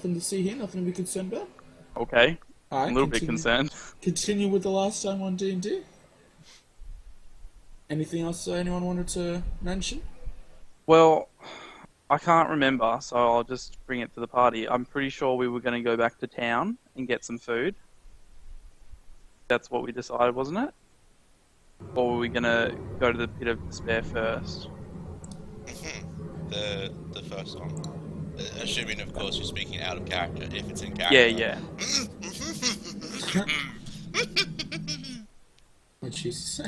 nothing to see here, nothing to be concerned about. Okay. All I'm right, a little bit concerned. Continue with the last time on D&D. Anything else anyone wanted to mention? Well, I can't remember, so I'll just bring it to the party. I'm pretty sure we were going to go back to town and get some food. That's what we decided, wasn't it? Or were we going to go to the Pit of Despair first? The first one. Assuming, of course, you're speaking out of character. If it's in Yeah, character. yeah. What she say?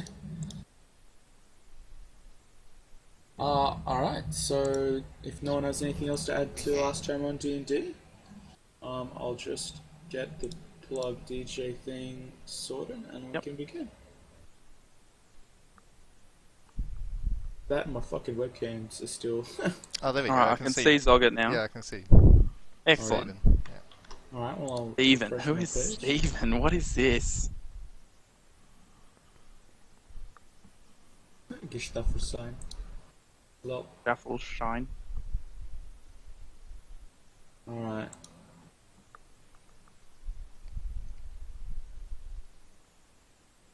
Alright, so if no one has anything else to add to last time on D&D, I'll just get the plug DJ thing sorted and we can begin. That and my fucking webcams are still... Oh, there we go. Alright, I can see Zogget now. Yeah, I can see. Excellent. Steven. Yeah. Alright, well I'll... Steven. refresh Who my is page. Steven? What is this? Gestaffelstein. Hello. Raffles Shine. Alright.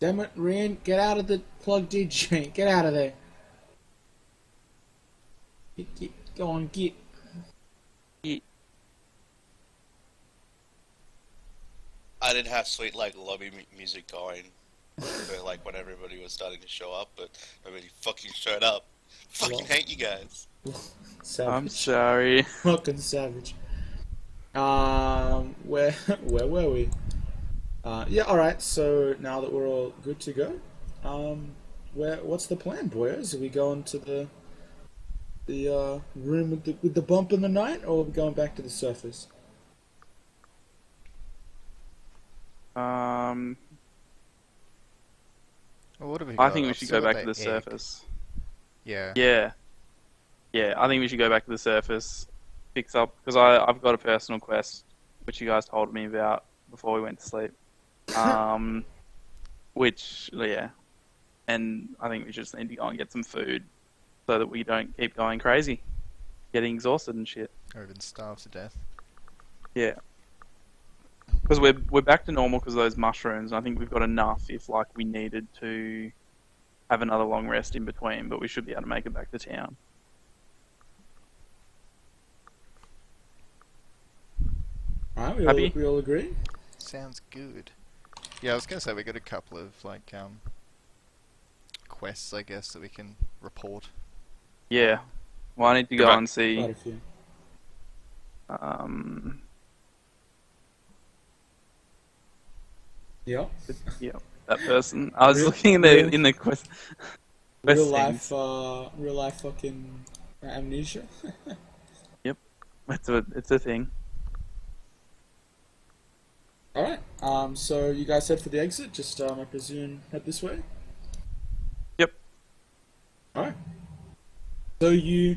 Damn it, Rand, get out of the plug DJ. Get out of there. Go on, get. I did have sweet like lobby music going for like when everybody was starting to show up, but nobody fucking showed up. Fucking hate you guys. Savage. I'm sorry. Fucking savage. Where were we? Yeah, alright, so now that we're all good to go, what's the plan, boys? Are we going to the room with the bump in the night, or are we going back to the surface? Well, what have we I got? think we I've should still go got back to the that egg. surface. Yeah. Yeah. Yeah, I think we should go back to the surface, fix up, because I've got a personal quest, which you guys told me about before we went to sleep. Which, yeah. And I think we just need to go and get some food so that we don't keep going crazy, getting exhausted and shit. Or even starved to death. Yeah. Because we're back to normal because of those mushrooms, and I think we've got enough if, like, we needed to have another long rest in between, but we should be able to make it back to town. Alright, Happy? we all agree? Sounds good. Yeah, I was gonna say we got a couple of like quests, I guess, that we can report. Yeah. Well, I need to go Goodbye. and see. Quite a few. Yeah. Yeah, that person. I was looking in the quest. Real things. life fucking amnesia. It's a thing. Alright, so you guys head for the exit, just, I presume, head this way? Yep. Alright. So you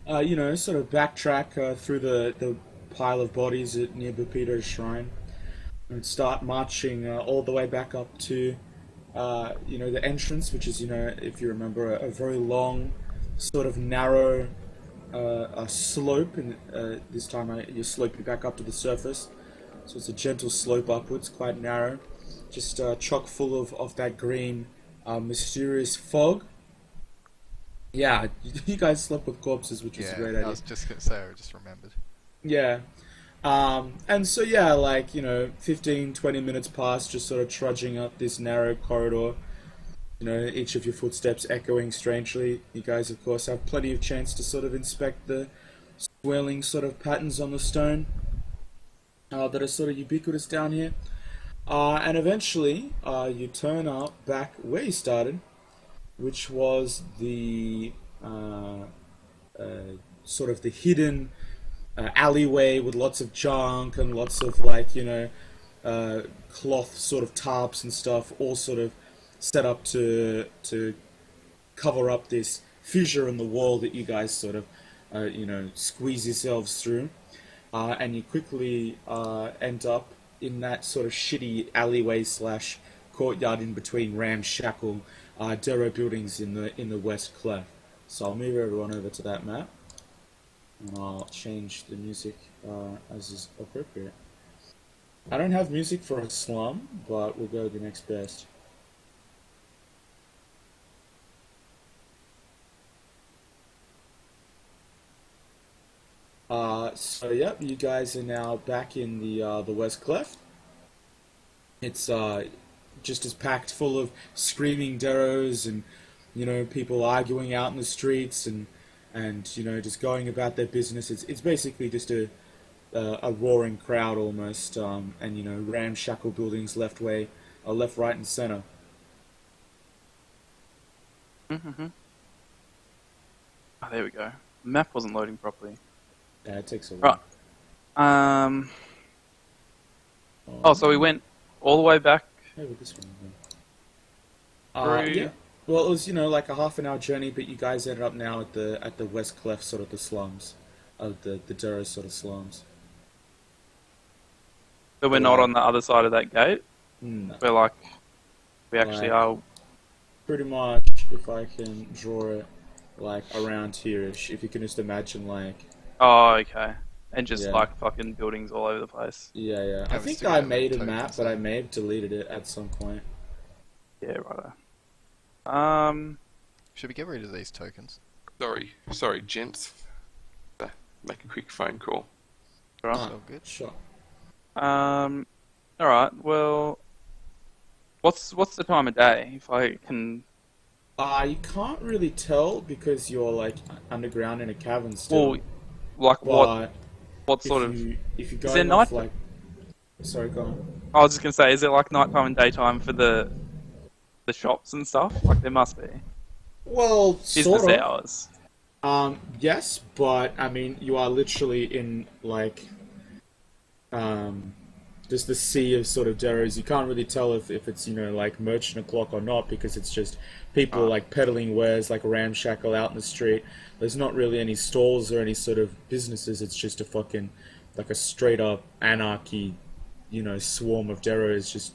sort of backtrack through the pile of bodies at near Bupito's shrine, and start marching all the way back up to, the entrance, which is, if you remember, a very long, sort of narrow slope, and this time you're sloping back up to the surface. So it's a gentle slope upwards, quite narrow, just chock full of that green, mysterious fog. Yeah, you guys slept with corpses, which was a great I idea. was just gonna say, I just remembered. Yeah. And so, yeah, 15, 20 minutes pass, just sort of trudging up this narrow corridor. Each of your footsteps echoing strangely. You guys, of course, have plenty of chance to sort of inspect the swirling sort of patterns on the stone that are sort of ubiquitous down here. And eventually, you turn up back where you started, which was the sort of the hidden alleyway with lots of junk and lots of cloth sort of tarps and stuff, all sort of set up to cover up this fissure in the wall that you guys sort of squeeze yourselves through. And you quickly end up in that sort of shitty alleyway slash courtyard in between ramshackle Dero buildings in the West Clef. So I'll move everyone over to that map. and I'll change the music as is appropriate. I don't have music for a slum, but we'll go with the next best. So yep, you guys are now back in the West Cleft. It's just as packed full of screaming Deros and people arguing out in the streets and just going about their business. It's basically just a roaring crowd almost, and ramshackle buildings left, right, and center. Mm-hmm. Oh, there we go. The map wasn't loading properly. Yeah, it takes a while. Right. Oh, so we went all the way back. Maybe this one. Yeah. Well, it was like a half an hour journey, but you guys ended up now at the West Cleft, sort of the slums, of the Duro sort of slums. So we're not on the other side of that gate. No. We actually Right. are. Pretty much, if I can draw it around here-ish, if you can just imagine Oh, okay. And just Yeah. fucking buildings all over the place. yeah. I Yeah, we think still I have made a tokens map, but I there. may have deleted it at some point. Yeah, righto. Should we get rid of these tokens? Sorry, gents. Make a quick phone call. Right. All good. Sure. All right. Well, what's the time of day? If I can. You can't really tell because you're underground in a cavern still. Well, what But what sort of? if you Is go there off night- sorry, go on. I was just gonna say, is it like nighttime and daytime for the shops and stuff? There must be Well, business sort of. hours. Yes, but I mean, you are literally in just the sea of sort of Deros. You can't really tell if it's merchant o'clock or not because it's just people peddling wares ramshackle out in the street. There's not really any stalls or any sort of businesses. It's just a fucking a straight up anarchy, swarm of Deros just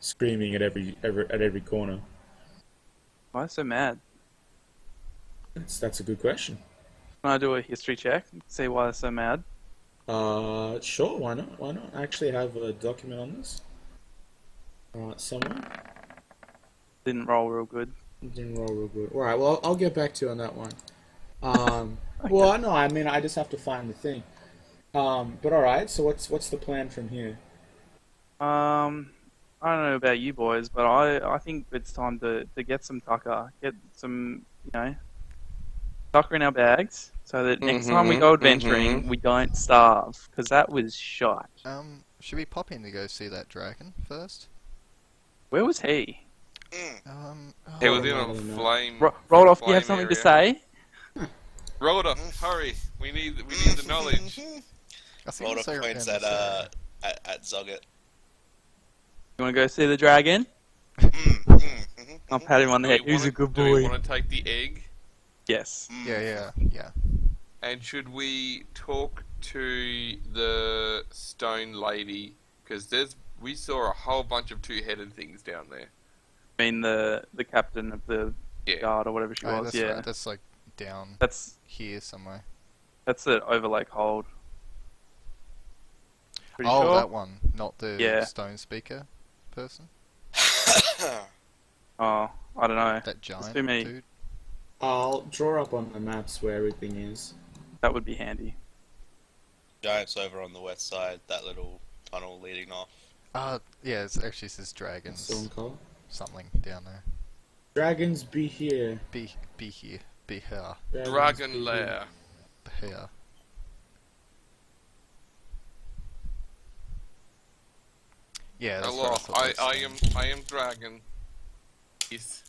screaming at every corner. Why so mad? That's a good question. Can I do a history check? See why they're so mad? Sure, why not? Why not? I actually have a document on this. Somewhere. Didn't roll real good. Didn't roll real good. Alright, well, I'll get back to you on that one. Well, no, I mean, I just have to find the thing. But alright, so what's the plan from here? I don't know about you boys, but I think it's time to get some tucker, get some tucker in our bags, so that next time we go adventuring, we don't starve, because that was shot. Should we pop in to go see that dragon first? Where was he? He was in no, a no. flame. Rolled off. Do you have flame something to area. say? Rhoda, hurry! We need the knowledge. I think Rhoda it's around points this at area. at Zoggett. You want to go see the dragon? Mm-hmm. I'll pat him on the head. He's a good Do we boy. want to take the egg? Yes. Yeah. And should we talk to the stone lady? Because we saw a whole bunch of two-headed things down there. I mean the captain of the Yeah. guard or whatever she Oh, was. that's Yeah. right. That's down That's here somewhere. the Overlake Hold. Pretty Oh, sure. that one, not the Yeah. stone speaker person. Oh, I don't know. That giant too many. dude. I'll draw up on the maps where everything is. That would be handy. Giants over on the west side, that little tunnel leading off. Yeah. It actually says dragons. Stone Cold. Something down there. Dragons be here. Be here. Be here. Dragons Dragon be lair. Be here. Yeah, that's Hello, what I thought. I am dragon. Yes.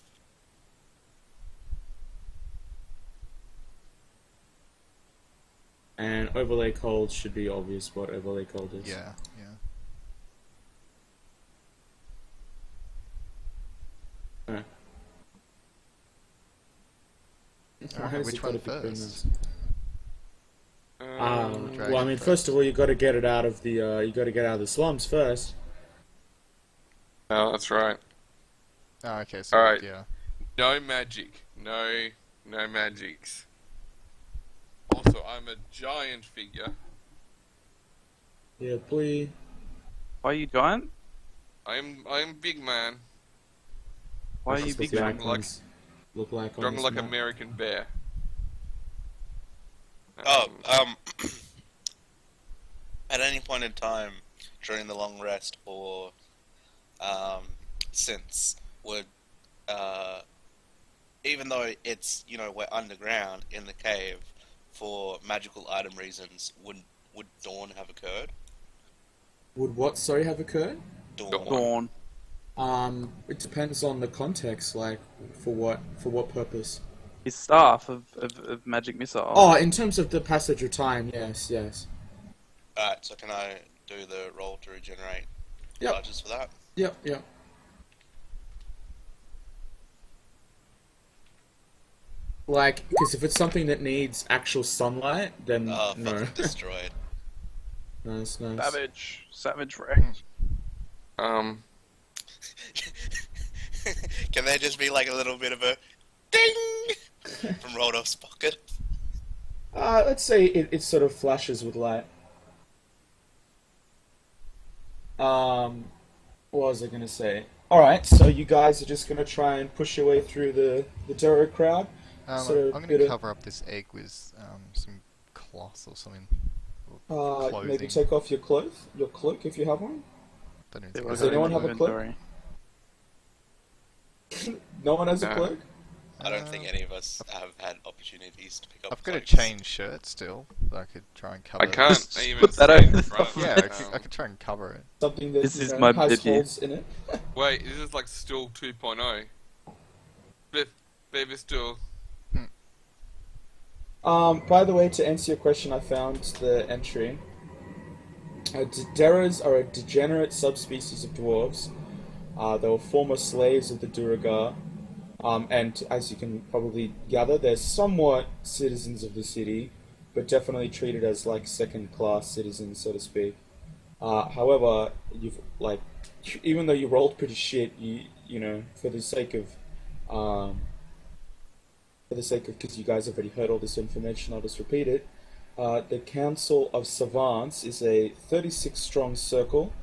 And Overlay Cold should be obvious what Overlay Cold is. Yeah. Alright. Why Alright, has which it gotta one be between first? us? Well, I Dragon mean, first. first of all, you got to get it out of the slums first. Oh, that's right. Oh, okay. So Alright. yeah. No magic. No magics. so I'm a giant figure. Yeah, please. Why are you giant? I'm big man, Why are That's you what big the man? icons look like on strong this like map. American bear. Oh, at any point in time during the long rest or since would even though it's we're underground in the cave for magical item reasons, would dawn have occurred? Would what, sorry, have occurred? Dawn. Dawn. It depends on the context, like, for what purpose? His staff of magic missile. Oh, in terms of the passage of time, yes. Alright, so can I do the roll to regenerate Yep. charges for that? Yep. Like, because if it's something that needs actual sunlight, then Oh, no. fucking destroyed. Nice. Savage wrecked. Um, Can there just be like a little bit of a ding from Rodolph's pocket? Let's say it sort of flashes with light. What was I gonna say? Alright, so you guys are just gonna try and push your way through the Duro crowd. Sort of I'm bit gonna of- cover up this egg with some cloth or something. Maybe Clothing. take off your cloak if you have one. Don't even There think was Does I anyone have have a one. cloak? inventory. No one has a No. cloak? I don't think any of us have had opportunities to pick up I've got a cloaks. chain shirt still that I could try and cover. I can't Just even put that stand over in the front of top. it. Yeah, I could try and cover it. Something that This you is know, my has bibby. holes in it. Wait, this is like Stool 2.0. Baby Stool. By the way, to answer your question, I found the entry. Deras are a degenerate subspecies of dwarves. They were former slaves of the Duragar. And as you can probably gather, they're somewhat citizens of the city, but definitely treated as like second-class citizens, so to speak. However, even though you rolled pretty shit, you know, for the sake of, because you guys have already heard all this information, I'll just repeat it. The Council of Savants is a 36-strong circle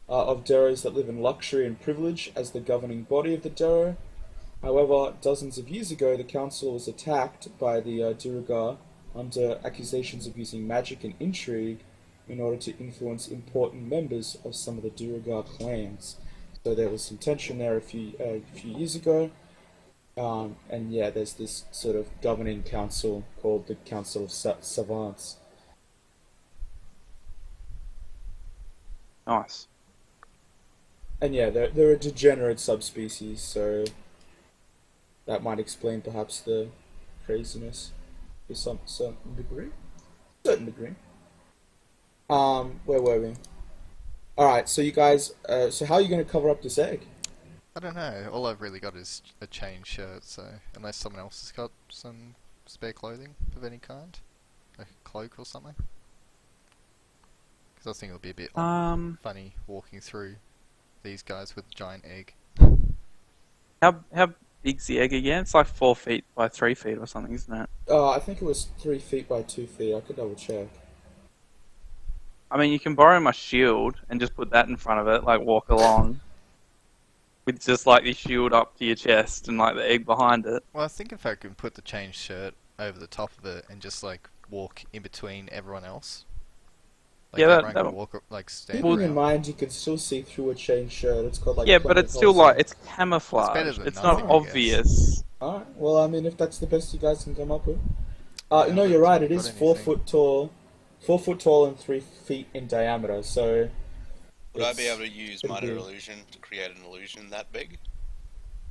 of Deros that live in luxury and privilege as the governing body of the Dero. However, dozens of years ago, the council was attacked by the Duergar under accusations of using magic and intrigue in order to influence important members of some of the Duergar clans. So there was some tension there a few years ago. And yeah, there's this sort of governing council called the Council of Savants. Nice. And yeah, they're a degenerate subspecies, so that might explain perhaps the craziness to some certain degree. Where were we? Alright, so you guys, so how are you going to cover up this egg? I don't know. All I've really got is a chain shirt, so unless someone else has got some spare clothing of any kind, like a cloak or something. Because I think it'll be a bit funny walking through these guys with a giant egg. How big's the egg again? It's like 4 feet by 3 feet or something, isn't it? I think it was 3 feet by 2 feet. I could double check. I mean, you can borrow my shield and just put that in front of it, like walk along. With just like the shield up to your chest and like the egg behind it. Well, I think if I can put the chain shirt over the top of it and just like walk in between everyone else. Like, Yeah, everyone that can walk like stand Keeping in around. mind, you can still see through a chain shirt. It's got like Yeah, plenty but of it's still holes in like it. it's camouflage. It's better than It's nothing, not I guess. obvious. Alright, well, I mean, if that's the best you guys can come up with. Yeah, No, you're right. It got is anything. 4 foot tall, 4 foot tall and 3 feet in diameter. So, Would I it's, be able to use pretty minor big. illusion to create an illusion that big?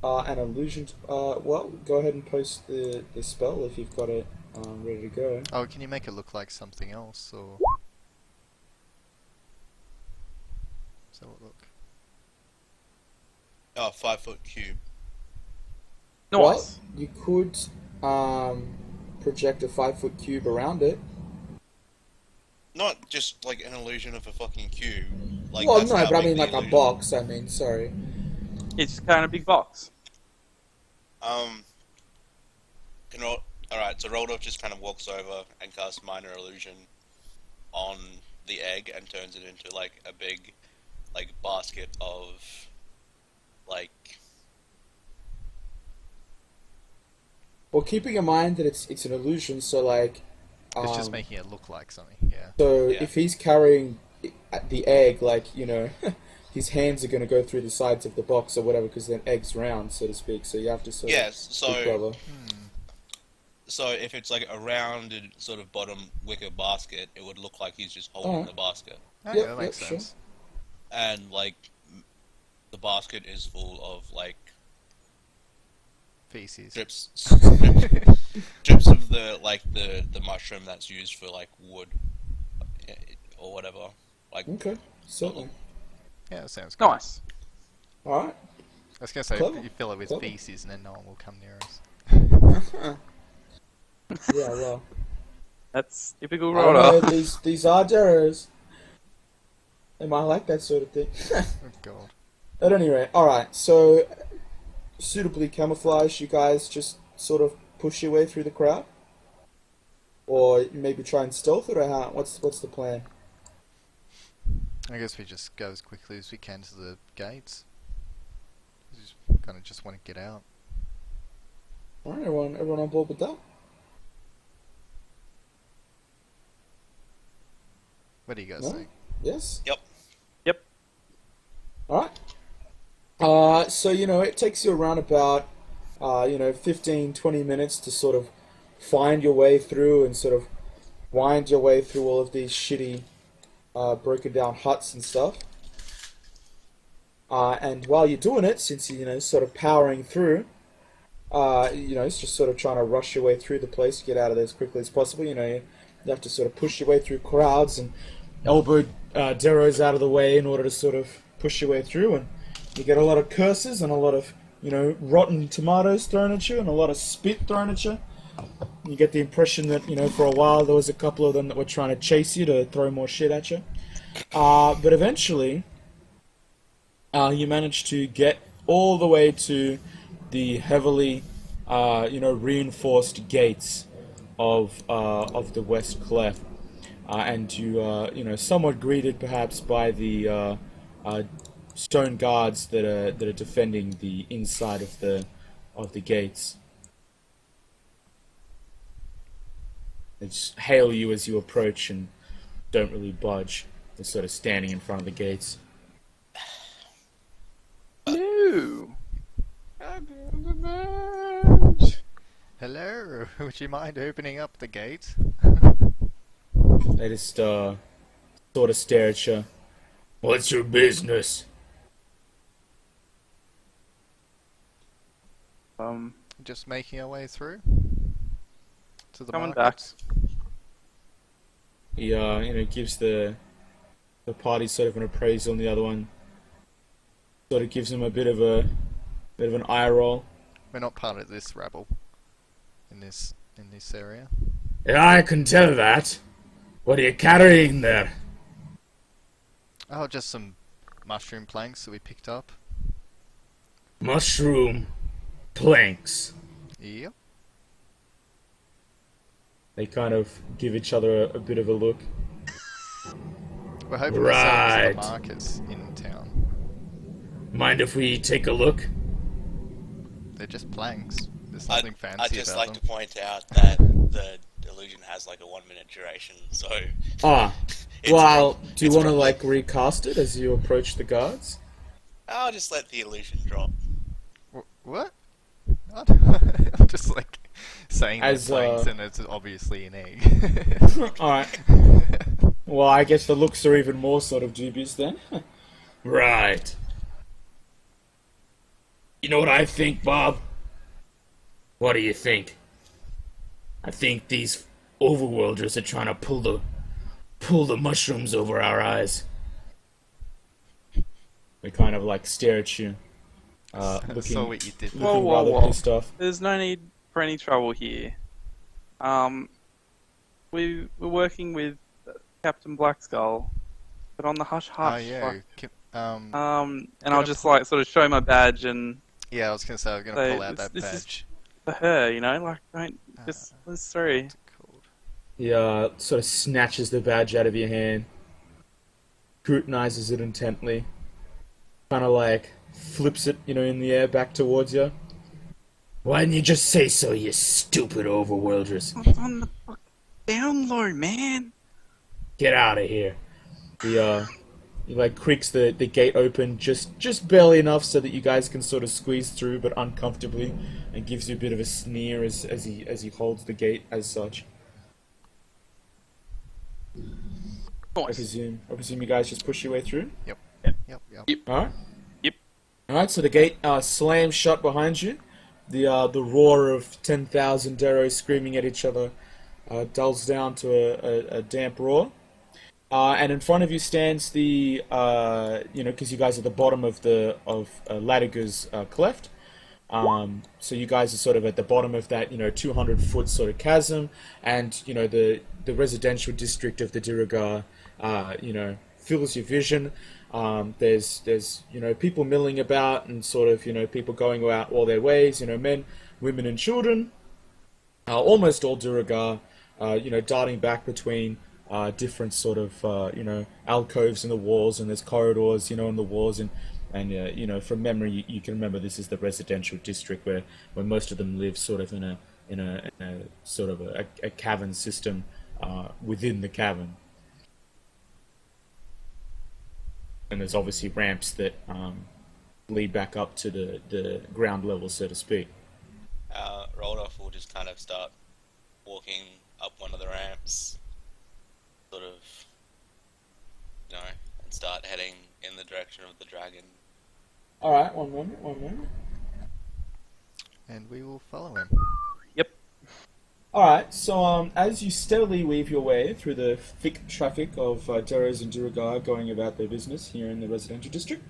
An illusion. Well, go ahead and post the spell if you've got it ready to go. Oh, can you make it look like something else, or? Does that look? Oh, 5 foot cube. Nice. Well, you could project a 5 foot cube around it. Not just like an illusion of a fucking cube. Like, Well, that's no, how but I big mean the like a illusion- box. I mean, sorry. It's kind of big box. Can Alright, so Roldorf just kind of walks over and casts Minor Illusion on the egg and turns it into, like, a big, like, basket of, like... Well, keeping in mind that it's an illusion, so like, It's just um, making it look like something. Yeah. so Yeah. if he's carrying the egg, like, his hands are going to go through the sides of the box or whatever, because the egg's round, so to speak. So you have to sort Yes, of so... be clever. So if it's like a rounded sort of bottom wicker basket, it would look like he's just holding Alright. the basket. Okay, Yep, that makes yep, sure. sense. And like the basket is full of like Feces. drips drips of the mushroom that's used for like wood or whatever. Like Okay, certainly. Yeah, that sounds good. Nice. All right. I was gonna say Clever. you fill it with Clever. feces and then no one will come near us. Yeah, well, That's typical I don't know, Roller. these are Deros. They might like that sort of thing. Oh god. At any rate, alright, so suitably camouflaged, you guys just sort of push your way through the crowd? Or maybe try and stealth it, or how? What's the plan? I guess we just go as quickly as we can to the gates. We just kind of just want to get out. Alright, everyone on board with that? What do you guys No? think? Yes? Yep. Yep. Alright. So, it takes you around about, 15, 20 minutes to sort of find your way through and sort of wind your way through all of these shitty, broken down huts and stuff. And while you're doing it, since you're, sort of powering through, it's just sort of trying to rush your way through the place, get out of there as quickly as possible. You have to sort of push your way through crowds and elbow Deros out of the way in order to sort of push your way through, and you get a lot of curses and a lot of, rotten tomatoes thrown at you and a lot of spit thrown at you. You get the impression that, for a while there was a couple of them that were trying to chase you to throw more shit at you. But eventually, you manage to get all the way to the heavily, reinforced gates of the West Clef. And you, somewhat greeted perhaps by the stone guards that are defending the inside of the gates. They just hail you as you approach and don't really budge. They're sort of standing in front of the gates. No. Hello, would you mind opening up the gate? They just sort of stare at you. What's your business? Just making our way through to the Coming markets. He gives the party sort of an appraisal, and the other one sort of gives him a bit of an eye roll. We're not part of this rabble in this area. Yeah, I can tell that. What are you carrying there? Oh, just some mushroom planks that we picked up. Mushroom planks. Yep. They kind of give each other a bit of a look. We're hoping to sell them to Right. the markets in town. Mind if we take a look? They're just planks. There's nothing fancy I'd just about like them. to point out that the illusion has like a 1 minute duration, so Ah, it's well, do you it's want to probably- recast it as you approach the guards? I'll just let the illusion drop. What? I don't- I'm just saying As, they're planks and it's obviously an egg. Alright. Well, I guess the looks are even more sort of dubious then. Right. You know what I think, Bob? What do you think? I think these overworlders are trying to pull the mushrooms over our eyes. They kind of stare at you, I looking, saw what you did. Whoa, looking whoa, rather whoa. pissed off. There's no need for any trouble here. We're working with Captain Blackskull, but on the hush Oh hush. yeah. And Gonna I'll just sort of show my badge and Yeah, I was gonna say I was gonna So pull out this- that this is- badge. for her, you know, like don't just let's through. What's it called? He sort of snatches the badge out of your hand, scrutinizes it intently, kind of like flips it, in the air back towards you. Why didn't you just say so, you stupid overworlders? It's on the fuck down low, man. Get out of here. He like creaks the gate open just barely enough so that you guys can sort of squeeze through, but uncomfortably, and gives you a bit of a sneer as he holds the gate as such. I Nice. presume you guys just push your way through. Yep. All right. Yep. All right. So the gate slams shut behind you. The roar of 10,000 Deros screaming at each other dulls down to a damp roar. And in front of you stands the because you guys are at the bottom of Latiger's cleft. So you guys are sort of at the bottom of that 200-foot sort of chasm, and the residential district of the Dirigar fills your vision. There's people milling about and sort of people going out all their ways, men, women, and children. Almost all Dirigar, darting back between different sort of alcoves in the walls, and there's corridors in the walls, and from memory you can remember this is the residential district where most of them live sort of in a sort of a cavern system within the cavern. And there's obviously ramps that lead back up to the ground level, so to speak. Rodolph will just kind of start walking up one of the ramps, sort of, and start heading in the direction of the dragon. All right, one moment. And we will follow him. Alright, so as you steadily weave your way through the thick traffic of Deros and Dirigar going about their business here in the residential district,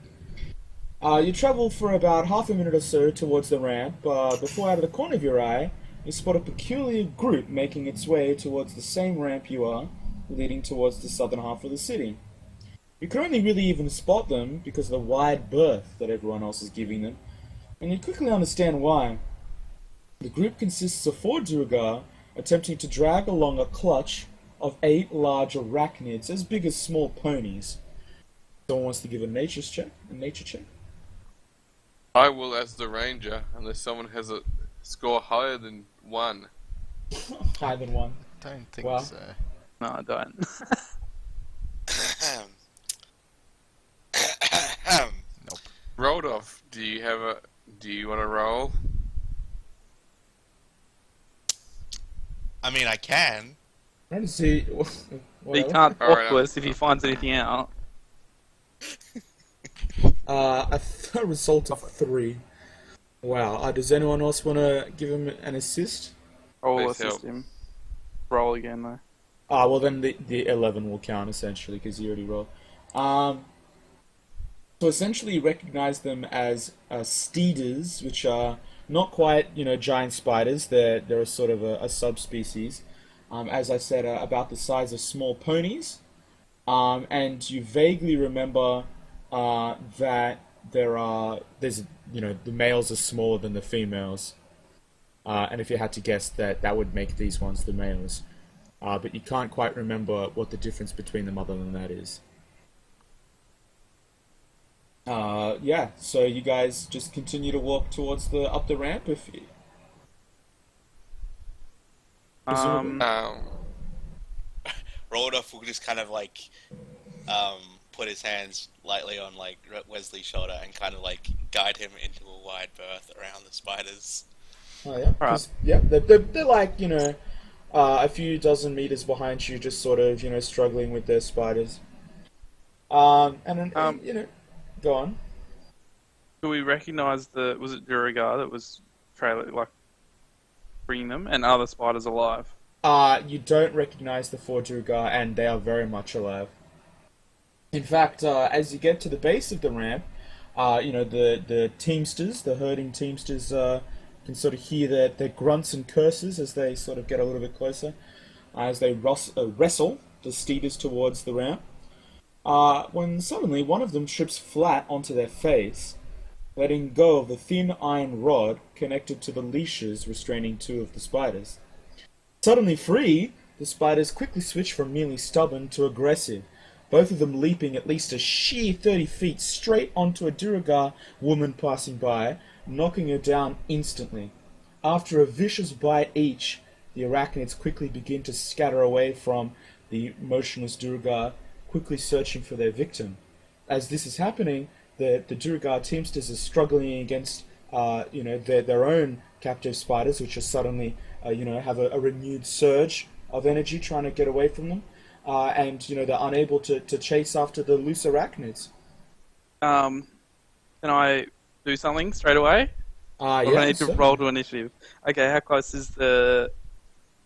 you travel for about half a minute or so towards the ramp, before out of the corner of your eye, you spot a peculiar group making its way towards the same ramp you are, leading towards the southern half of the city. You can only really even spot them because of the wide berth that everyone else is giving them, and you quickly understand why. The group consists of 4 Dirigar attempting to drag along a clutch of 8 large arachnids as big as small ponies. Someone wants to give a nature check? I will as the ranger, unless someone has a score higher than 1. Higher than 1. Don't think Wow. so. No, I don't. Nope. Rodolph, do you want to roll? I mean, I can. Trying to see. He Whatever. can't All right, talk to us if he finds anything out. A result of 3. Wow. Does anyone else want to give him an assist? Roll Please assist help. him. Roll again though. Well then the 11 will count essentially because you already rolled. So essentially you recognize them as steeders, which are not quite giant spiders. They're a sort of a subspecies. As I said, about the size of small ponies. And you vaguely remember that there's the males are smaller than the females. And if you had to guess that would make these ones the males. But you can't quite remember what the difference between them other than that is. Yeah, so you guys just continue to walk towards up the ramp if you... Um, Rodolph will just kind of like put his hands lightly on like Wesley's shoulder and kind of like guide him into a wide berth around the spiders. Oh yeah, 'cause, yeah, they're like a few dozen meters behind you, just sort of struggling with their spiders. And then go on. do we recognise was it Durigar that was bringing them, and are the spiders alive? You don't recognize the 4 Dirigar, and they are very much alive. In fact, as you get to the base of the ramp, the teamsters, the herding teamsters, can sort of hear their grunts and curses as they sort of get a little bit closer, as they wrestle the steeders towards the ramp. When suddenly one of them trips flat onto their face, letting go of the thin iron rod connected to the leashes restraining two of the spiders. Suddenly free, the spiders quickly switch from merely stubborn to aggressive, both of them leaping at least a sheer 30 feet straight onto a Duergar woman passing by, knocking her down instantly. After a vicious bite each, the arachnids quickly begin to scatter away from the motionless Duergar, quickly searching for their victim. As this is happening, the Duergar teamsters are struggling against their own captive spiders, which are suddenly have a renewed surge of energy trying to get away from them. And they're unable to chase after the loose arachnids. Can I do something straight away? Or Yeah, I need to certainly. roll to initiative. Okay, how close is the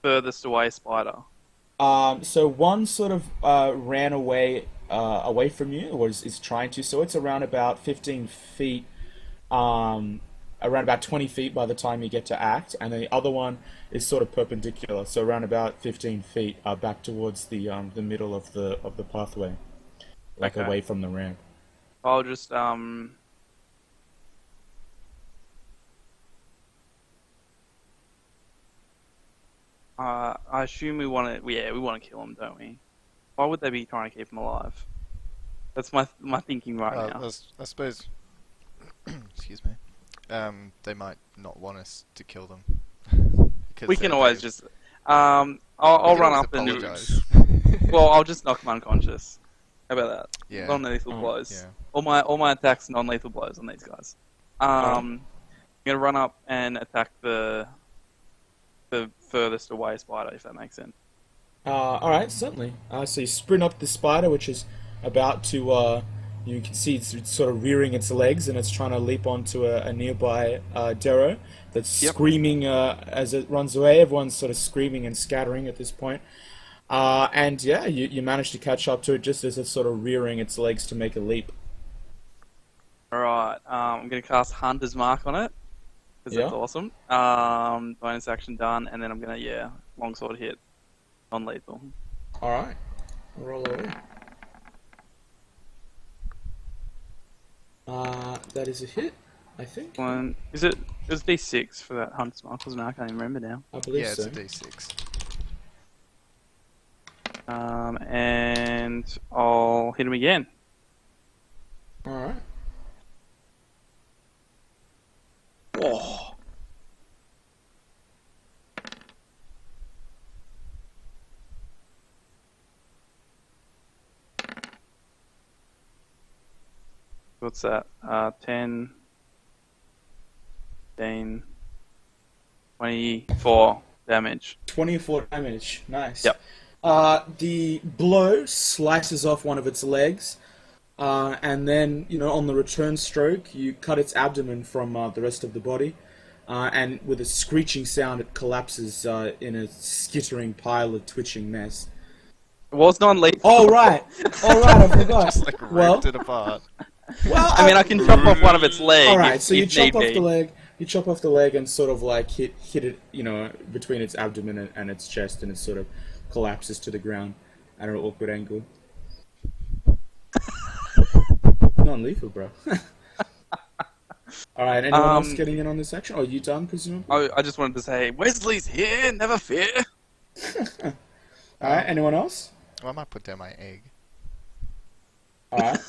furthest away spider? So one sort of ran away from you, or is trying to. So it's around about 15 feet, around about 20 feet by the time you get to act, and the other one is sort of perpendicular, so around about 15 feet back towards the middle of the pathway, like Okay. away from the ramp. I'll just I assume we want to. Yeah, we want to kill him, don't we? Why would they be trying to keep him alive? That's my thinking right now. I suppose. Excuse me. They might not want us to kill them. Because We can they- always they- just. I'll we can run always up and. apologise. Well, I'll just knock him unconscious. How about that? Yeah. Non-lethal Oh, blows. yeah. All my attacks non-lethal blows on these guys. I'm gonna run up and attack the furthest away spider, if that makes sense. All right, certainly. So you sprint up the spider, which is about to. You can see it's sort of rearing its legs, and it's trying to leap onto a nearby Darrow that's Yep. screaming as it runs away. Everyone's sort of screaming and scattering at this point. And yeah, you manage to catch up to it just as it's sort of rearing its legs to make a leap. Alright, I'm gonna cast Hunter's Mark on it, because that's Yeah. awesome. Bonus action done, and then I'm gonna, longsword hit. Non-lethal. All right, roll away. That is a hit, I think. One, it was D6 for that Hunter's Mark, wasn't it? I can't even remember now. I believe Yeah, it's so. a D6. And I'll hit him again. All right. Oh. What's that? 10, 15, 24 damage. 24 damage. Nice. Yep. The blow slices off one of its legs, and then, on the return stroke, you cut its abdomen from the rest of the body, and with a screeching sound, it collapses in a skittering pile of twitching mess. It was non-lethal. Oh, right. All right, I forgot. Just like ripped well, it apart. well, I mean, I can chop off one of its legs. All right, if, so you if chop need off be. the leg. You chop off the leg and sort of like hit it, between its abdomen and its chest, and it sort of collapses to the ground at an awkward angle. Non-lethal, bro. All right, anyone else getting in on this action? Oh, you done, presumably? I just wanted to say, Wesley's here, never fear. All right, anyone else? Well, I might put down my egg. All right.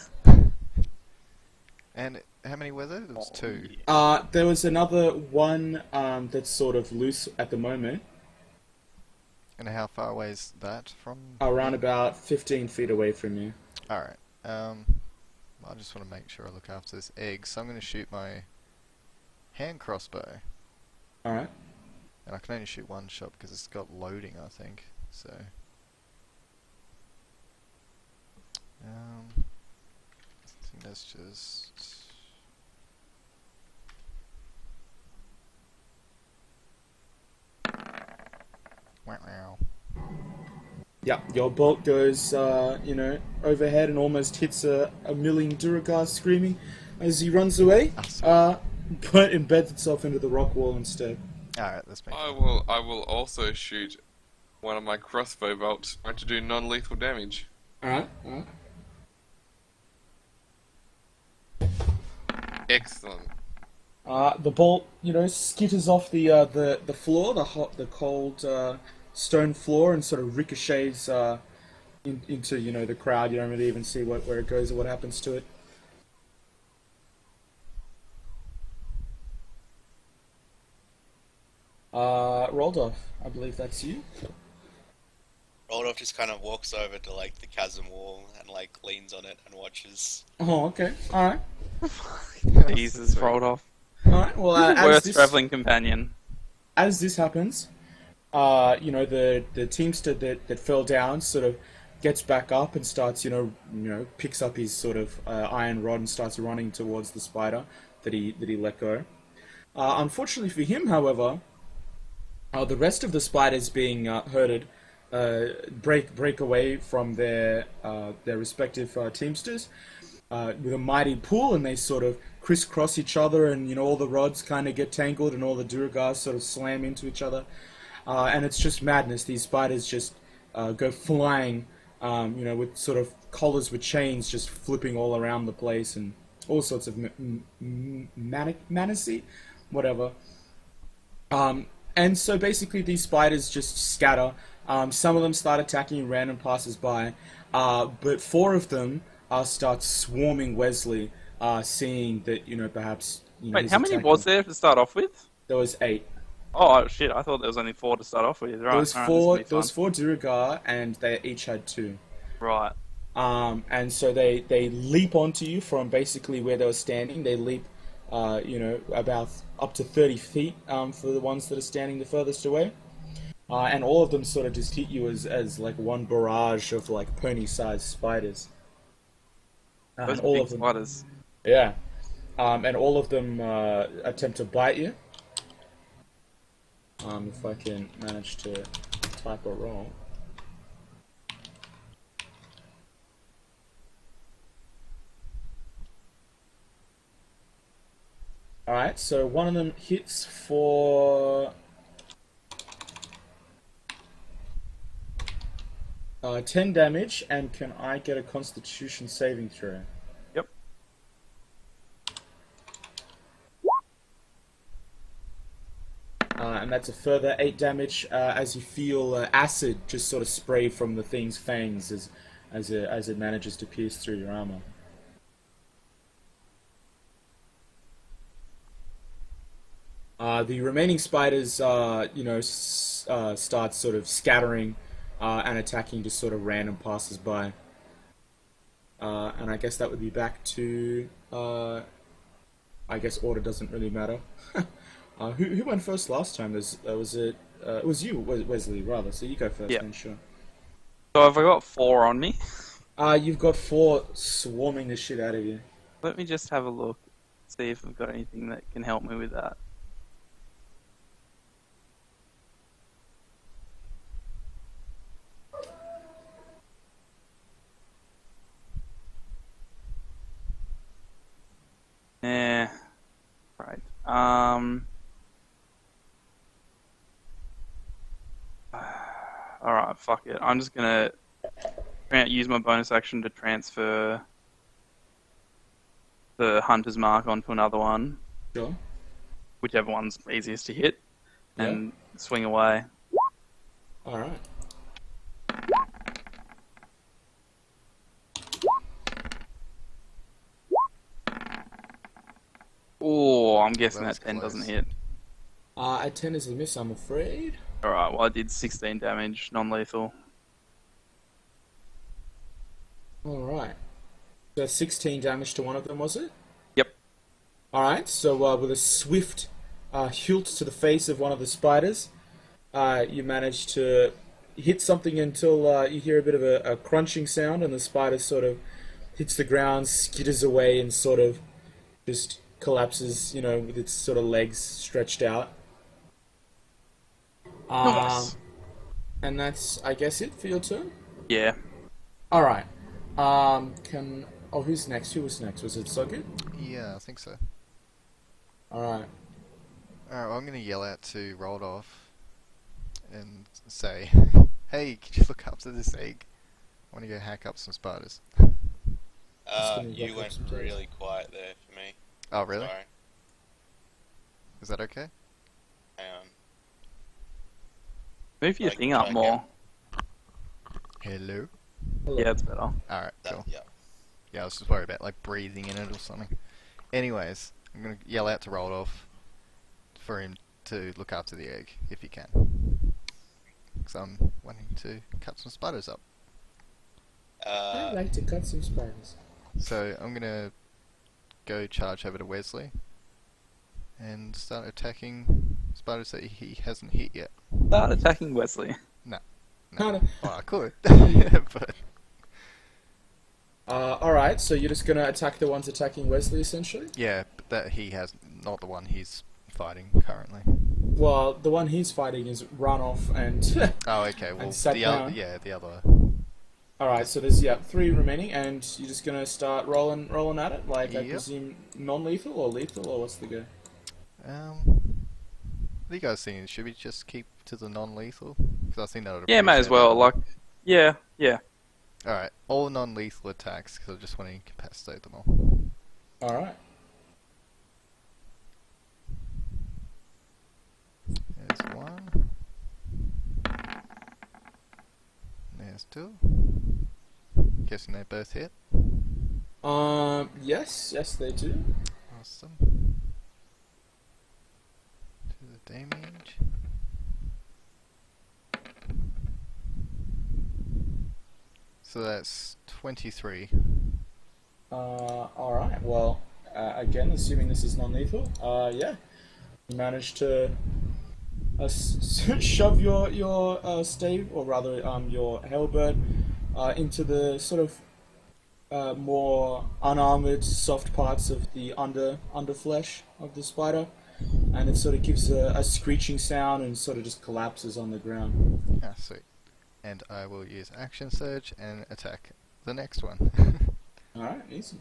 And how many were there? There was two. There was another one that's sort of loose at the moment, And how far away is that from? around about 15 feet away from you. Alright. I just want to make sure I look after this egg, so I'm going to shoot my hand crossbow. All right. And I can only shoot one shot because it's got loading, I think. So. I think that's just. Wow. Yeah, your bolt goes, overhead and almost hits a milling Duergar screaming as he runs away, but embeds itself into the rock wall instead. Alright, let's make I will also shoot one of my crossbow bolts trying to do non-lethal damage. Alright. Excellent. The bolt, skitters off the floor, the cold stone floor, and sort of ricochets into the crowd. You don't really even see where it goes or what happens to it. Roldorf, I believe that's you. Roldorf just kind of walks over to like the chasm wall and like leans on it and watches. Oh, okay. All right. Jesus, rolled off. All right. Well, Worst traveling companion. as this happens, the teamster that fell down sort of gets back up and starts, picks up his sort of iron rod and starts running towards the spider that he let go. Unfortunately for him, however, the rest of the spiders being herded break away from their respective teamsters with a mighty pull, and they sort of crisscross each other, and all the rods kind of get tangled, and all the duragars sort of slam into each other, and it's just madness. These spiders just go flying, with sort of collars with chains just flipping all around the place, and all sorts of manicy, whatever. And so basically these spiders just scatter. Some of them start attacking random passers-by, but four of them start swarming Wesley, seeing that, perhaps... Wait, he's how many attacking. was there to start off with? There was 8. Oh shit! I thought there was only 4 to start off with. Right, There was alright, four. this There will was 4 Duragar, and they each had 2. be fun. Right. And so they leap onto you from basically where they were standing. They leap, about up to 30 feet for the ones that are standing the furthest away. And all of them sort of just hit you as like one barrage of like pony-sized spiders. Those And all big of them, spiders. yeah. And all of them attempt to bite you. If I can manage to type a roll. Alright, so one of them hits for 10 damage, and can I get a Constitution saving throw? Yep. And that's a further 8 damage as you feel acid just sort of spray from the thing's fangs as it manages to pierce through your armor. The remaining spiders, start sort of scattering and attacking just sort of random passers-by. And I guess that would be back to... I guess order doesn't really matter. Who went first last time? It was you, Wesley, rather. So you go first, Yeah. then, sure. So have I got 4 on me? You've got 4 swarming the shit out of you. Let me just have a look, see if I've got anything that can help me with that. Yeah. Right. Alright, fuck it. I'm just gonna use my bonus action to transfer the hunter's mark onto another one, Sure. whichever one's easiest to hit, and swing away. Alright. Oh, I'm guessing That that was 10 close. doesn't hit. A 10 is a miss, I'm afraid. Alright, well I did 16 damage, non-lethal. Alright. So 16 damage to one of them, was it? Yep. Alright, so with a swift hilt to the face of one of the spiders, you manage to hit something until you hear a bit of a crunching sound, and the spider sort of hits the ground, skitters away, and sort of just collapses, with its sort of legs stretched out. Nice. And that's, I guess, it for your turn? Yeah. Alright. Who's next? Who was next? Was it Sogu? Yeah, I think so. Alright. Alright, well, I'm going to yell out to Roldorf and say, hey, could you look after this egg? I want to go hack up some spiders. gonna You look up went some dice. really quiet there for me. Oh, really? Sorry. Is that okay? And Move your Like, thing up try more. Hello. Yeah, it's better. Alright, that, cool. yeah. Yeah, I was just worried about like breathing in it or something. Anyways, I'm gonna yell out to Roldorf for him to look after the egg if he can, because I'm wanting to cut some spiders up. I'd like to cut some spiders. So I'm gonna go charge over to Wesley and start attacking spiders that he hasn't hit yet. Start attacking Wesley. Kind of. Well, I could, but Alright, so you're just gonna attack the ones attacking Wesley, essentially? yeah, but that he has not the one he's fighting currently. Well, the one he's fighting is run off and... Oh, okay. Well, And sat the other, down. yeah, the other. Alright, so there's, 3 remaining, and you're just gonna start rolling at it? Like, I Yep. presume non-lethal or lethal, or what's the go? What do you guys think? Should we just keep to the non-lethal? Because I think that would. Yeah, may as well. Like, yeah. All right, all non-lethal attacks because I just want to incapacitate them all. Alright. There's one. There's two. Guessing they both hit. Yes, they do. Awesome. To the damage. So that's 23. Alright, well, again, assuming this is non-lethal, yeah. You managed to shove your stave, or rather, your halberd, into the sort of more unarmored, soft parts of the underflesh of the spider, and it sort of gives a screeching sound and sort of just collapses on the ground. Ah, sweet. And I will use action surge and attack the next one. Alright, easy.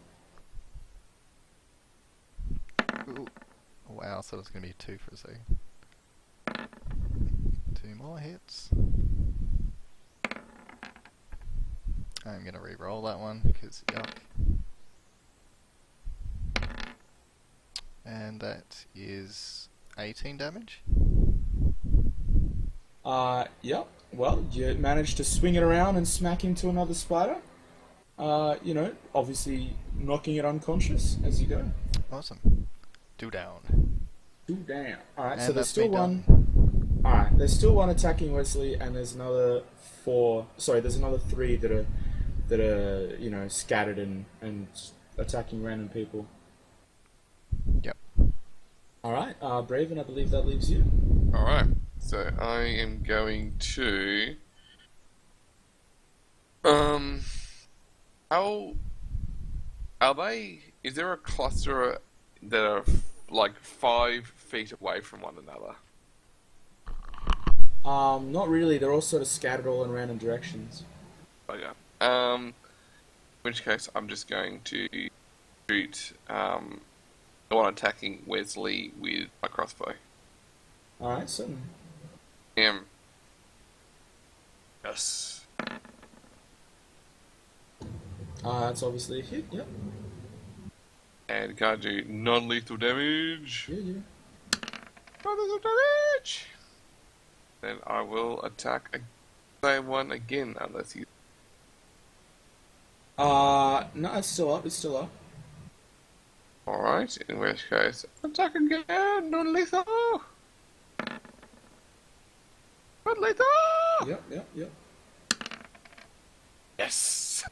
Ooh. Wow, I thought it was going to be 2 for a second. 2 more hits. I'm going to re-roll that one because yuck. And that is 18 damage. Yep. Well, you managed to swing it around and smack into another spider. Obviously knocking it unconscious as you go. Awesome. 2 down. 2 down. Alright, And so there's that's still me one. done. Alright, there's still one attacking Wesley, and there's another 4. Sorry, there's another 3 that are scattered and attacking random people. Yep. Alright, Braven, I believe that leaves you. Alright, so I am going to. How. Are they. Is there a cluster that are like 5 feet away from one another? Not really, they're all sort of scattered all in random directions. Oh, yeah. In which case, I'm just going to shoot the one attacking Wesley with my crossbow. Alright, certainly. Yes. That's obviously a hit, yep. And can I do non-lethal damage? Yeah. Non-lethal damage! Then I will attack the same one again, unless he... No, it's still up. Alright, in which case, attack again! Non-lethal! Non-lethal! Yep. Yes!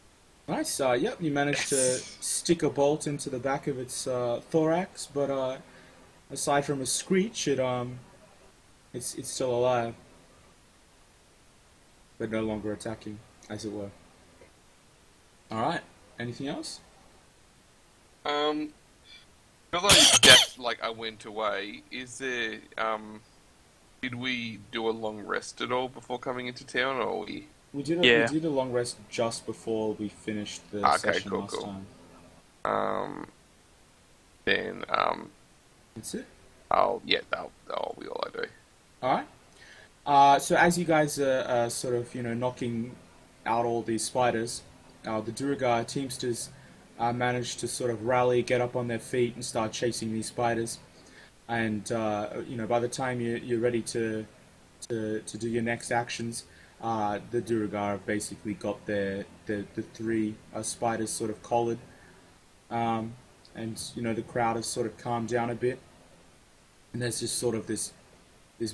Nice. Yep, you managed to stick a bolt into the back of its thorax, but aside from a screech, it's still alive, but no longer attacking, as it were. All right. Anything else? Because I guess, like, I went away, is there, did we do a long rest at all before coming into town, or we... We did Yeah. a long rest just before we finished the Okay, session cool. last time. Then, That's it. that'll be all I do. All right. So as you guys are sort of knocking out all these spiders, the Duergar Teamsters managed to sort of rally, get up on their feet, and start chasing these spiders. and you know, by the time you're ready to do your next actions, the Duergar have basically got the three spiders sort of collared, and you know, the crowd has sort of calmed down a bit, and there's just sort of this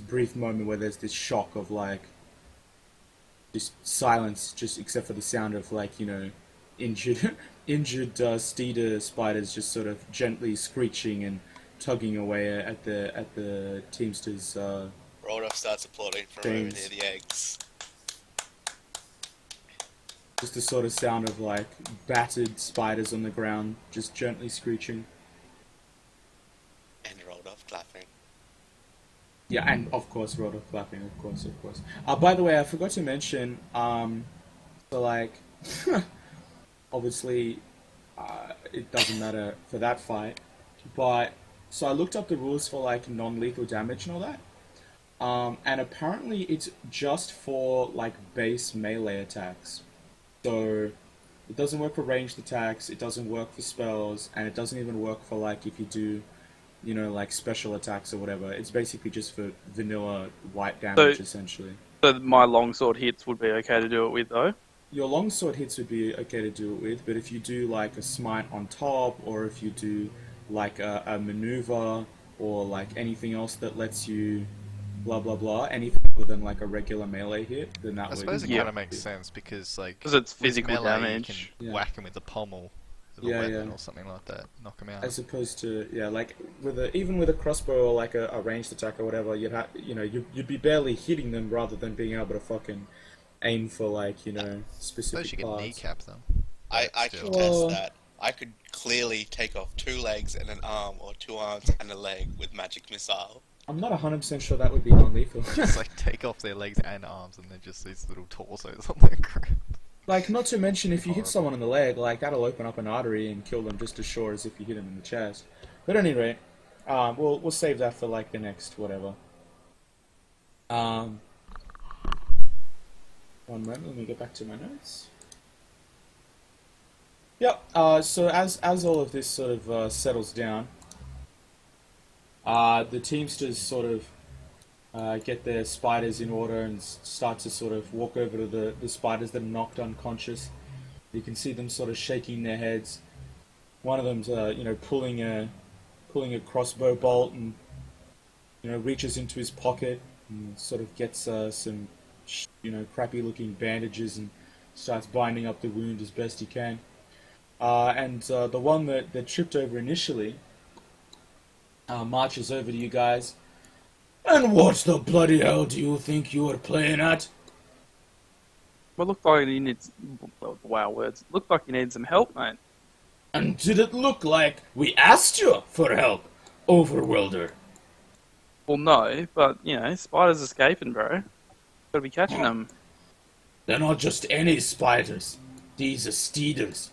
brief moment where there's this shock of like just silence, just except for the sound of like, you know, injured Steeder spiders just sort of gently screeching and tugging away at the Teamsters. Rodolph starts applauding from over James. near the eggs. Just the sort of sound of like battered spiders on the ground, just gently screeching. And Rodolph clapping. Yeah, and of course, Rodolph clapping, of course. By the way, I forgot to mention, so like, obviously, it doesn't matter for that fight, but, so I looked up the rules for like non-lethal damage and all that, and apparently it's just for like base melee attacks. So, it doesn't work for ranged attacks, it doesn't work for spells, and it doesn't even work for like if you do, you know, like special attacks or whatever. It's basically just for vanilla white damage, essentially. So my longsword hits would be okay to do it with, though. Your longsword hits would be okay to do it with, but if you do like a smite on top, or if you do like a maneuver, or like anything else that lets you blah blah blah, anything other than like a regular melee hit, then that I would... suppose it Yeah. kind of makes sense because, like, Because it's with physical melee, damage. you Yeah. can whack him with a pommel, with Yeah, a weapon yeah. or something like that, knock him out. As opposed to, yeah, like with even with a crossbow or like a ranged attack or whatever, you'd be barely hitting them rather than being able to fucking aim for like, you know, I suppose specific you could parts. kneecap them. I but still. contest Well- that. I could clearly take off 2 legs and an arm, or 2 arms and a leg with magic missile. I'm not 100% sure that would be non-lethal. Just like take off their legs and arms, and then just these little torsos on the ground. Like, not to mention, if you hit Horrible. someone in the leg, like, that'll open up an artery and kill them just as sure as if you hit them in the chest. But at any rate, we'll save that for, like, the next whatever. One moment, let me get back to my notes. Yep, so as all of this sort of settles down, the Teamsters sort of get their spiders in order and start to sort of walk over to the spiders that are knocked unconscious. You can see them sort of shaking their heads. One of them's you know, pulling a crossbow bolt and, you know, reaches into his pocket and sort of gets some you know, crappy looking bandages and starts binding up the wound as best he can. And the one that tripped over initially marches over to you guys. And what the bloody hell do you think you are playing at? Well, looked like he needs... Wow, words. Looked like he needs some help, mate. And did it look like we asked you for help, Overwhelder? Well, no, but, you know, spiders escaping, bro. Gotta be catching them. They're not just any spiders. These are steeders.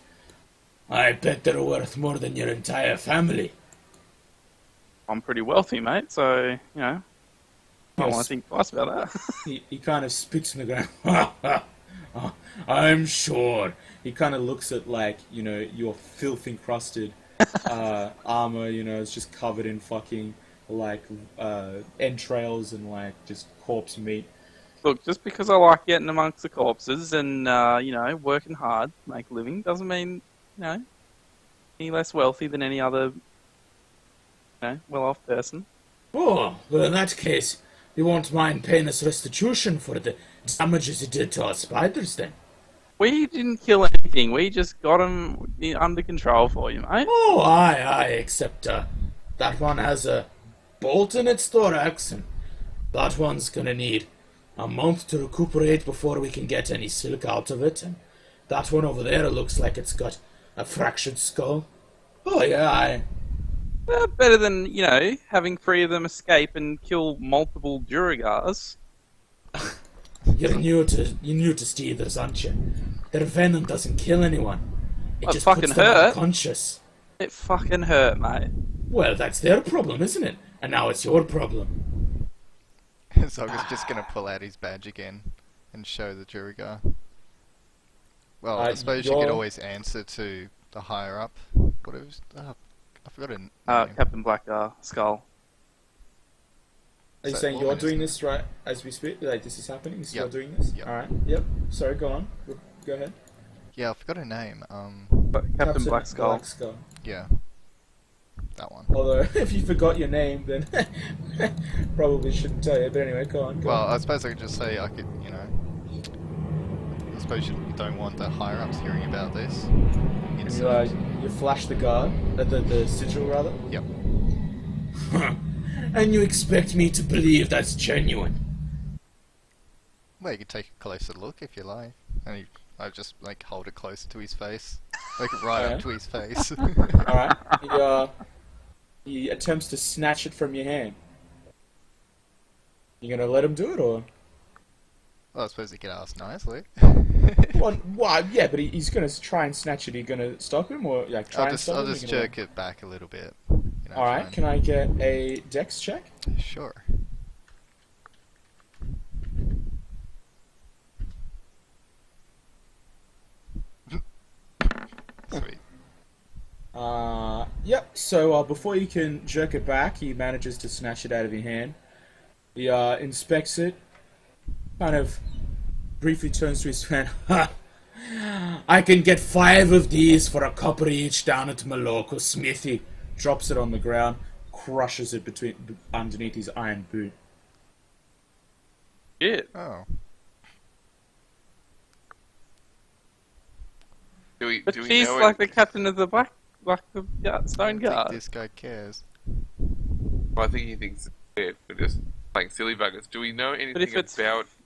I bet they're worth more than your entire family. I'm pretty wealthy, mate, so, you know, I don't Yes. want to think twice about that. He kind of spits in the ground. I'm sure. He kind of looks at, like, you know, your filth encrusted armor, you know, it's just covered in fucking, like, entrails and, like, just corpse meat. Look, just because I like getting amongst the corpses and, you know, working hard to make a living doesn't mean, you know, any less wealthy than any other, you know, well-off person. Oh, well, in that case, you won't mind paying us restitution for the damages you did to our spiders, then? We didn't kill anything. We just got them under control for you, mate. Oh, aye, except, that one has a bolt in its thorax, and that one's gonna need a month to recuperate before we can get any silk out of it, and that one over there looks like it's got a fractured skull. Oh, yeah, aye. Better than, you know, having 3 of them escape and kill multiple Duragars. You're new to Steelers, aren't you? Their venom doesn't kill anyone. It Well, it just fucking puts them hurt. unconscious. It fucking hurt, mate. Well, that's their problem, isn't it? And now it's your problem. Zog's just gonna pull out his badge again and show the Duergar. Well, Uh, I suppose you you're- could always answer to the higher up. What it was? I forgot a name. Captain Black Skull. Are you So, saying what you're one is doing it? this right as we speak? Like this is happening? You're Yep. doing this? Yep. Alright, yep. Sorry, go on. Go ahead. Yeah, I forgot her name. But Captain Black Skull. Black Skull. Yeah. That one. Although, if you forgot your name, then probably shouldn't tell you. But anyway, go on. Go Well, on. I suppose I could just say I could, you know. I suppose you don't want the higher ups hearing about this. You flash the guard, the sigil rather. Yep. And you expect me to believe that's genuine? Well, you could take a closer look if you like. And I just like hold it closer to his face, like right Yeah. up to his face. Alright. He attempts to snatch it from your hand. You gonna let him do it, or? Well, I suppose he could ask nicely. Well, yeah, but he's gonna try and snatch it. Are you gonna stop him, or like try and stop I'll him? just jerk it back a little bit. You know, Alright, can I get a dex check? Sure. Sweet. Yep. So before you can jerk it back, he manages to snatch it out of your hand. He inspects it, kind of briefly turns to his friend. Ha! I can get 5 of these for a copper each down at Maloko Smithy. Drops it on the ground, crushes it underneath his iron boot. Shit. Oh. But Do we she's know like it? the captain of the Stone I Guard. think this guy cares. Well, I think he thinks it's weird. We're just playing silly buggers. Do we know if anything it's-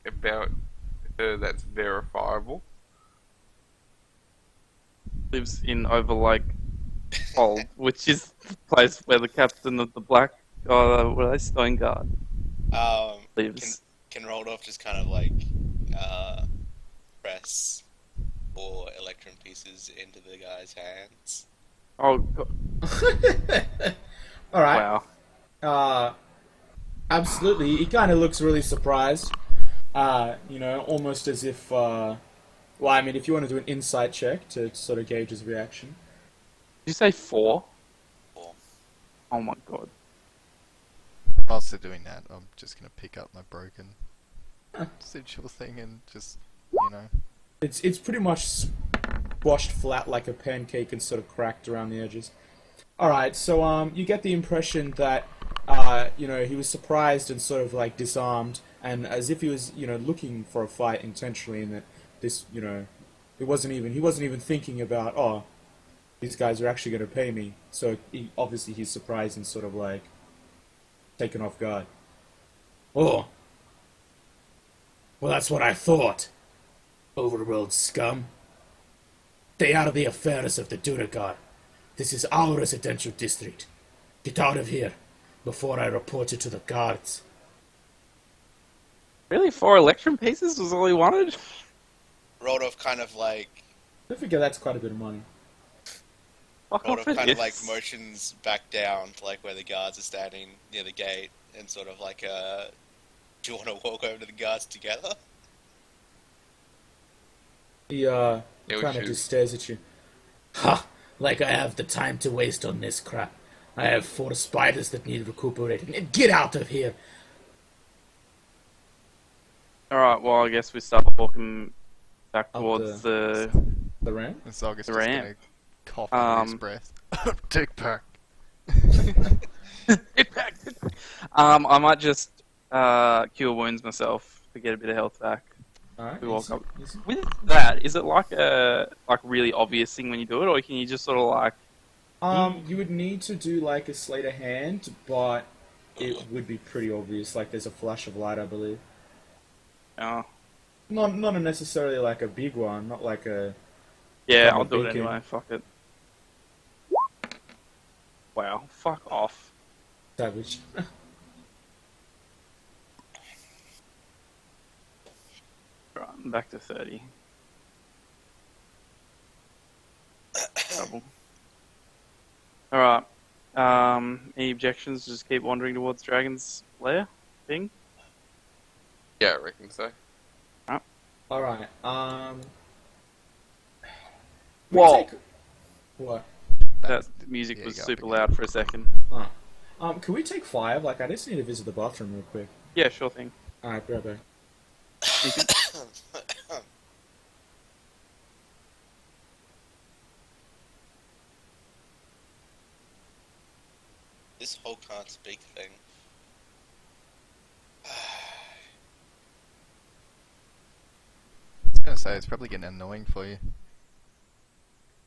about her that's verifiable? Lives in Overlake Hold, which is the place where the captain of the Stone Guard lives. Can Roldorf just kind of like press 4 electrum pieces into the guy's hands? Oh, God. Alright. Wow. Absolutely. He kind of looks really surprised. Almost as if, well, I mean, if you want to do an insight check to sort of gauge his reaction. Did you say 4? 4. Oh my God. Whilst they're doing that, I'm just gonna pick up my broken sigil thing and just, you know. It's pretty much squashed flat like a pancake and sort of cracked around the edges. Alright, so, you get the impression that, he was surprised and sort of, like, disarmed, and as if he was, looking for a fight intentionally, and that this, he wasn't even thinking about, oh, these guys are actually going to pay me. So, obviously he's surprised and sort of, like, taken off guard. Oh. Well, that's what I thought. Overworld scum. Stay out of the affairs of the Duragar. This is our residential district. Get out of here before I report you to the guards. Really? 4 electrum pieces was all he wanted? Roldorf kind of like I figure that's quite a bit of money. Fuck off Roldorf it kind of is. like motions back down to like where the guards are standing near the gate and sort of like do you want to walk over to the guards together? He, we kind of should. just stares at you. Ha! Like I have the time to waste on this crap. I have 4 spiders that need recuperating. Get out of here! Alright, well, I guess we start walking back Up towards the- the... The ram? And Zog is The just ramp. gonna cough under his Um, breath. Dick back. I might just cure wounds myself to get a bit of health back. Alright. We walk easy, up. easy. With that, is it like a really obvious thing when you do it, or can you just sort of like... You would need to do like a sleight of hand, but it would be pretty obvious. Like there's a flash of light, I believe. Oh, Not necessarily like a big one, not like a... yeah, From a I'll do it beacon. anyway. Fuck it. Wow, fuck off. savage. Right, I'm back to 30. Trouble. Alright. Any objections? Just keep wandering towards Dragon's Lair thing? Yeah, I reckon so. Alright, Whoa! What? That music Yeah, was you go super up loud for a second. Oh. Can we take 5? Like, I just need to visit the bathroom real quick. Yeah, sure thing. Alright, be right back. Ethan? This whole can't speak thing. I was gonna say it's probably getting annoying for you.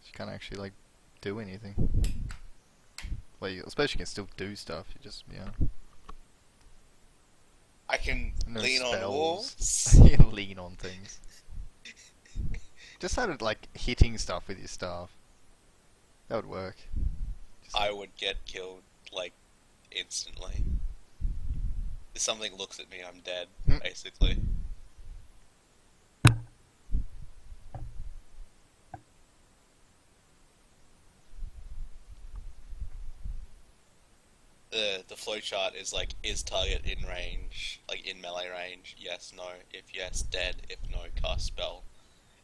You can't actually like do anything. Well, you, especially you can still do stuff. You just I can no lean on spells. walls. You can lean on things. Just started like hitting stuff with your staff. That would work. Just, I would get killed like instantly. If something looks at me, I'm dead, basically. The flowchart is like, is target in range, like in melee range? Yes, no. If yes, dead. If no, cast spell.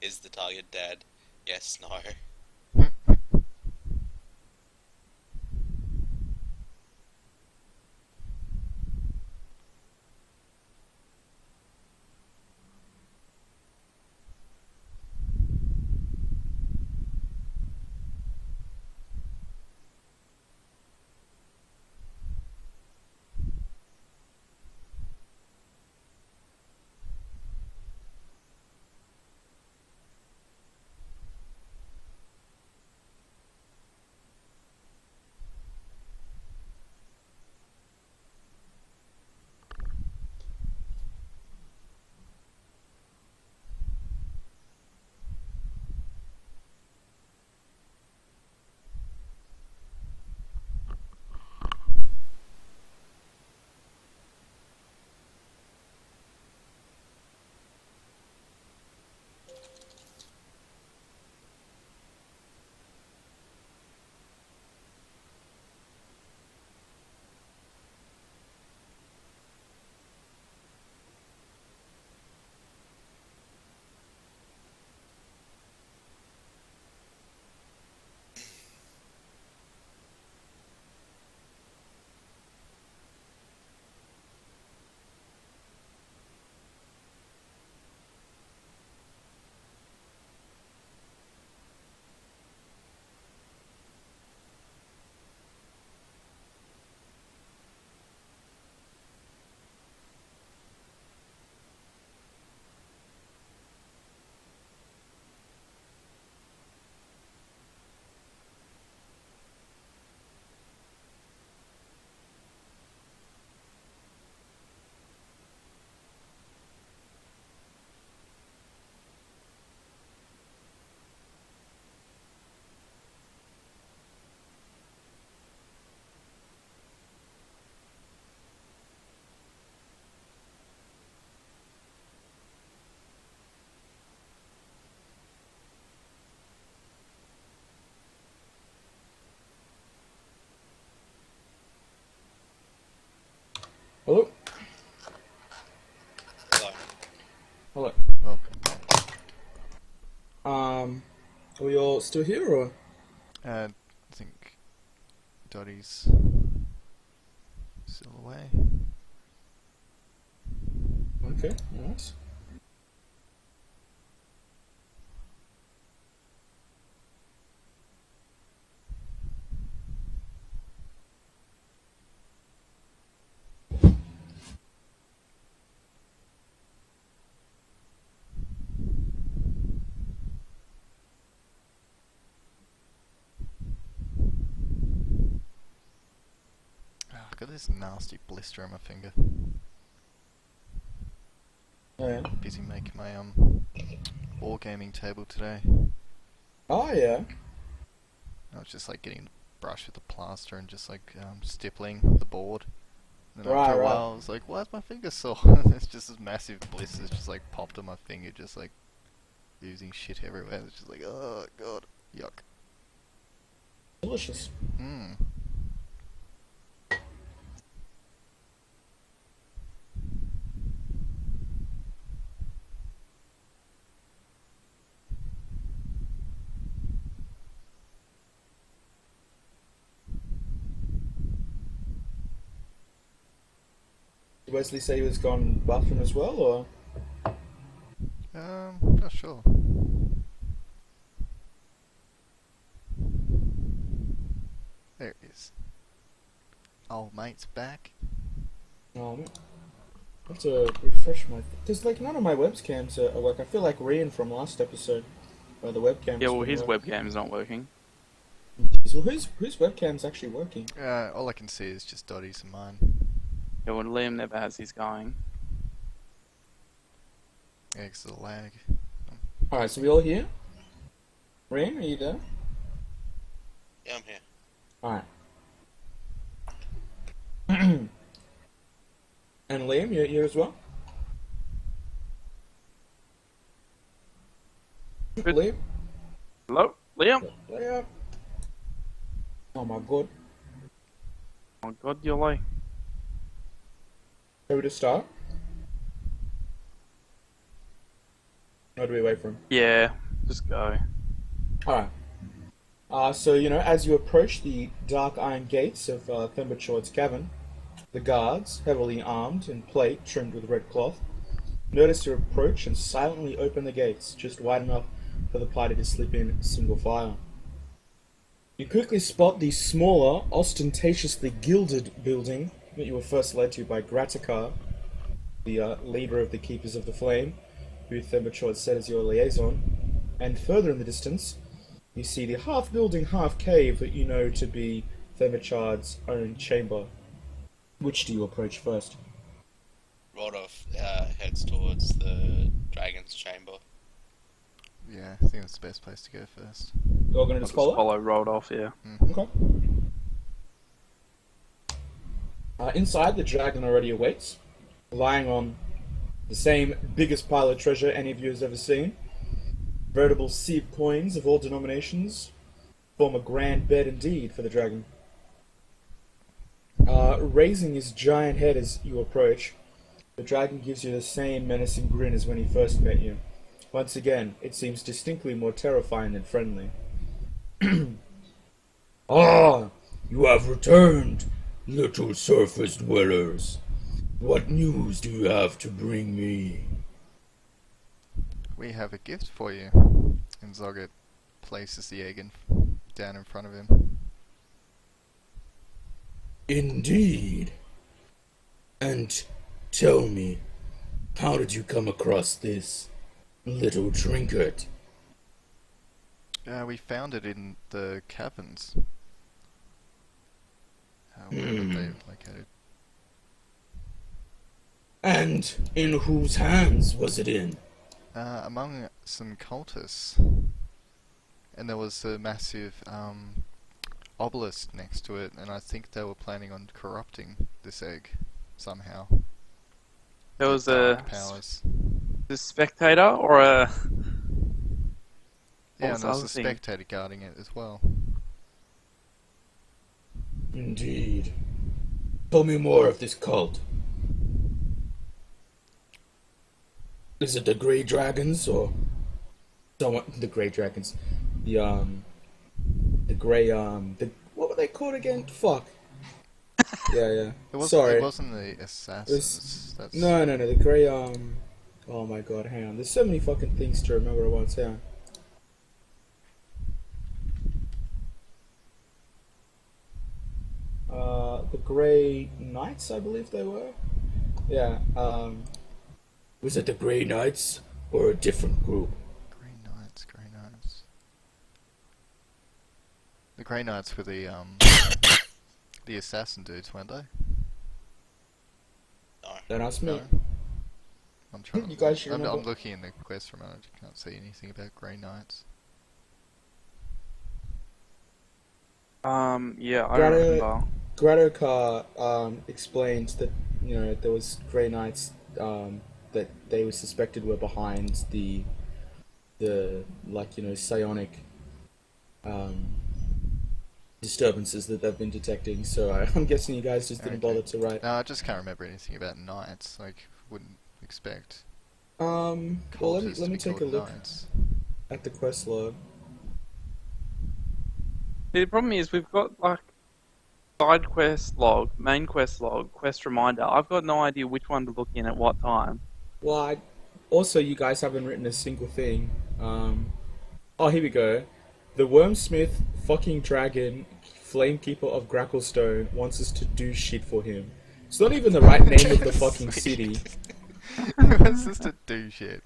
Is the target dead? Yes, no. Hello? Hello. Hello. well, Are we all still here, or? I think Dotty's still away. Okay, nice. Ah, I've got this nasty blister on my finger. Oh, yeah. Busy making my wargaming table today. Oh, yeah. I was just like getting the brush with the plaster and just like stippling the board. And then Right, after a right. while, I was like, "Why's my finger sore?" It's just this massive blister just like popped on my finger, just like oozing shit everywhere. It's just like, oh god, yuck. Delicious. Mmm. Wesley say he was gone to the bathroom as well, or? Not sure. There it is. Old mate's back. I have to refresh my... Because, like, none of my webcams are work. I feel like Rian from last episode, where the webcam... Yeah, well, his webcam's not working. Well, whose webcam's actually working? All I can see is just Dottie's and mine. Yeah, well, Liam never has his going. Yeah, 'cause of the lag. Alright, so we all here? Rian, are you there? Yeah, I'm here. Alright. And Liam, you're here as well? Good. Liam? Hello, Liam? Liam? Oh my god. Oh God, you're like... Shall we just start? Or do we wait for him? Yeah, just go. Alright. So, you know, as you approach the dark iron gates of Themberchaud's cavern, the guards, heavily armed in plate trimmed with red cloth, notice your approach and silently open the gates, just wide enough for the party to slip in single file. You quickly spot the smaller, ostentatiously gilded building that you were first led to by Gratikar, the leader of the Keepers of the Flame, who Themberchaud set as your liaison, and further in the distance, you see the half-building, half-cave that you know to be Themberchaud's own chamber. Which do you approach first? Rodolph heads towards the dragon's chamber. Yeah, I think that's the best place to go first. You're going to I'll just just follow? follow rolled off, yeah. Okay. Inside, the dragon already awaits, lying on the same biggest pile of treasure any of you has ever seen. Veritable sea of coins of all denominations form a grand bed indeed for the dragon. Raising his giant head as you approach, the dragon gives you the same menacing grin as when he first met you. Once again, it seems distinctly more terrifying than friendly. Ah, you have returned, little surface dwellers. What news do you have to bring me? We have a gift for you. And Zoggett places the egg down in front of him. Indeed. And tell me, how did you come across this little trinket? We found it in the caverns. Wherever they located. And in whose hands was it in? Among some cultists. And there was a massive obelisk next to it, and I think they were planning on corrupting this egg somehow. There was Dark a powers. spectator or a... Yeah, was and there was the a other thing? spectator guarding it as well. Indeed. Tell me more of this cult. Is it the Grey Dragons or Someone, the Grey Dragons. The Grey, what were they called again? Fuck. Yeah. It wasn't, Sorry. It wasn't the assassins. That's... No, the Grey, oh my god, hang on. There's so many fucking things to remember at once, hang on. The Grey Knights, I believe they were. Yeah, was it the Grey Knights or a different group? Grey Knights, Grey Knights. The Grey Knights were the assassin dudes, weren't they? don't ask me. No. I'm trying. You guys should I'm remember. looking in the quest from it. I can't see anything about Grey Knights. Yeah, I Greta- remember. Gratokar explained that, you know, there was Grey Knights that they were suspected were behind the like, you know, psionic disturbances that they've been detecting. So I'm guessing you guys just didn't Okay. bother to write. No, I just can't remember anything about Knights. Like, wouldn't expect Well, let me cultists to be take a called look Knights. at the quest log. The problem is we've got like Side quest log, main quest log, quest reminder. I've got no idea which one to look in at what time. Well, also, you guys haven't written a single thing. Oh, here we go. The Wormsmith fucking dragon, Flamekeeper of Gracklestone, wants us to do shit for him. It's not even the right name of the fucking city. He wants us to do shit.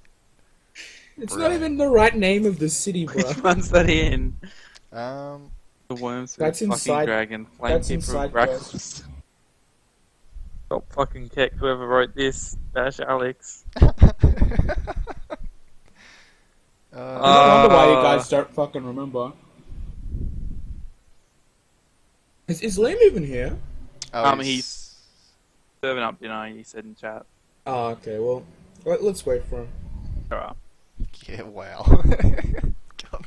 It's not even the right name of the city, bro. Which one's that in? Um, The worms. That's fucking inside- dragon. that's Flamekeeper inside of Brackles. Stop fucking Keck, whoever wrote this. Dash Alex. No wonder why you guys don't fucking remember. Is Liam even here? He's serving up dinner, he said in chat. Oh, okay, well, let's wait for him. Alright. Yeah, wow. God.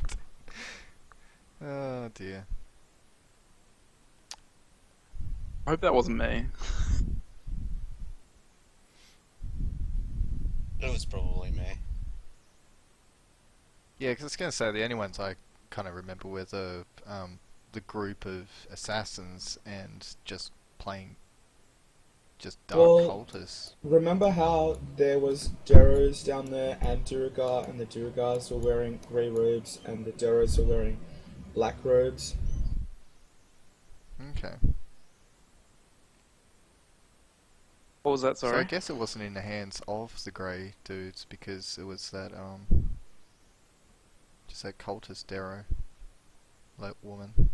Oh dear. I hope that wasn't me. It was probably me. Yeah, because I was gonna say the only ones I kind of remember were the group of assassins and just plain just dark Well, cultists. Remember how there was Deros down there and Duragar, and the Duragars were wearing grey robes and the Deros were wearing black robes? Okay. What was that, So I sorry? guess it wasn't in the hands of the grey dudes because it was that just that cultist Darrow, that woman.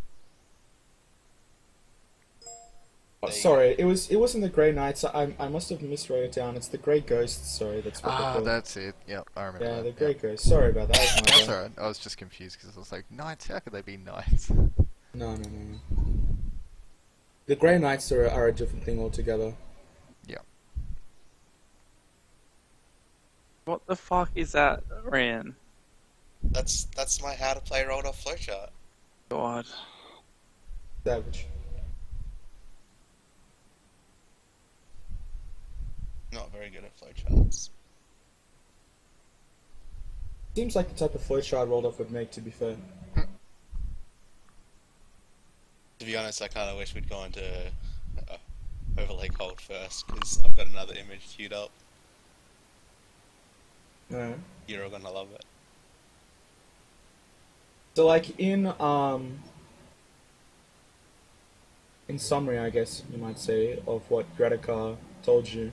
Oh, sorry, it wasn't the Grey Knights. I must have miswrote it down. It's the Grey Ghosts. Sorry, that's what they're Ah, called. that's it. Yep, I remember Yeah, that. the Grey Yep. Ghosts. Sorry about that. That was my That's bad. alright. I was just confused because I was like, knights? How could they be knights? No. The Grey Knights are a different thing altogether. What the fuck is that, Ryan? That's my how to play rolled off flowchart. God. Savage. Not very good at flowcharts. Seems like the type of flowchart rolled off would make, to be fair. To be honest, I kind of wish we'd gone to overlay cold first because I've got another image queued up. No. You're all gonna love it. So, like, in summary, I guess you might say, of what Gradikar told you,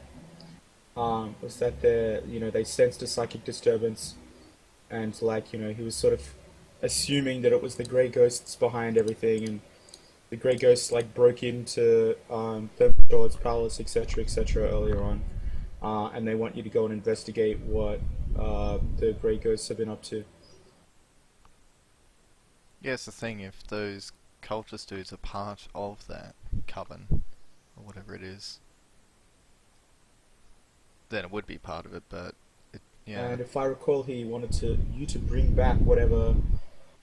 was that they sensed a psychic disturbance, and, like, he was sort of assuming that it was the Grey Ghosts behind everything, and the Grey Ghosts, like, broke into Thermidor's palace, etc., earlier on, and they want you to go and investigate what the Grey Ghosts have been up to. Yeah, it's the thing, if those cultist dudes are part of that coven, or whatever it is, then it would be part of it, but yeah. And if I recall, he wanted you to bring back whatever,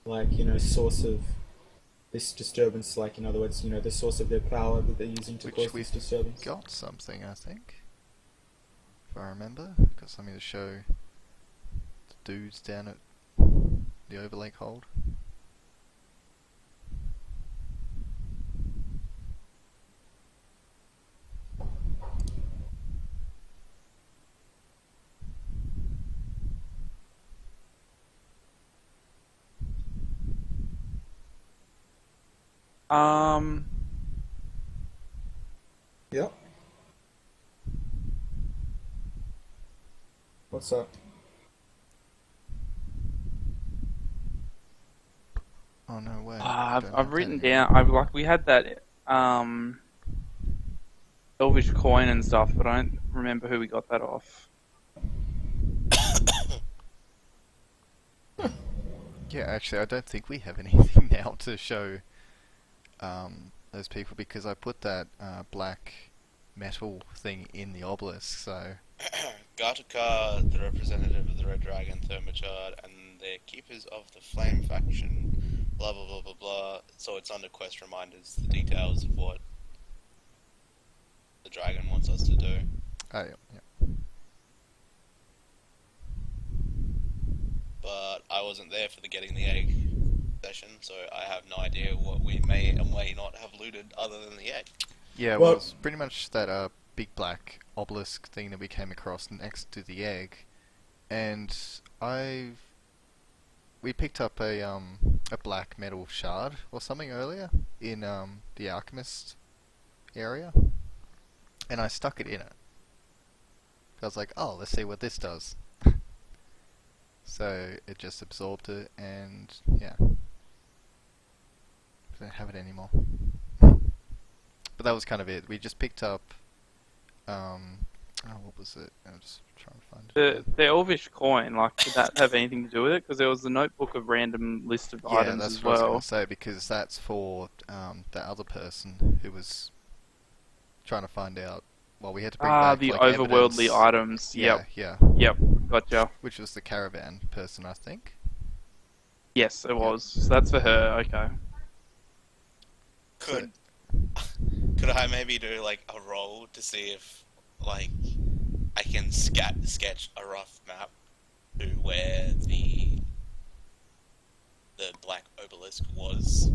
like, source of this disturbance, like, in other words, the source of their power that they're using to Which cause we've this disturbance. got something, I think. If I remember. Got something to show the dudes down at the overlay hold. Yep. What's up? Oh no way. I've written down. We had that Elvish coin and stuff, but I don't remember who we got that off. Yeah, actually, I don't think we have anything now to show those people because I put that black metal thing in the obelisk. So Gartukar, the representative of the Red Dragon, Thermachard, and they're keepers of the Flame faction. Blah blah blah blah blah. So it's under quest reminders, the details of what the dragon wants us to do. oh yeah. But I wasn't there for the getting the egg session, so I have no idea what we may and may not have looted other than the egg. Yeah, Well- well, it's pretty much that big black obelisk thing that we came across next to the egg, and we picked up a black metal shard or something earlier in the alchemist area, and I stuck it in it. I was like, oh, let's see what this does. So it just absorbed it, and yeah, I don't have it anymore. But that was kind of it. We just picked up, what was it? I'm just trying to find it. The Elvish coin, like, did that have anything to do with it? Because there was the notebook of random list of Yeah, items that's as what I was well. going to say, because that's for the other person who was trying to find out. Well, we had to bring back The like, overworldly evidence. items. Yeah, Yep, yeah. yep, gotcha. Which was the caravan person, I think. Yes, it was. So that's for her, okay. Could I maybe do like a roll to see if like I can sketch a rough map to where the black obelisk was?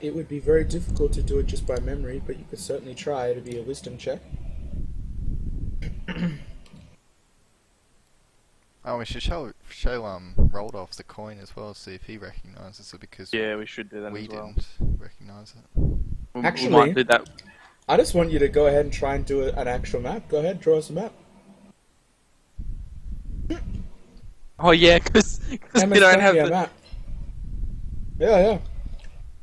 It would be very difficult to do it just by memory, but you could certainly try. It'd be a wisdom check. Oh, we should show Roldolph the coin as well, see if he recognises it, because Yeah, we should do that we as well. didn't recognise it. We Actually- might do that. I just want you to go ahead and try and do an actual map. Go ahead, draw us a map. Oh yeah, because we don't have a the... map. Yeah.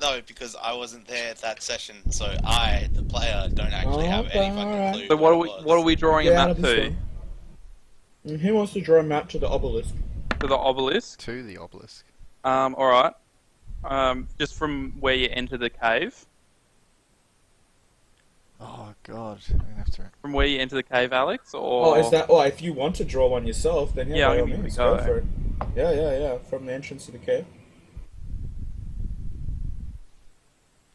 No, because I wasn't there at that session, so I, the player, don't actually have Okay, any fucking alright. clue. So what are it was. what are we drawing a Yeah, map that'd be to? fun. And who wants to draw a map to the obelisk? To the obelisk? To the obelisk. Alright. Just from where you enter the cave. Oh god, I'm gonna have to... From where you enter the cave, Alex? Or... Oh, is that? Oh, if you want to draw one yourself, then Yeah, by I'll all give it a means, go. go for it. Yeah. From the entrance to the cave.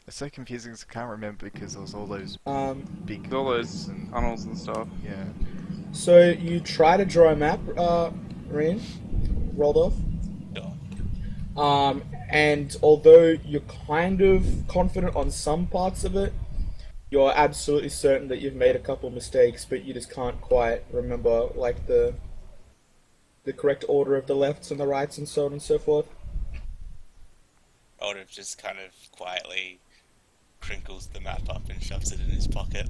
It's so confusing because I can't remember because there was all those big... There's all those and, tunnels and stuff. yeah. So you try to draw a map, Reen, Roldolph. Sure. And although you're kind of confident on some parts of it, you're absolutely certain that you've made a couple mistakes, but you just can't quite remember like the correct order of the lefts and the rights and so on and so forth. I would have just kind of quietly crinkles the map up and shoves it in his pocket.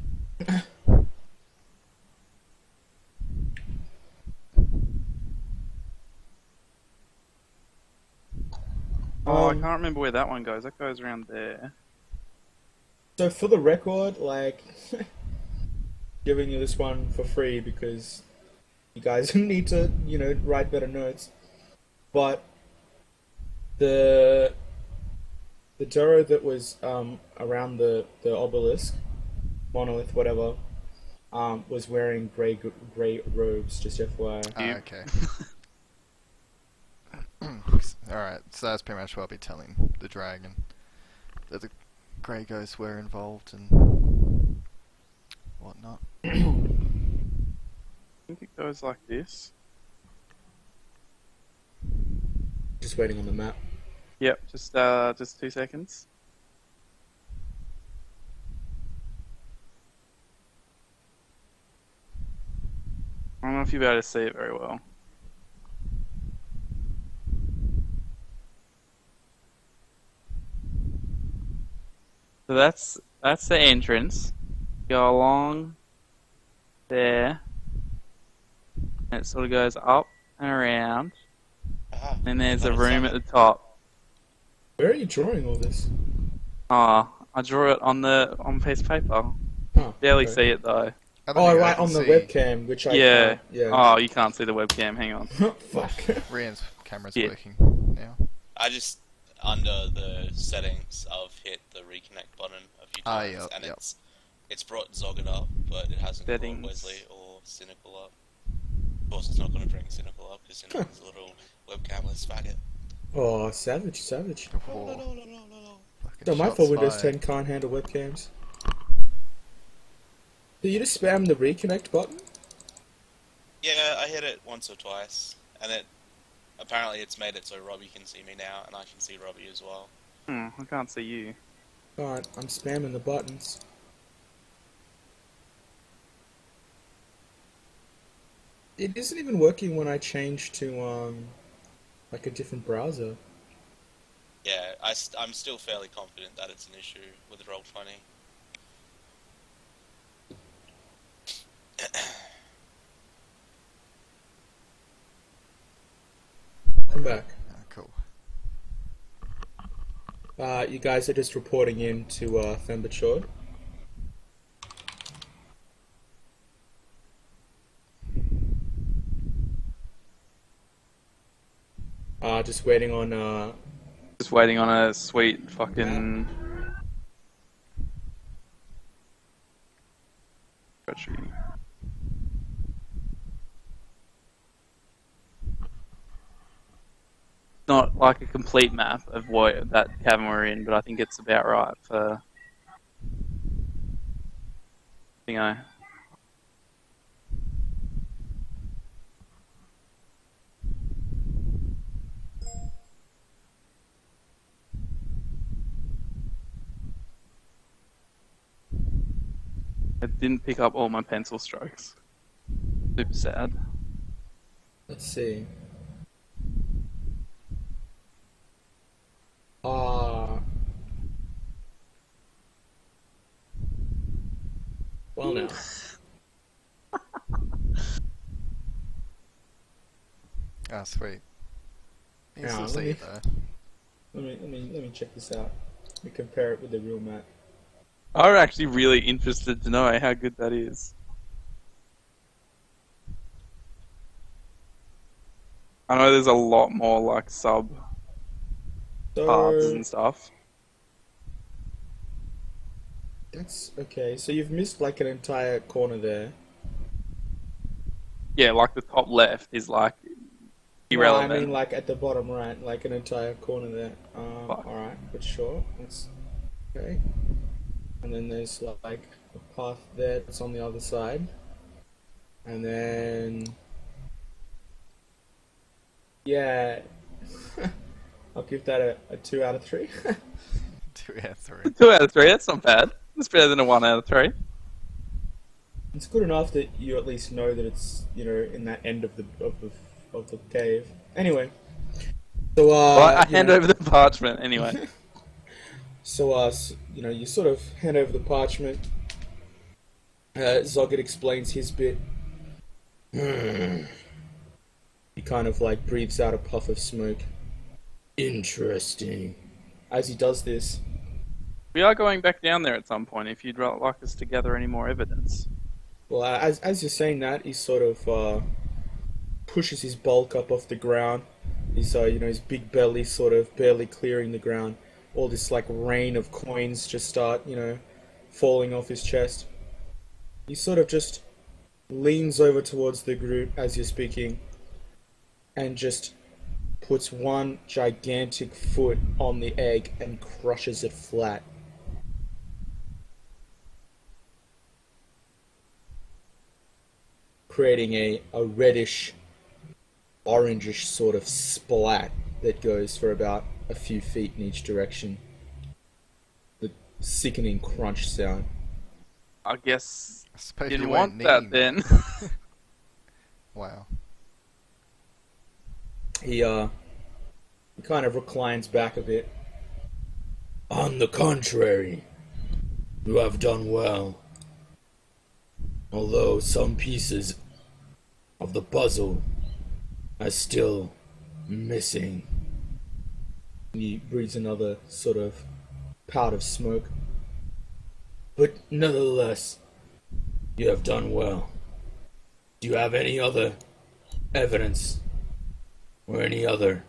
Oh, I Um, can't remember where that one goes. That goes around there. So for the record, like, giving you this one for free because you guys need to, write better notes. But the Duro that was around the obelisk, monolith, whatever, was wearing grey robes. Just FYI. Ah, okay. Alright, so that's pretty much what I'll be telling the dragon. That the Grey Ghosts were involved and whatnot. I think it goes like this. Just waiting on the map. Yep, just 2 seconds. I don't know if you'll be able to see it very well. So that's the entrance. Go along there, and it sort of goes up and around. Ah, And there's a that'll room sum at the it. top. Where are you drawing all this? I drew it on a piece of paper. Oh, Barely okay. see it though. I don't Oh, think I right, can on the see webcam, which I Yeah. can't. Yeah. Oh, you can't see the webcam. Hang on. Fuck. Rian's camera's Yeah. working now. I just, under the settings, I've hit the reconnect button a few Ah, times, yep, and yep. it's brought Zogged up, but it hasn't Settings. brought Wesley or Cynical up. Of course, it's not going to bring Cynical up because Cynical's a little webcamless faggot. Oh, savage. Oh, No. fucking So my shots fault Windows fired. 10 can't handle webcams. Do you just spam the reconnect button? Yeah, I hit it once or twice, and it Apparently, it's made it so Robbie can see me now, and I can see Robbie as well. I can't see you. Alright, I'm spamming the buttons. It isn't even working when I change to, like a different browser. Yeah, I'm still fairly confident that it's an issue with Roll20. I'm back. Ah, cool. You guys are just reporting in to, Thembachord. Just waiting on, Just waiting on a sweet fucking. Country. Not like a complete map of what that cavern we're in, but I think it's about right for. You know. It didn't pick up all my pencil strokes. Super sad. let's see. Well now. Ah, sweet. You can Yeah, still let see me- it though. Let me check this out. Let me compare it with the real map. I'm actually really interested to know how good that is. I know there's a lot more like sub paths So and stuff. that's okay. So you've missed like an entire corner there. Yeah, like the top left is like No, irrelevant. I mean like at the bottom right, like an entire corner there. Fuck. Alright, but sure. That's okay. And then there's like a path there that's on the other side. And then yeah. I'll give that a 2 out of 3. 2 out of 3. 2 out of 3, that's not bad. It's better than a 1 out of 3. It's good enough that you at least know that it's, you know, in that end of the cave. Anyway. So Well, I you hand know- over the parchment anyway. So, you know, you sort of hand over the parchment. Zoggett explains his bit. He kind of like breathes out a puff of smoke. Interesting. As he does this, We are going back down there at some point if you'd like us to gather any more evidence. well, as you're saying that, he sort of pushes his bulk up off the ground. His, you know, his big belly sort of barely clearing the ground. All this like rain of coins just start, you know, falling off his chest. He sort of just leans over towards the group as you're speaking and just puts one gigantic foot on the egg and crushes it flat. Creating a reddish, orangish sort of splat that goes for about a few feet in each direction. The sickening crunch sound. I guess I suppose didn't you weren't want that needing then. Wow. He kind of reclines back a bit. On the contrary, you have done well. Although some pieces of the puzzle are still missing. He breathes another sort of pout of smoke. But nonetheless, you have done well. Do you have any other evidence or any other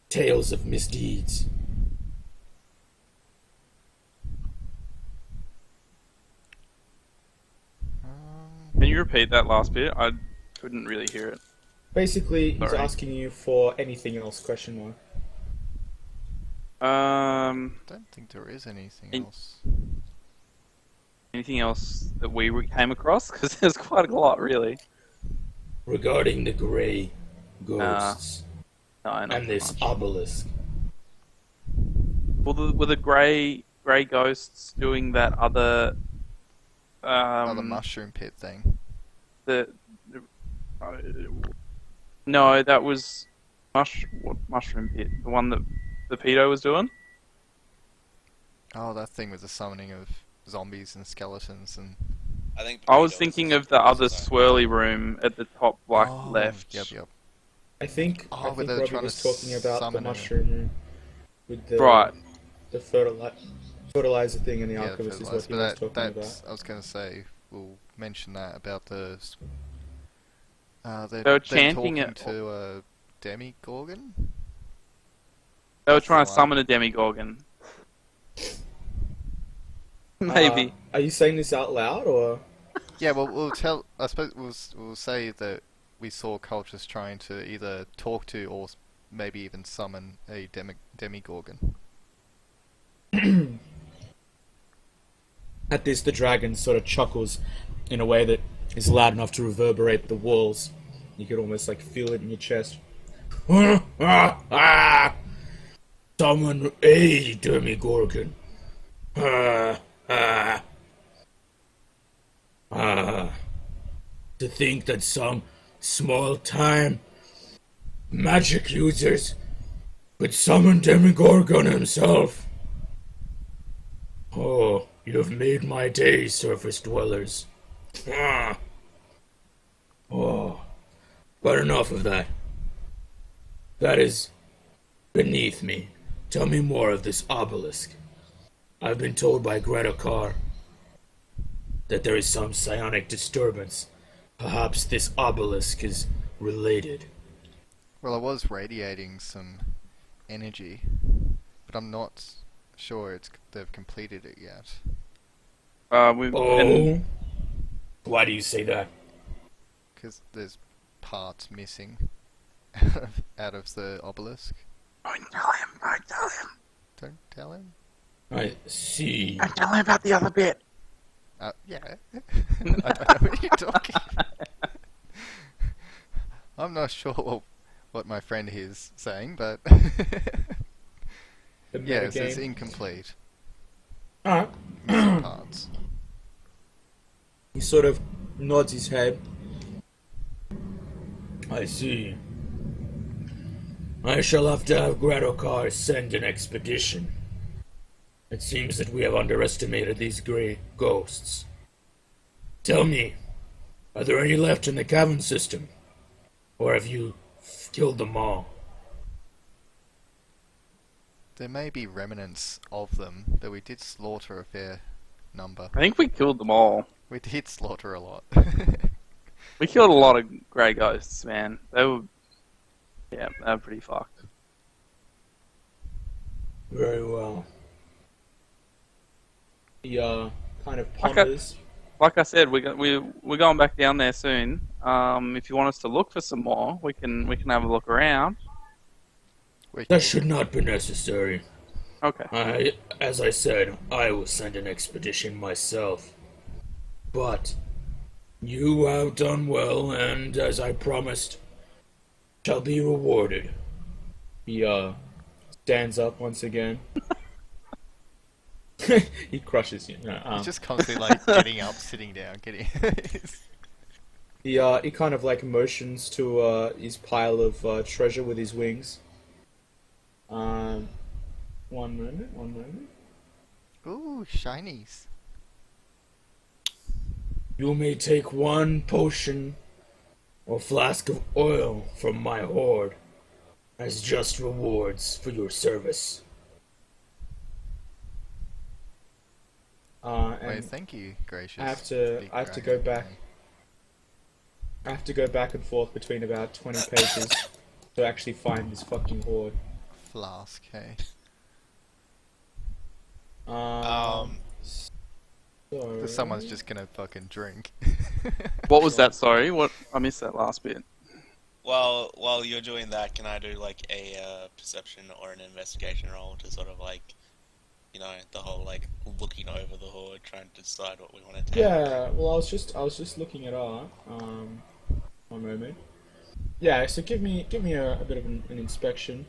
tales of misdeeds? Can you repeat that last bit? I couldn't really hear it. Basically, he's Sorry. asking you for anything else, question mark. Don't think there is anything In- else. Anything else that we came across? Because there's quite a lot, really. Regarding the gray ghosts, No, not and this much. obelisk. Were the grey ghosts doing that other Another mushroom pit thing. the uh, no, that was what mushroom pit? The one that the pedo was doing? Oh, that thing with the summoning of zombies and skeletons and... I think. I was Potato thinking was of the other zone. swirly room at the top, like Oh, left. Yep. I think Oh, I but think they were Robbie trying was to talking about the summon a- mushroom room with the Right. the fertilizer thing in the Yeah, archivist is what fertilized. he But was talking that's... about. I was going to say, we'll mention that about the... They were they're chanting talking it. to a Demigorgon? They were That's trying the to one. summon a demigorgon. Maybe. Are you saying this out loud or? Yeah, well, we'll tell... I suppose we'll say that we saw cultists trying to either talk to or maybe even summon a Demigorgon. At this, the dragon sort of chuckles in a way that is loud enough to reverberate the walls. You could almost like feel it in your chest. Summon a Demigorgon. Ah, ah. Ah. To think that some small-time magic users could summon Demigorgon himself. Oh, you have made my day, surface dwellers. Ah. Oh, but enough of that. That is beneath me. Tell me more of this obelisk. I've been told by Greta Carr that there is some psionic disturbance. Perhaps this obelisk is related. Well, I was radiating some energy, but I'm not sure they've completed it yet. We Oh, and why do you say that? Because there's parts missing out of the obelisk. don't tell him. Don't tell him. I see. Don't tell him about the other bit. Yeah. I don't know what you're talking about. I'm not sure what my friend here is saying, but... The yes, it's metagame. incomplete. Alright. Missing parts. He sort of nods his head. I see. I shall have to have Gradokar send an expedition. It seems that we have underestimated these grey ghosts. Tell me, are there any left in the cavern system? Or have you killed them all? There may be remnants of them, but we did slaughter a fair number. I think we killed them all. We did slaughter a lot. We killed a lot of grey ghosts, man. They were pretty fucked. Very well. He kind of Okay. ponders. Like I said, we're going back down there soon. If you want us to look for some more, we can have a look around. That should not be necessary. Okay. As I said, I will send an expedition myself. But you have done well, and as I promised, shall be rewarded. He stands up once again. He crushes you. No, He's just constantly like getting up, sitting down, getting... he kind of like motions to his pile of treasure with his wings. One moment. Ooh, shinies. You may take one potion or flask of oil from my hoard as just rewards for your service. Wait, And thank you, gracious. I have to big go dragon. back. I have to go back and forth between about 20 pages to actually find this fucking hoard. Flask, hey. So... Because someone's just gonna fucking drink. What was that? Sorry, what? I missed that last bit. Well, while you're doing that, can I do like a perception or an investigation roll to sort of like, you know, the whole like looking over the hoard, trying to decide what we want to take? Yeah, well, I was just looking it up. One moment. Yeah, so give me a bit of an inspection,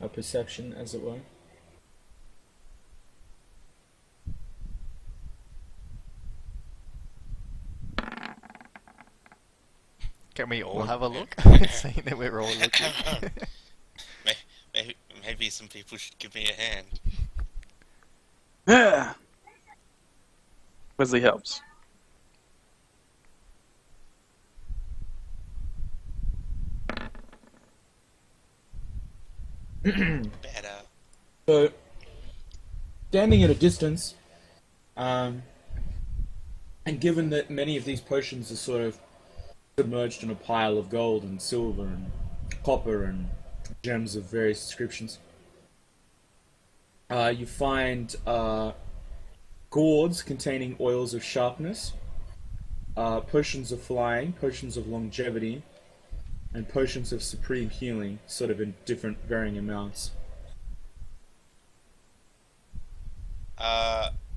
a perception, as it were. Can we all have a look? Seeing that we're all looking. Maybe some people should give me a hand. Yeah. Wesley helps. Better. So, standing at a distance, and given that many of these potions are sort of submerged in a pile of gold and silver and copper and gems of various descriptions, you find gourds containing oils of sharpness, potions of flying, potions of longevity, and potions of supreme healing, sort of in different varying amounts.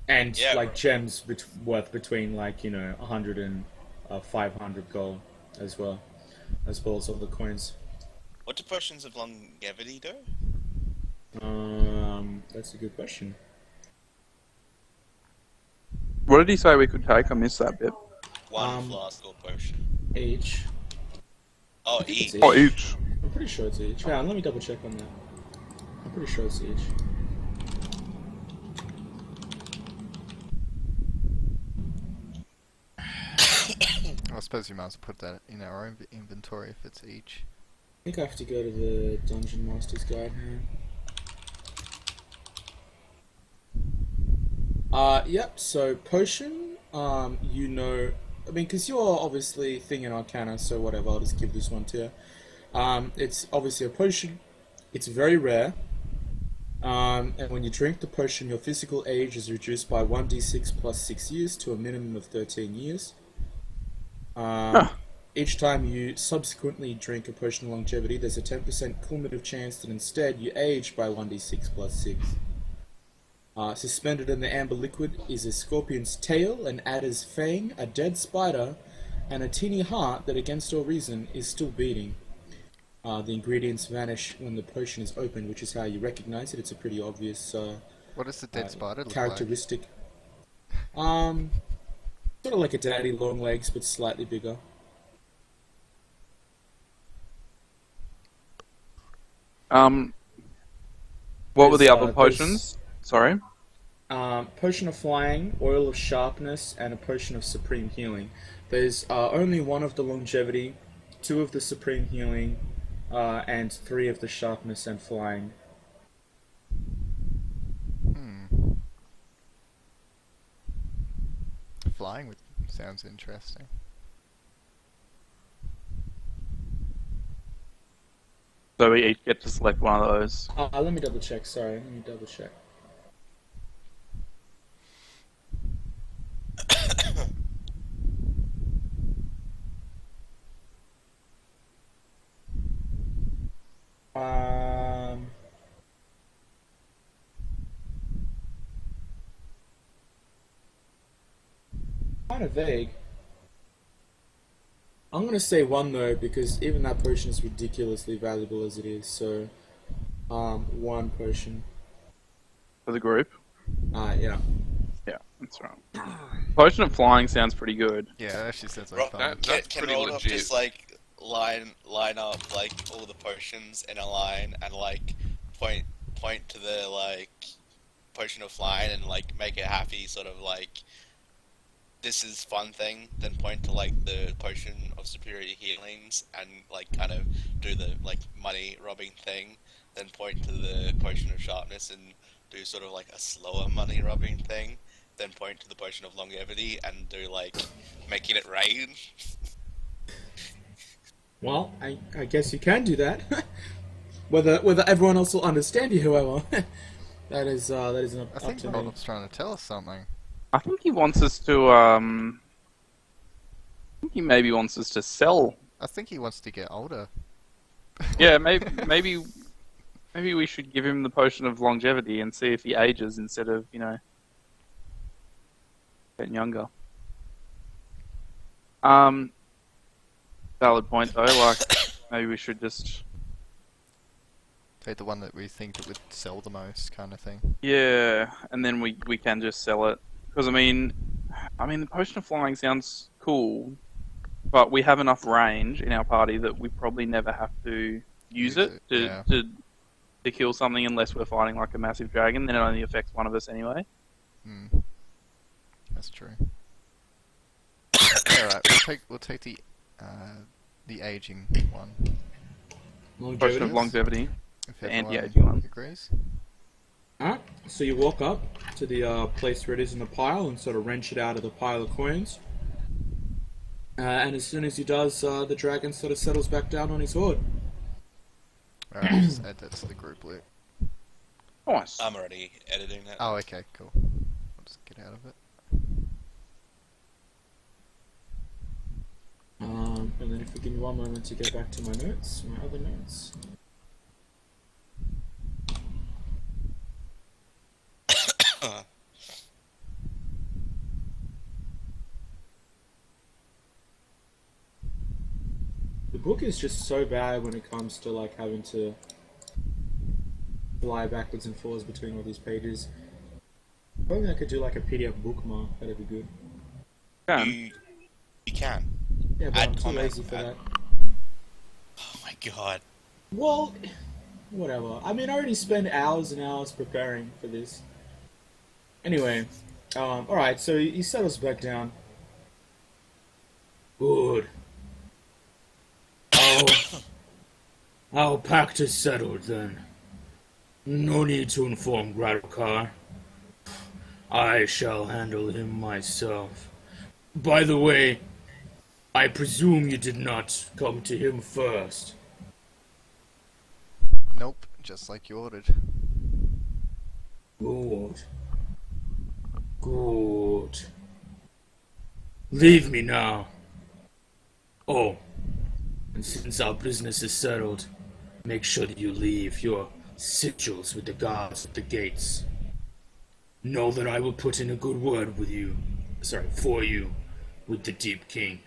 And Yeah, like gems worth between 100 and 500 gold as well as all the coins. What do potions of longevity do? That's a good question. What did he say we could take? I missed that bit. One flask or potion. Each. Oh, I think it's each. Oh, each. I'm pretty sure it's each. Yeah, let me double check on that. I'm pretty sure it's each. I suppose you might as well put that in our own inventory if it's each. I think I have to go to the Dungeon Master's Guide here. Yep, so potion, I mean, because you're obviously thinking Arcana, so whatever, I'll just give this one to you. It's obviously a potion, it's very rare, and when you drink the potion, your physical age is reduced by 1d6 plus 6 years to a minimum of 13 years. Each time you subsequently drink a potion of longevity, there's a 10% cumulative chance that instead you age by 1d6 plus 6. Suspended in the amber liquid is a scorpion's tail, an adder's fang, a dead spider, and a teeny heart that, against all reason, is still beating. The ingredients vanish when the potion is opened, which is how you recognize it. It's a pretty obvious What does the dead spider look like? characteristic. Sort of like a daddy long legs, but slightly bigger. What were the There's, other there's- potions? Sorry. Potion of flying, oil of sharpness, and a potion of supreme healing. There's only one of the longevity, 2 of the supreme healing, and 3 of the sharpness and flying. Flying sounds interesting. So we each get to select one of those. Let me double check, sorry, let me double check. Kind of vague. I'm gonna say 1 though, because even that potion is ridiculously valuable as it is, so 1 potion. For the group. Yeah. Yeah, that's right. Potion of flying sounds pretty good. Yeah, that actually sounds like Rob, fun. That's can pretty Roldop legit. just like line up like all the potions in a line and like point to the like potion of flying and like make it happy, sort of like this is fun thing, then point to like the potion of superior healings and like kind of do the like money robbing thing, then point to the potion of sharpness and do sort of like a slower money robbing thing, then point to the potion of longevity and do like making it rain. Well, I guess you can do that. whether everyone else will understand you, however, that is up I think to me. Rodolph's trying to tell us something. I think he wants us to, I think he maybe wants us to sell. I think he wants to get older. Yeah, maybe we should give him the potion of longevity and see if he ages instead of, getting younger. Valid point though. Like maybe we should just Take the one that we think that would sell the most, kind of thing. yeah, and then we can just sell it because the potion of flying sounds cool, but we have enough range in our party that we probably never have to use it yeah. to kill something unless we're fighting like a massive dragon. Then it only affects one of us anyway. Hmm. That's true. Alright, we'll take the aging one. Potion of longevity. If The everyone anti-aging one. agrees. Alright, so you walk up to the place where it is in the pile and sort of wrench it out of the pile of coins. And as soon as he does, the dragon sort of settles back down on his hoard. Alright, just add that to the group loot. Nice. I'm already editing that. Oh, okay, cool. I'll just get out of it. And then if you give me one moment to get back to my notes, my other notes. The book is just so bad when it comes to like having to fly backwards and forwards between all these pages. Probably I could do like a PDF bookmark, that'd be good. You can. Yeah, but Add I'm too comment, lazy for add- that. Oh my god. Well, whatever. I mean, I already spent hours and hours preparing for this. Anyway, alright, so he settles back down. Good. Our pact is settled then. No need to inform Gradokar. I shall handle him myself. By the way, I presume you did not come to him first. Nope, just like you ordered. Good. Good. Leave me now. Oh, and since our business is settled, make sure that you leave your sigils with the guards at the gates. Know that I will put in a good word with you, for you, with the Deep King.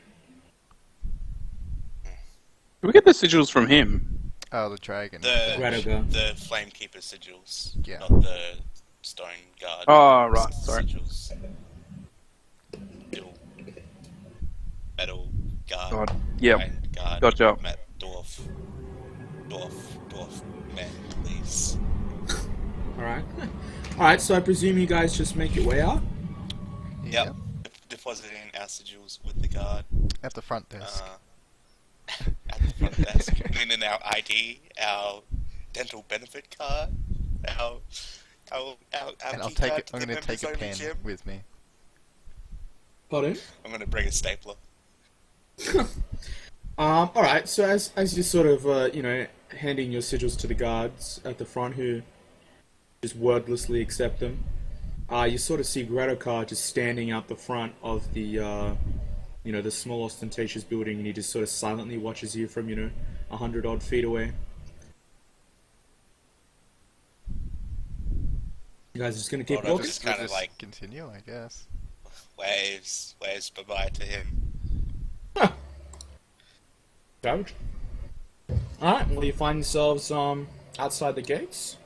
Can we get the sigils from him? Oh, the dragon. Gratagar. The Flamekeeper sigils, Yeah. not the Stone Guard. Oh, right, sorry. Sigils. Metal Guard. God. Yep. Iron Guard. Gotcha. Dwarf, man, please. Alright. Alright, so I presume you guys just make your way out? Yep. Depositing our sigils with the guard. At the front desk. At the front desk. And then our ID, our dental benefit card, our And I'll key take card it. to I'm the going to take a members pen only gym. with me. Pardon? I'm gonna bring a stapler. Alright, so as you sort of, handing your sigils to the guards at the front who just wordlessly accept them, you sort of see Gradokar just standing out the front of the, the small ostentatious building, and he just sort of silently watches you from, 100 odd feet away. You guys just gonna keep Well, walking? just We'll kind of just like continue, I guess. waves bye-bye to him. Savage. Alright, well you find yourselves outside the gates.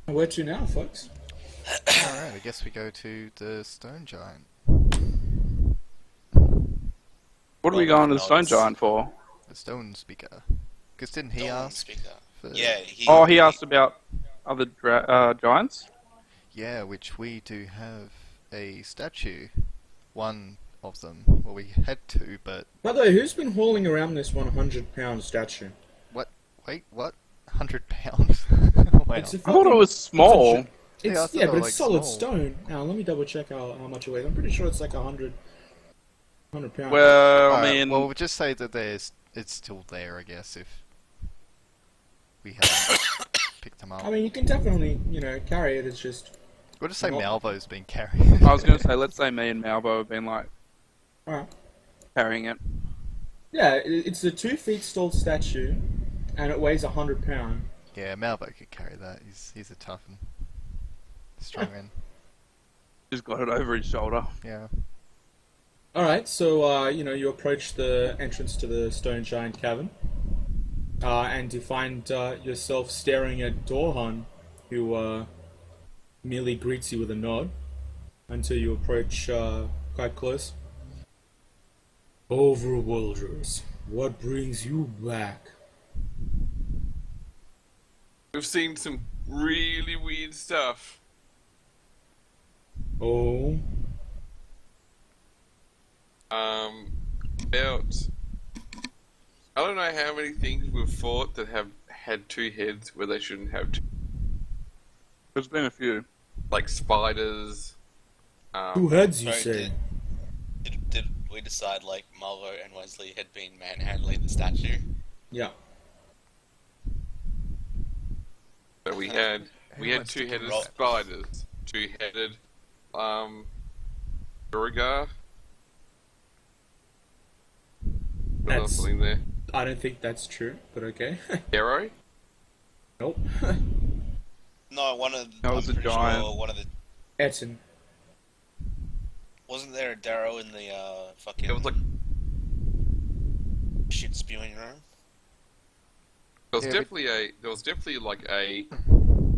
Where to now, folks? Alright, I guess we go to the stone giant. What are we going to the stone giant for? The stone speaker. Because didn't he Stone ask speaker. for... Yeah, Oh, he asked about other giants? Yeah, which we do have a statue. One of them. Well, we had two, but... By the way, who's been hauling around this 100-pound statue? Wait, what? 100 pounds? Wow. It's a I thought it was small. Yeah, I It's, thought yeah, they but were, it's like, solid small. stone. Now, let me double check how much it weighs. I'm pretty sure it's like 100 pounds. Well, I Alright, mean, well, we'll just say that it's still there, I guess, if we haven't picked them up. I mean, you can definitely, carry it. It's just... We'll just say well- Malvo's been carrying. I was going to say, let's say me and Malvo have been like Alright. carrying it. Yeah, it's a 2 feet tall statue, and it weighs 100 pounds. Yeah, Malvo could carry that. He's a tough and strong man. Just got it over his shoulder. Yeah. All right, so you approach the entrance to the stone giant cavern, and you find yourself staring at Dorhan, who merely greets you with a nod until you approach quite close. Overworlders, what brings you back? We've seen some really weird stuff. Oh, About I don't know how many things we've fought that have had two heads where they shouldn't have two. There's been a few. Like spiders. 2 heads, you Sorry, say? did we decide like Malvo and Wesley had been manhandling the statue? Yeah. So we had Who wants to two-headed roll? spiders, two-headed Duragar. That's- Something there. I don't think that's true, but okay. Arrow. Nope. No, That was I'm a pretty giant. sure one of the Etten. wasn't there a Darrow in the fucking It was like shit spewing room? there was Yeah, definitely like a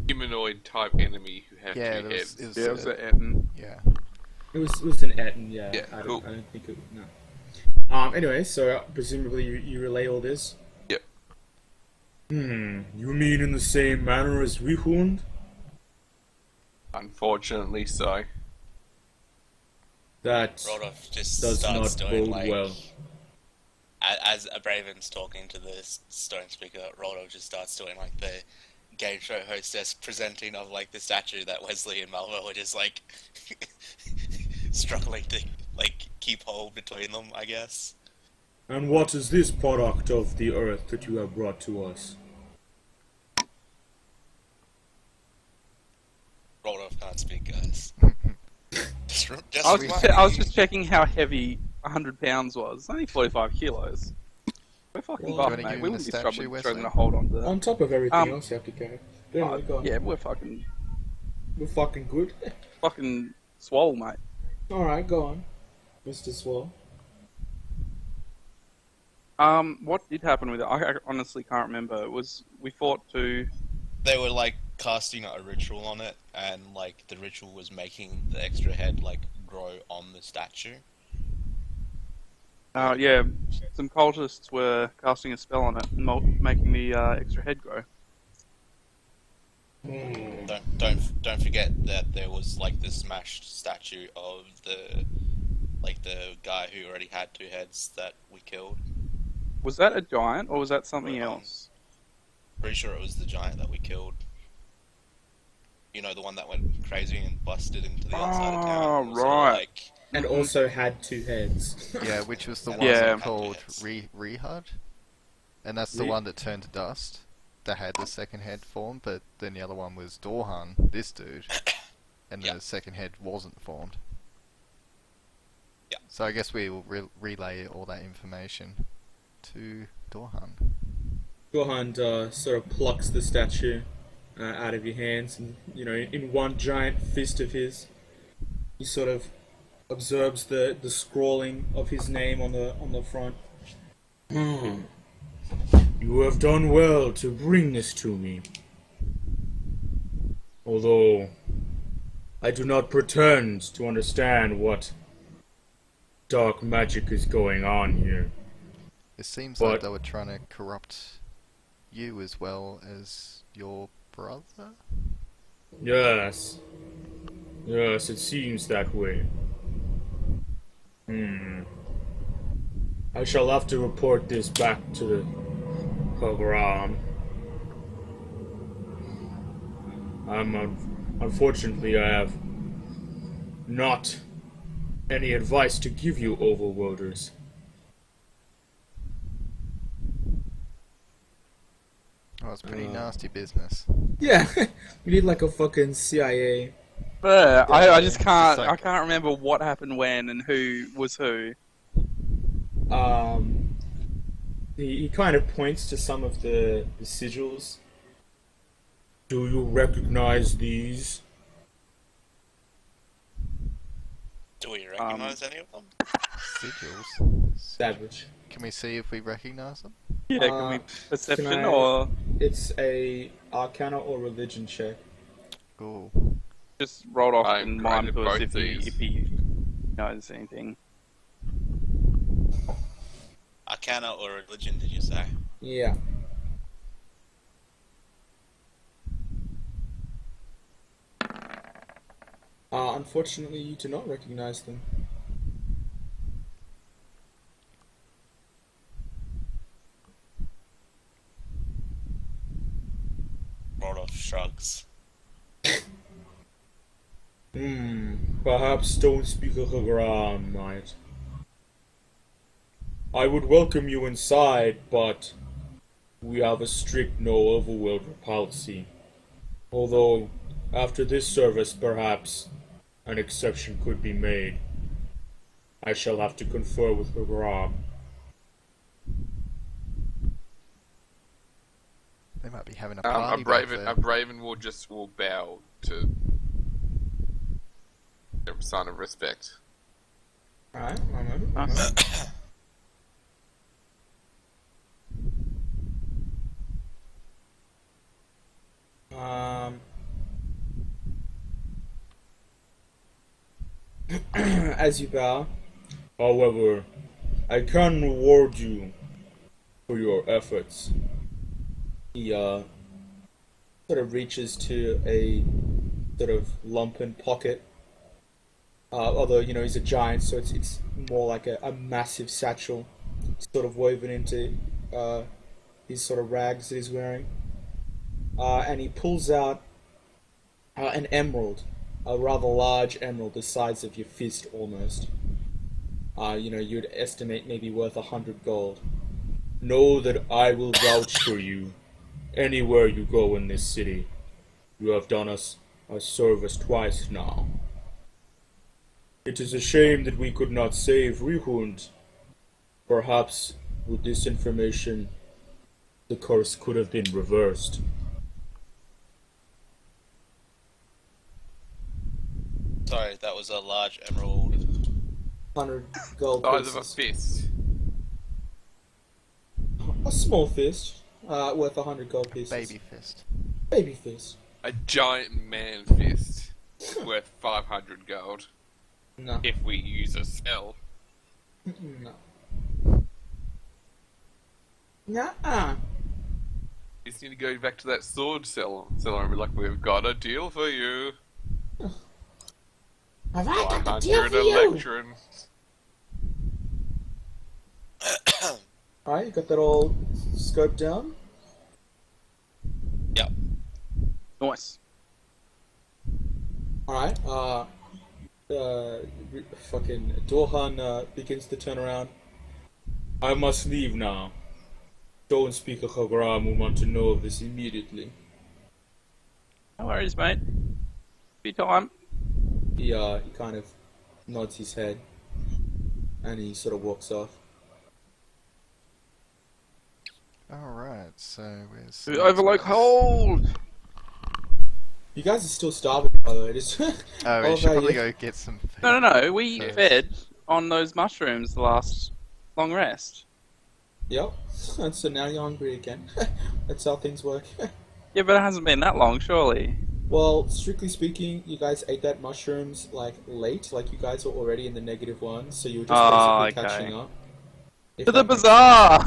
humanoid type enemy who had Yeah, two there heads. was, Yeah, it was uh, at Eton. yeah. It was an Etten, yeah. Yeah, I cool. don't think it. No. Anyway, so presumably you relay all this. Yep. You mean in the same manner as Rihund? Unfortunately, so. That Rodolph just does starts not doing bode like well. as a Braven's talking to the stone speaker, Rodolph just starts doing like the game show hostess presenting of like the statue that Wesley and Malvo were just like struggling to like keep hold between them, I guess. And what is this product of the earth that you have brought to us? Rodolph can't speak, guys. just I was just checking how heavy 100 pounds was. It's only 45 kilos. We're fucking Well, buff, do you wanna mate. give We him wouldn't the be statue, struggling Wesley? to hold on to that. On top of everything Um, else you have to carry. Anyway, go on. Yeah, we're fucking We're fucking good. swole, mate. Alright, go on. Mr. Swell. What did happen with it? I honestly can't remember. It was we fought to. They were like casting a ritual on it, and like the ritual was making the extra head like grow on the statue. Yeah, some cultists were casting a spell on it and making the extra head grow. Don't forget that there was like the smashed statue of the guy who already had two heads that we killed. Was that a giant or was that something else? Pretty sure it was the giant that we killed. You know, the one that went crazy and busted into the outside of town. Oh, It was all, right. like, And also had 2 heads. Yeah, which was the one Yeah. called Yes. Rehud. And that's the Re- one that turned to dust. That had the second head formed, but then the other one was Dorhan, this dude. And the Yeah. second head wasn't formed. Yeah. So I guess we will relay all that information to Dorhan. Gohan sort of plucks the statue out of your hands, and in one giant fist of his, he sort of observes the scrawling of his name on the front. You have done well to bring this to me. Although I do not pretend to understand what dark magic is going on here. It seems But- like they were trying to corrupt you as well as your brother? Yes. Yes, it seems that way. I shall have to report this back to the Pogrom. Unfortunately, I have not any advice to give you, overworlders. Oh, it's pretty nasty business. Yeah, we need like a fucking CIA. But I just can't. It's like- I can't remember what happened when and who was who. He kind of points to some of the sigils. Do you recognize these? do we recognize any of them? Sigils. Savage. Can we see if we recognize them? Yeah, can we perception can I- or It's a Arcana or Religion check. Ooh. just roll off I'm and mime great to at us both if these. he knows anything. Arcana or religion, did you say? Yeah. Unfortunately, you do not recognize them. Rodolph shrugs. Perhaps Stonespeaker Hagram might. I would welcome you inside, but we have a strict no overworld policy. Although, after this service, perhaps an exception could be made. I shall have to confer with Hagram. They might be having a party A back Braven, there. a Braven will bow to a sign of respect. Alright, one moment. Nice. Um, as you bow. However, I can reward you for your efforts. He sort of reaches to a sort of lumpen pocket. Although he's a giant, so it's more like a massive satchel, sort of woven into his sort of rags that he's wearing. And he pulls out an emerald, a rather large emerald, the size of your fist almost. You'd estimate maybe worth 100 gold. Know that I will vouch for you anywhere you go in this city. You have done us a service twice now. It is a shame that we could not save Rihund. Perhaps with this information, the curse could have been reversed. Sorry, that was a large emerald. 100 gold Size of a pieces. fist. A small fist, worth 100 gold pieces. Baby fist. Baby fist. A giant man fist worth 500 gold. No. If we use a spell. No. Nuh-uh. You just need to go back to that sword seller and be like, we've got a deal for you. Have I got the 100 deal for you? electron. Alright, you got that all scoped down? Yep. Nice. Alright, fucking Dorhan begins to turn around. I must leave now. Stonespeaker Hagram will want to know of this immediately. No worries, mate. Be time. He kind of nods his head and he sort of walks off. Alright, so where's... To Overlook Hold! You guys are still starving, by the way. Just Oh, all we should about probably you. go get some food. No. We First. fed on those mushrooms the last long rest. Yep. So now you're hungry again. That's how things work. Yeah, but it hasn't been that long, surely. Well, strictly speaking, you guys ate that mushrooms like late, like you guys were already in the negative one, so you were just Oh, basically okay. catching up. If To the that makes- bazaar!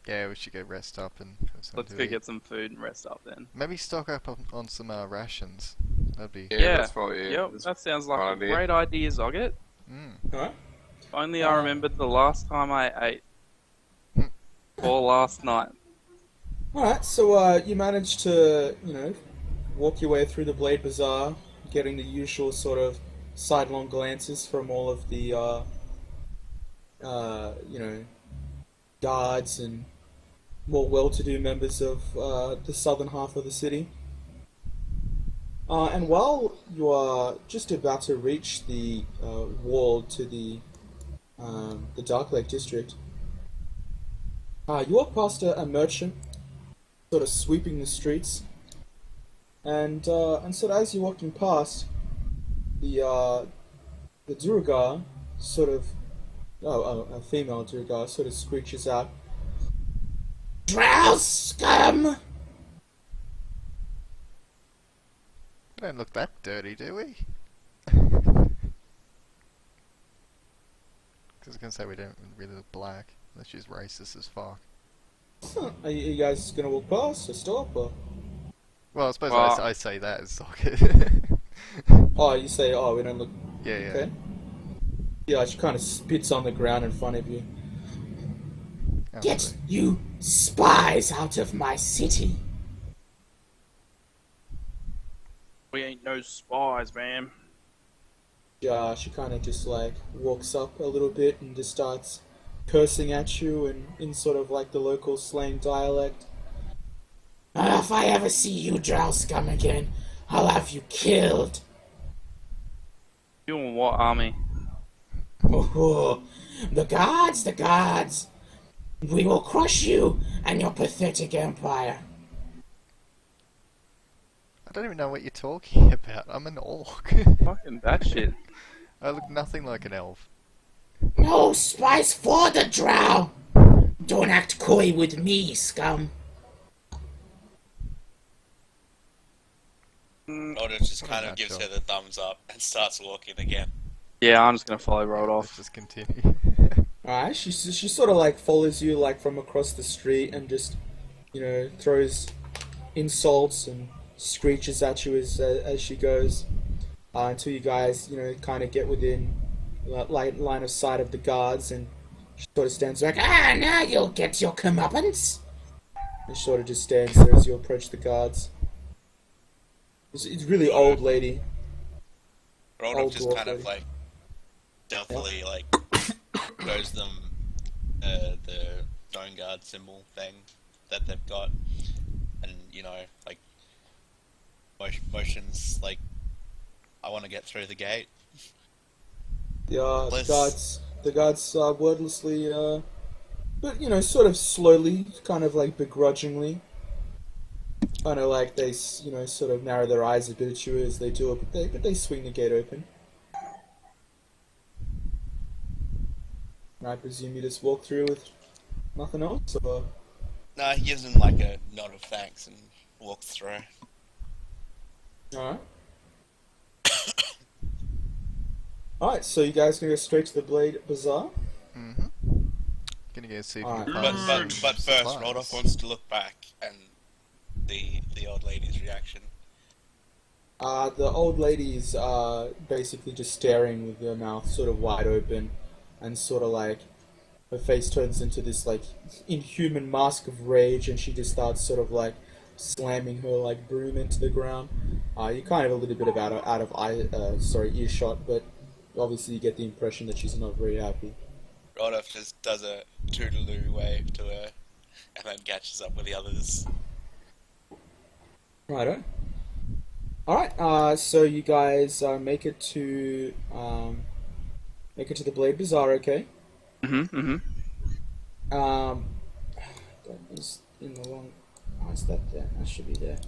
Yeah, we should go rest up and have something Let's to go eat. get some food and rest up then. Maybe stock up on some rations. That'd be... Yeah, that's probably it. Yep, That's that sounds like fine a idea. great idea, Zogget. Mm. Alright. If only I remembered the last time I ate. Or last night. Alright, so you managed to, walk your way through the Blade Bazaar, getting the usual sort of sidelong glances from all of the, guards and more well-to-do members of the southern half of the city. And while you are just about to reach the wall to the Dark Lake district, you walk past a merchant, sort of sweeping the streets, and sort of as you're walking past, the Duergar sort of a female Duergar sort of screeches out, "Drow scum!" We don't look that dirty, do we? Because I was gonna say we don't really look black, unless she's racist as fuck. Huh. Are you guys gonna walk past or stop or? Well, I suppose Well- I say that as socket. Oh, you say, "Oh, we don't look yeah, yeah. okay." Yeah, she kind of spits on the ground in front of you. Absolutely. You spies out of my city. We ain't no spies, man. She kind of just like walks up a little bit and just starts cursing at you in sort of like the local slang dialect. If I ever see you drow scum again, I'll have you killed. You and what army? Oh, the gods, the gods. We will crush you and your pathetic empire. I don't even know what you're talking about. I'm an orc. Fucking that shit. I look nothing like an elf. No spice for the drow. Don't act coy with me, scum. Rodolph just What a kind of gives nutshell. her the thumbs up and starts walking again. Yeah, I'm just gonna follow Road Let's off. just continue. Alright, she sort of like follows you like from across the street and just, throws insults and screeches at you as she goes, until you guys, kind of get within line of sight of the guards, and she sort of stands back. Now you'll get your comeuppance. And she sort of just stands there as you approach the guards. It's really old lady. Rodolph Old just dwarf kind of lady. like stealthily like shows them the Stone Guard symbol thing that they've got, and like motions like, I want to get through the gate. The Bliss. guards wordlessly, but sort of slowly, kind of like begrudgingly, kind of like they, sort of narrow their eyes a bit at you as they do it, but they swing the gate open. And I presume you just walk through with nothing else, or? Nah, he gives him like a nod of thanks and walks through. Alright. Alright, so you guys gonna go straight to the Blade Bazaar? Mm-hmm. Gonna go see if we Alright. can But find some but first, supplies. Rodolph wants to look back and the old lady's reaction. The old lady's basically just staring with her mouth sort of wide open, and sort of like her face turns into this like inhuman mask of rage, and she just starts sort of like slamming her like broom into the ground. You kind of a little bit of out of earshot, but obviously you get the impression that she's not very happy. Rodolph just does a toodaloo wave to her and then catches up with the others. Righto. Alright, so you guys make it to the Blade Bazaar, okay? Mm-hmm. That is in the wrong. Oh, is that there? That should be there.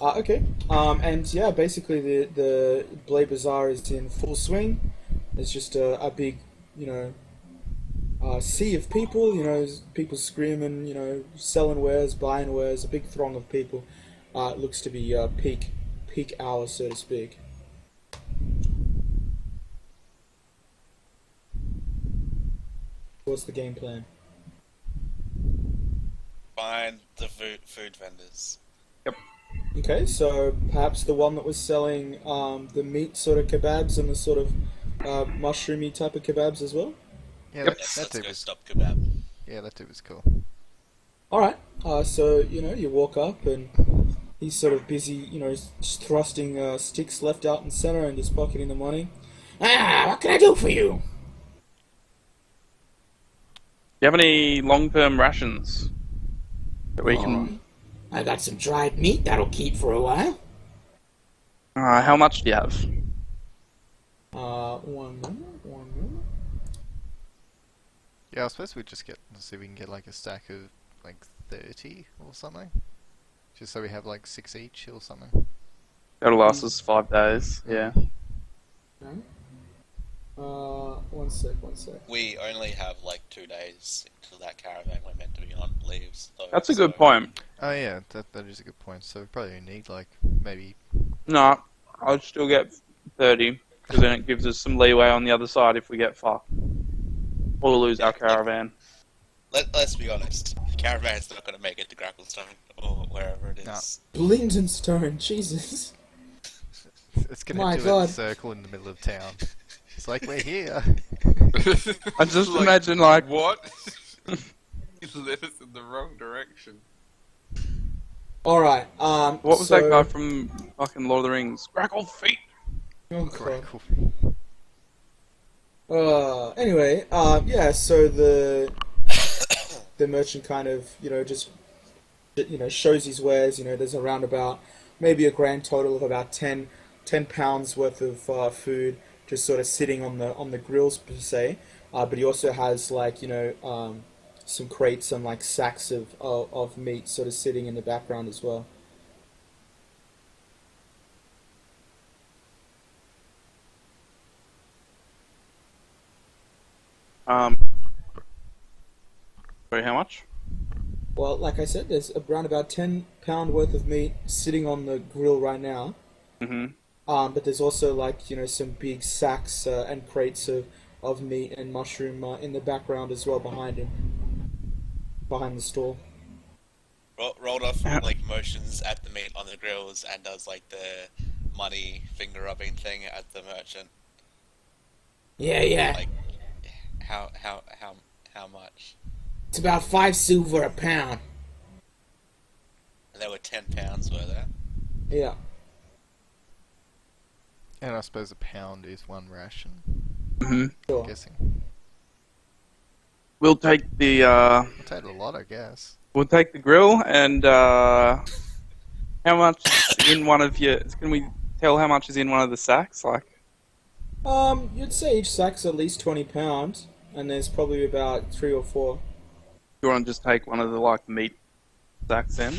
Okay. And yeah, basically the Blade Bazaar is in full swing. There's just a big, sea of people. People screaming. Selling wares, buying wares. A big throng of people. It looks to be peak hour, so to speak. What's the game plan? Find the food vendors. Okay, so perhaps the one that was selling the meat sort of kebabs and the sort of mushroomy type of kebabs as well. Yeah, Yes, that let's dude go was. stop kebab. Yeah, that dude was cool. All right. So you walk up and he's sort of busy, just thrusting sticks left, out, and center, and just pocketing the money. What can I do for you? Do you have any long-term rations that we can? I got some dried meat that'll keep for a while. How much do you have? 1 moment. Yeah, I suppose we just see if we can get like a stack of like 30 or something. Just so we have like 6 each or something. That'll last us 5 days. Yeah. Okay. 1 One sec. We only have like 2 days until that caravan we're meant to be on leaves. Though, That's a so- good point. Oh yeah, that is a good point. So we probably need like maybe. No, I'd still get 30, because then it gives us some leeway on the other side if we get fucked. Or lose our caravan. Let's be honest. The caravan's not going to make it to Gracklestone or wherever it is. No. Lindenstone, Jesus. It's gonna My do God. a circle in the middle of town. It's like we're here. I just imagine, like, what? You led us in the wrong direction. Alright, what was that guy from fucking Lord of the Rings? Grackle feet! Oh, Great, God. cool. Anyway, yeah, so the merchant kind of, just, shows his wares. There's around about maybe a grand total of about 10 pounds worth of food just sort of sitting on the grills per se. But he also has like, some crates and like sacks of meat sort of sitting in the background as well. Sorry, how much? Well, like I said, there's around about 10 pound worth of meat sitting on the grill right now. Mm-hmm. But there's also like some big sacks and crates of meat and mushroom in the background as well behind him, behind the stall. Rolled like motions at the meat on the grills and does like the money finger rubbing thing at the merchant. Yeah. Like, how much? It's about 5 silver a pound. And there were 10 pounds, were there? Yeah. And I suppose a pound is one ration. Mm-hmm. Sure. I'm guessing. We'll take the I'll take a lot, I guess. grill and how much is in one of your? Can we tell how much is in one of the sacks? Like, You'd say each sack's at least 20 pounds, and there's probably about 3 or 4 you want to just take one of the like meat sacks in?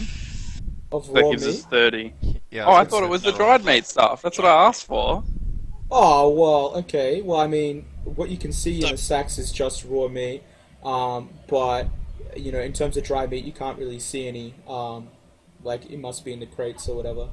of That raw gives us meat. 30. Yeah. Oh, I was thought gonna it was say- the dried meat stuff. That's what I asked for. Oh, well, okay. Well, I mean, what you can see in the sacks is just raw meat. But, in terms of dry meat, you can't really see any. Like, it must be in the crates or whatever.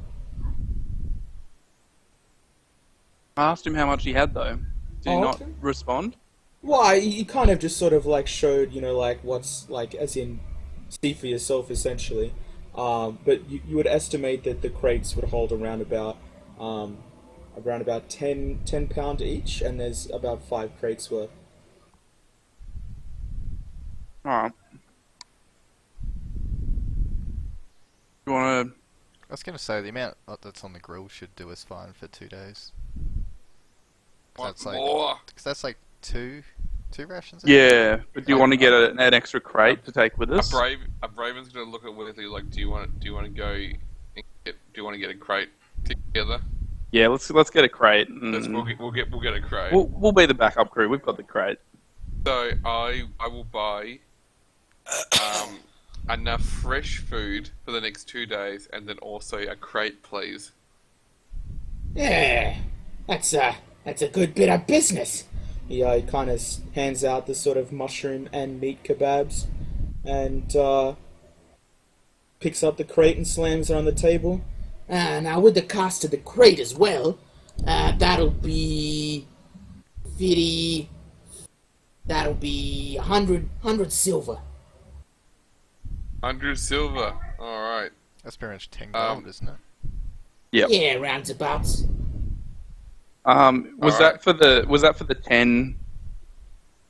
I asked him how much he had though. Did he Oh, not okay. respond? Well, he kind of just sort of, like, showed, like, what's, like, as in, see for yourself, essentially. But you would estimate that the crates would hold around about 10 pound each, and there's about 5 crates worth. Alright. You want to? I was gonna say the amount that's on the grill should do us fine for 2 days. 'Cause Want that's like, more? cause that's like two rations. Yeah, but do you want to get an extra crate to take with us? A Braven's gonna look at Wesley like, do you want to go? And do you want to get a crate together? Yeah, let's get a crate. And We'll get a crate. we'll be the backup crew. We've got the crate. So I will buy enough fresh food for the next 2 days, and then also a crate, please. Yeah, that's a good bit of business. He kind of hands out the sort of mushroom and meat kebabs, and picks up the crate and slams it on the table. Now with the cost of the crate as well, that'll be 50. That'll be 100 silver. 100 silver. All right. That's pretty much 10 gold, isn't it? Yep. Yeah, roundabouts. Was that for the 10?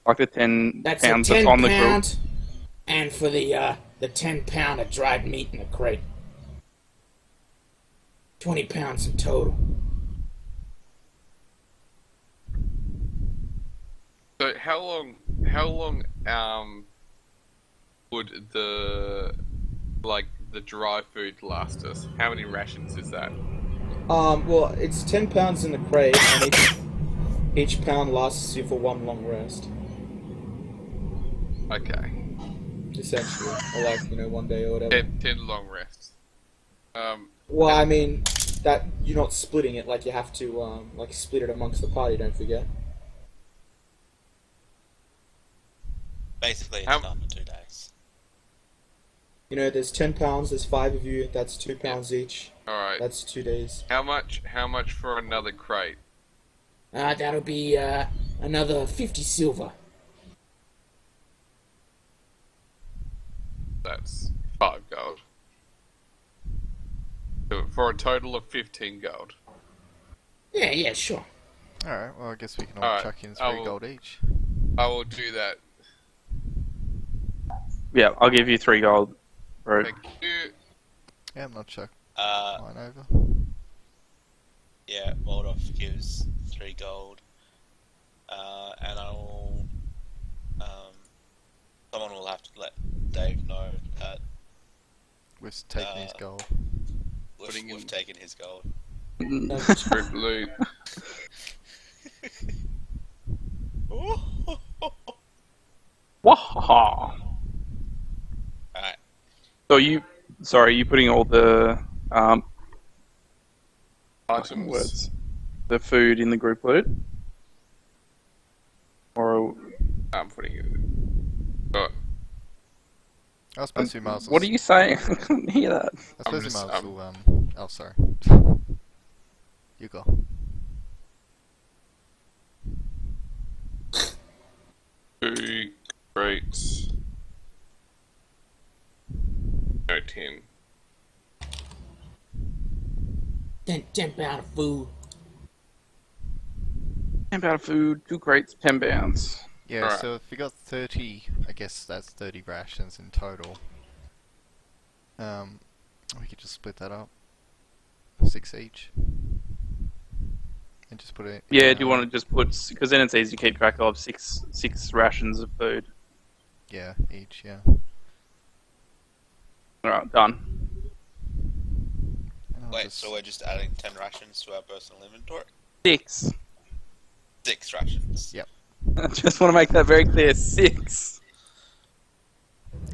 Like the 10 That's pounds a 10 that's on the grill? pound, and for the 10 pound of dried meat in the crate. 20 pounds in total. So how long would the dry food last us? How many rations is that? Well, it's 10 pounds in the crate, and each pound lasts you for 1 long rest, Okay. essentially, or like 1 day or whatever. 10 long rests. Well, I mean that you're not splitting it, like you have to like split it amongst the party. Don't forget. Basically, it's How- done in 2 days. You know, there's 10 pounds. There's 5 of you. That's 2 pounds each. All right. That's 2 days. How much for another crate? That'll be another 50 silver. That's 5 gold. So for a total of 15 gold. Yeah, sure. Alright, well, I guess we can all Alright, chuck in I 3 will- gold each. I will do that. Yeah, I'll give you 3 gold. Bro. Thank you. Yeah, I'll chuck Uh, mine over. yeah, Waldorf gives 3 gold. And I will. Someone will have to let Dave know that We've taken his uh, gold. Putting we've in- taken his gold. Strip loot. Wahaha. Alright. So you putting all the Items. words, the food in the group loot, or I'm putting it. Oh, I suppose we might as well... what are you saying? I couldn't hear that. I suppose we just- might as well, oh, sorry. You go. two crates. No, 10. 10 pound of food. 10 pound of food, 2 crates, 10 pounds. Yeah, Alright. so if we got 30, I guess that's 30 rations in total. We could just split that up. 6 each. And just put it... Yeah, do you want to just put, because then it's easy to keep track of six rations of food. Yeah, each, yeah. Alright, done. And I'll Wait, just- so we're just adding 10 rations to our personal inventory? 6. 6 rations. Yep. I just want to make that very clear. 6.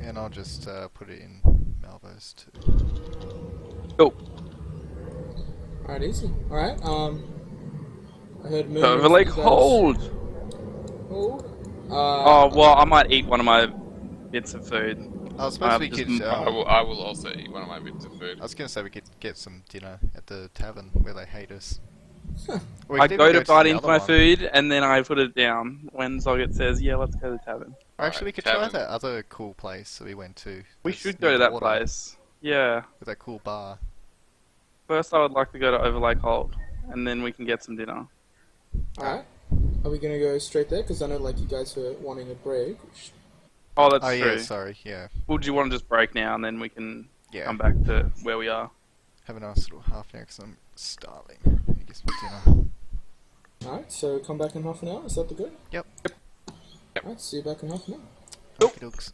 And I'll just put it in Malvo's too. Cool. Alright, easy. Alright, I heard murmurs Overlake that you guys- hold. Hold. Oh, well, I might eat one of my bits of food. I suppose we just- could... I will also eat one of my bits of food. I was gonna say we could get some dinner at the tavern where they hate us. Or we I could go even to bite the into other my one. food, and then I put it down when Zoggett says, yeah, let's go to the tavern. Or actually, we could Alright, try tavern. that other cool place that we went to. We that's should near go to the that water, place. Yeah. With that cool bar. First, I would like to go to Overlake Hold, and then we can get some dinner. Alright. Are we gonna go straight there? Because I know, like, you guys are wanting a break. Oh, that's Oh true. yeah, sorry, yeah. Well, do you want to just break now, and then we can Yeah. come back to where we are? Have a nice little half an hour because I'm starving. I guess my dinner. Alright, so come back in half an hour. Is that the go? Yep. Alright, see you back in half an hour. Okey dokes.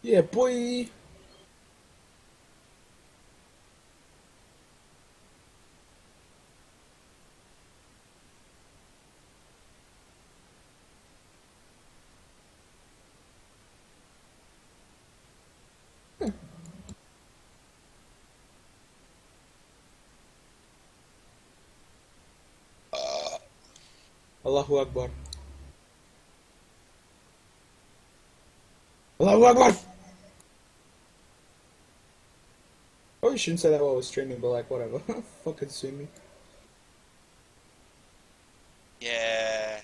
Yeah, boy. Allahu Akbar. Allahu Akbar! Oh, you shouldn't say that while I was streaming, but like, whatever. Fucking sue me. Yeah.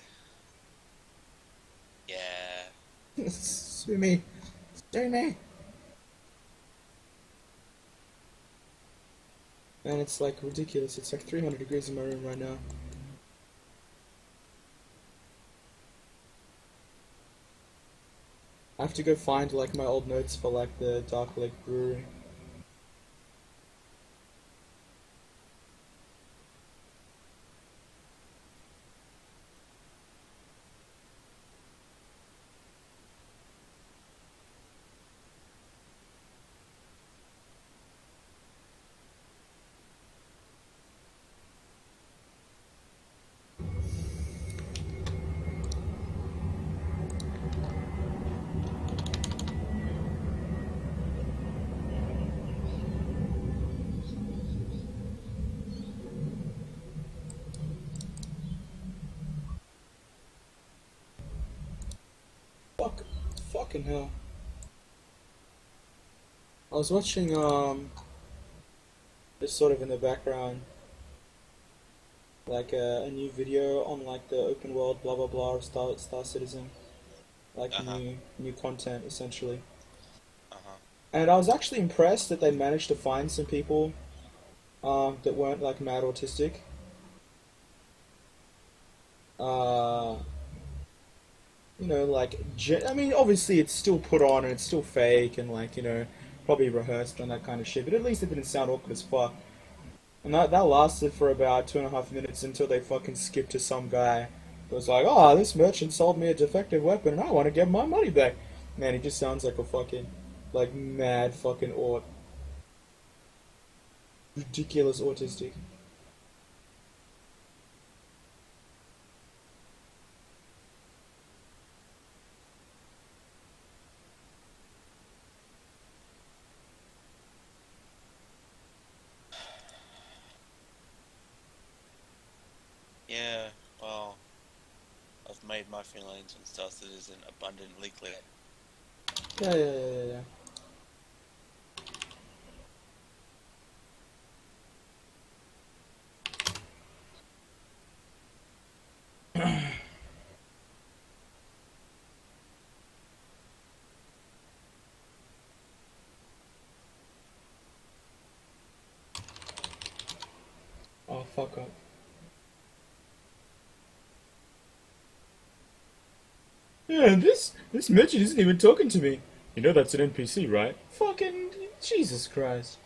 Yeah. Sue me. Sue me. Man, it's like ridiculous. It's like 300 degrees in my room right now. I have to go find like my old notes for like the Dark Lake Brewery. Fucking hell. I was watching, just sort of in the background, like a new video on like the open world blah blah blah of Star Citizen. Like Uh-huh. new content essentially. Uh-huh. And I was actually impressed that they managed to find some people that weren't like mad autistic. Uh, you know, like, I mean, obviously it's still put on and it's still fake and like, you know, probably rehearsed and that kind of shit, but at least it didn't sound awkward as fuck. And that lasted for about 2.5 minutes until they fucking skipped to some guy who was like, oh, this merchant sold me a defective weapon and I want to get my money back. Man, he just sounds like a fucking, like, mad fucking ridiculous autistic. Yeah, well, I've made my feelings on Star Citizen abundantly clear. Yeah. Oh, fuck up. Yeah, this merchant isn't even talking to me. You know that's an NPC, right? Fucking Jesus Christ.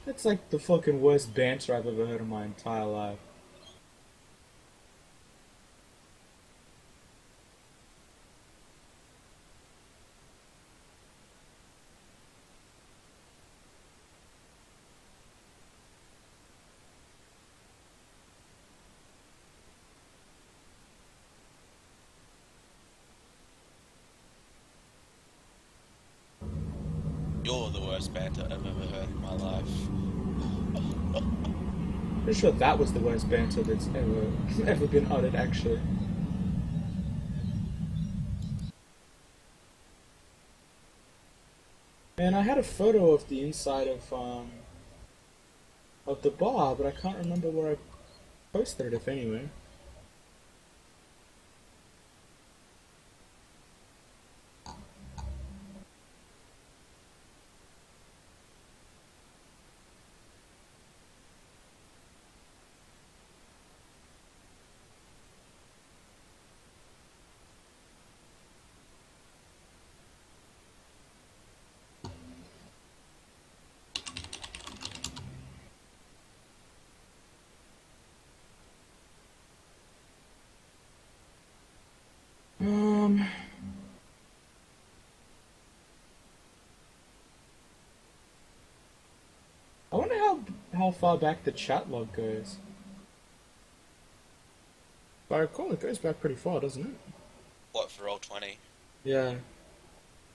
That's like the fucking worst banter I've ever heard in my entire life. You're the worst banter I've ever heard in my life. Pretty sure that was the worst banter that's ever been uttered, actually. Man, I had a photo of the inside of the bar, but I can't remember where I posted it, if anywhere. how far back the chat log goes. If I recall, it goes back pretty far, doesn't it? What for roll 20? Yeah.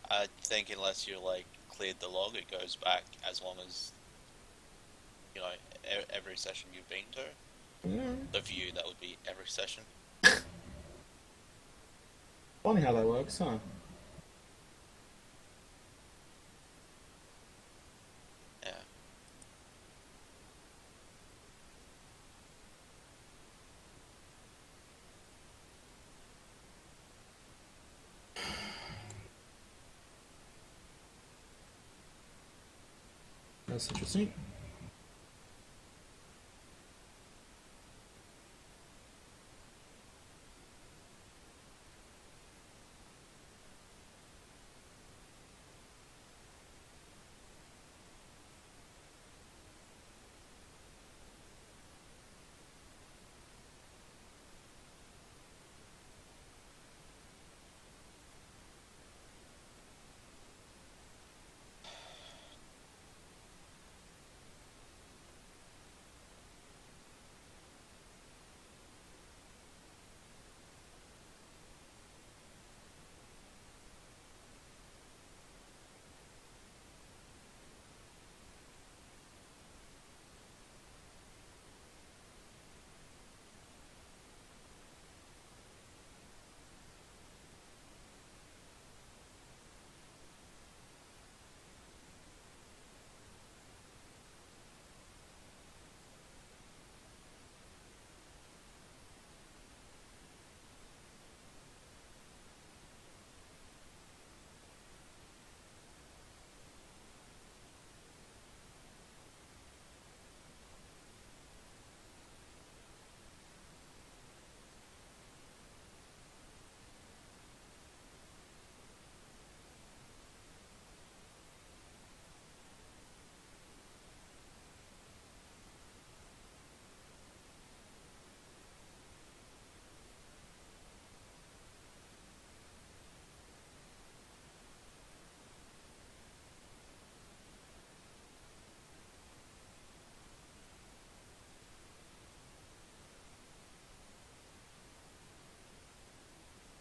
I think unless you like cleared the log, it goes back as long as you know every session you've been to. Yeah. The view that would be every session. Funny how that works, huh? Yeah. That's interesting.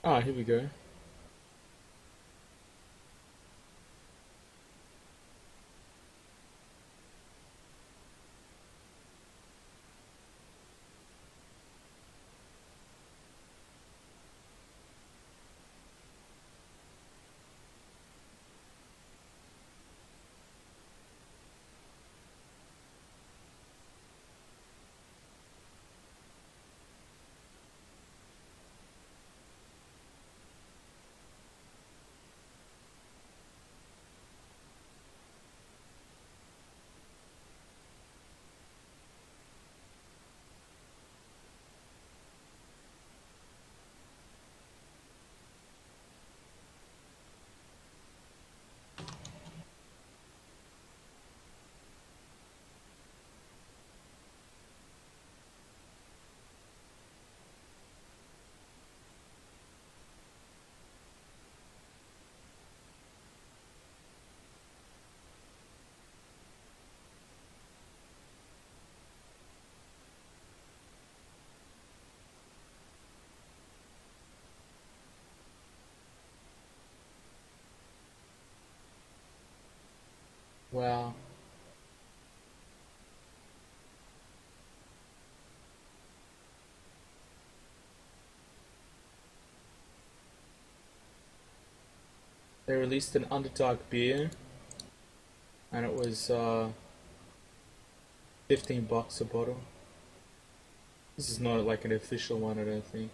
Ah, here we go. Wow. They released an Underdog beer, and it was $15 a bottle. This is not like an official one, I don't think.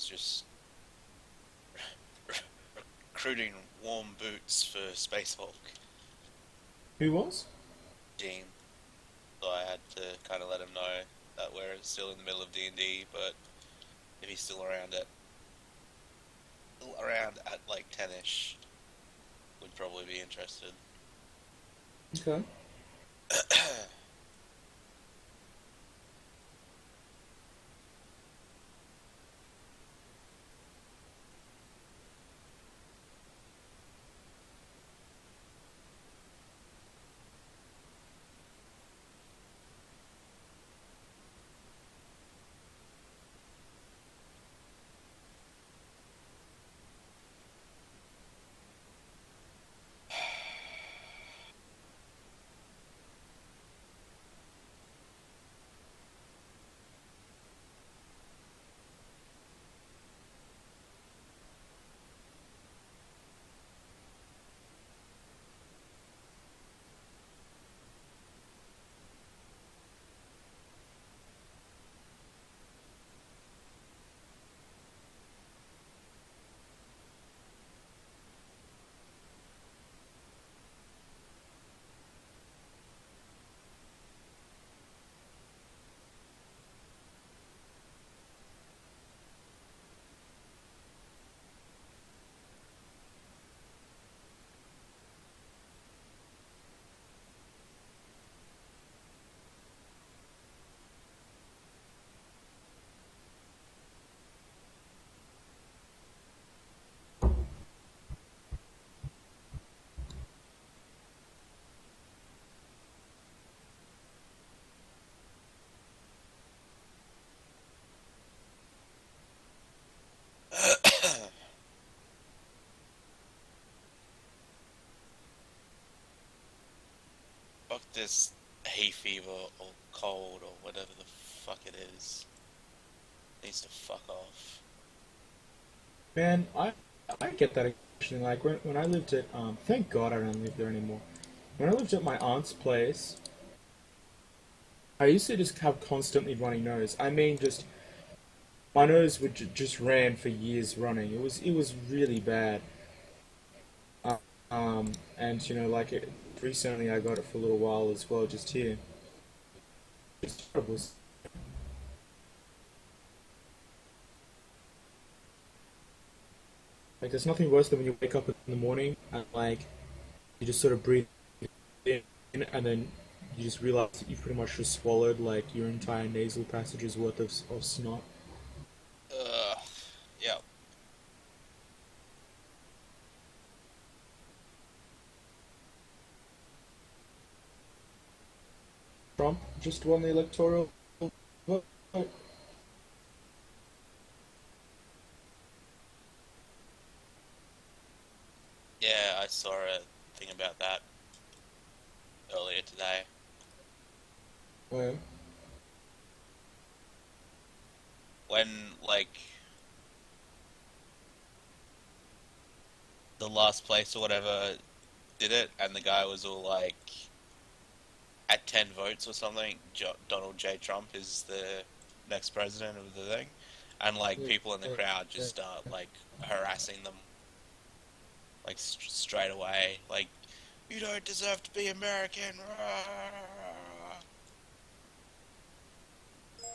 was just recruiting warm boots for Space Hulk. Who was? Gene. So I had to kind of let him know that we're still in the middle of D&D, but if he's still around at like 10ish, would probably be interested. Okay. Fuck this hay fever or cold or whatever the fuck it is. Needs to fuck off. Man, I get that actually. Like when I lived at thank God I don't live there anymore. When I lived at my aunt's place, I used to just have constantly runny nose. I mean, just my nose would just ran for years running. It was really bad. And you know, like recently I got it for a little while as well, just here. It's terrible. Like, there's nothing worse than when you wake up in the morning and like you just sort of breathe in, and then you just realize that you pretty much just swallowed like your entire nasal passage's worth of snot. Yeah. Trump just won the electoral vote. Yeah, I saw a thing about that earlier today. Well, When, like, the last place or whatever did it, and the guy was all like, at 10 votes or something, Donald J. Trump is the next president of the thing. And, like, people in the crowd just start, like, harassing them. Like, straight away. Like, you don't deserve to be American.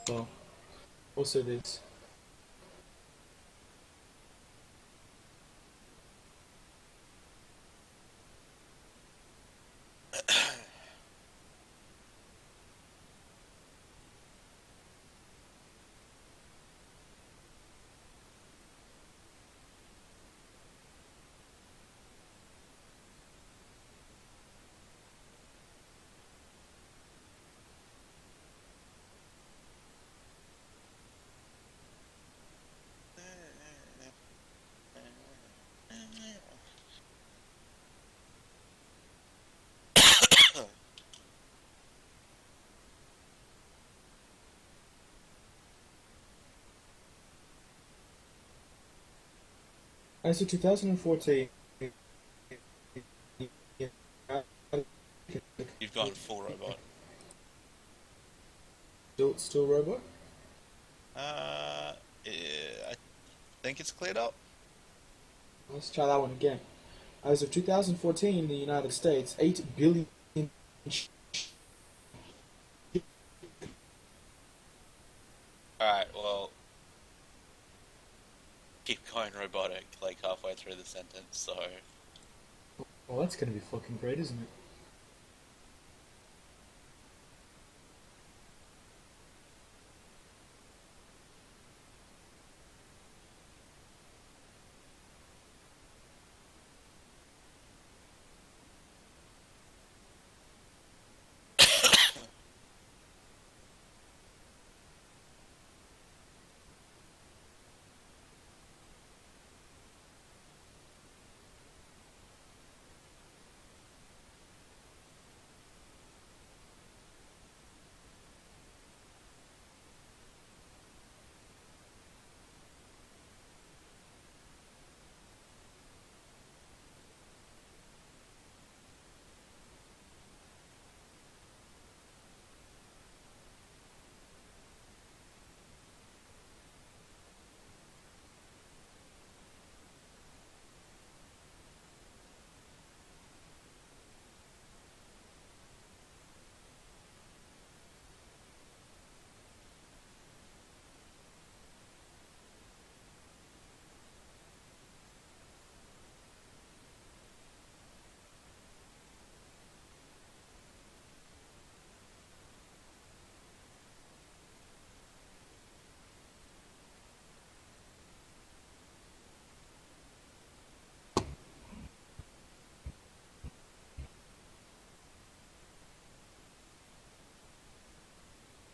well, also this. As of 2014, You've gone full robot. still robot. Yeah, think it's cleared up. Let's try that one again. As of 2014 in the United States, 8 billion. Alright, well. Keep going robotic, like halfway through the sentence, so. Well, that's gonna be fucking great, isn't it?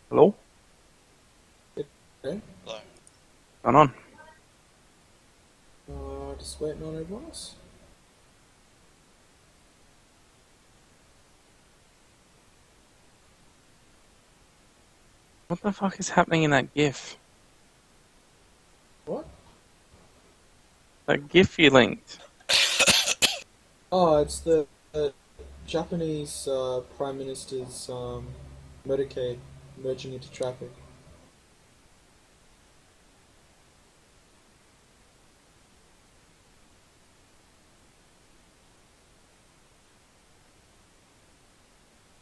Hello? Okay. Low. Going on? Just waiting on everyone else. What the fuck is happening in that GIF? What? That GIF you linked. Oh, it's the Japanese Prime Minister's motorcade merging into traffic.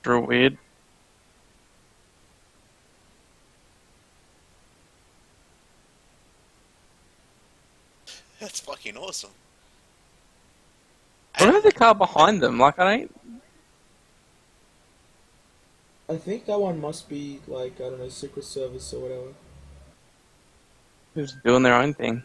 Real weird. That's fucking awesome. What about the car behind them? Like, I don't... I think that one must be like, I don't know, Secret Service or whatever. Who's doing their own thing?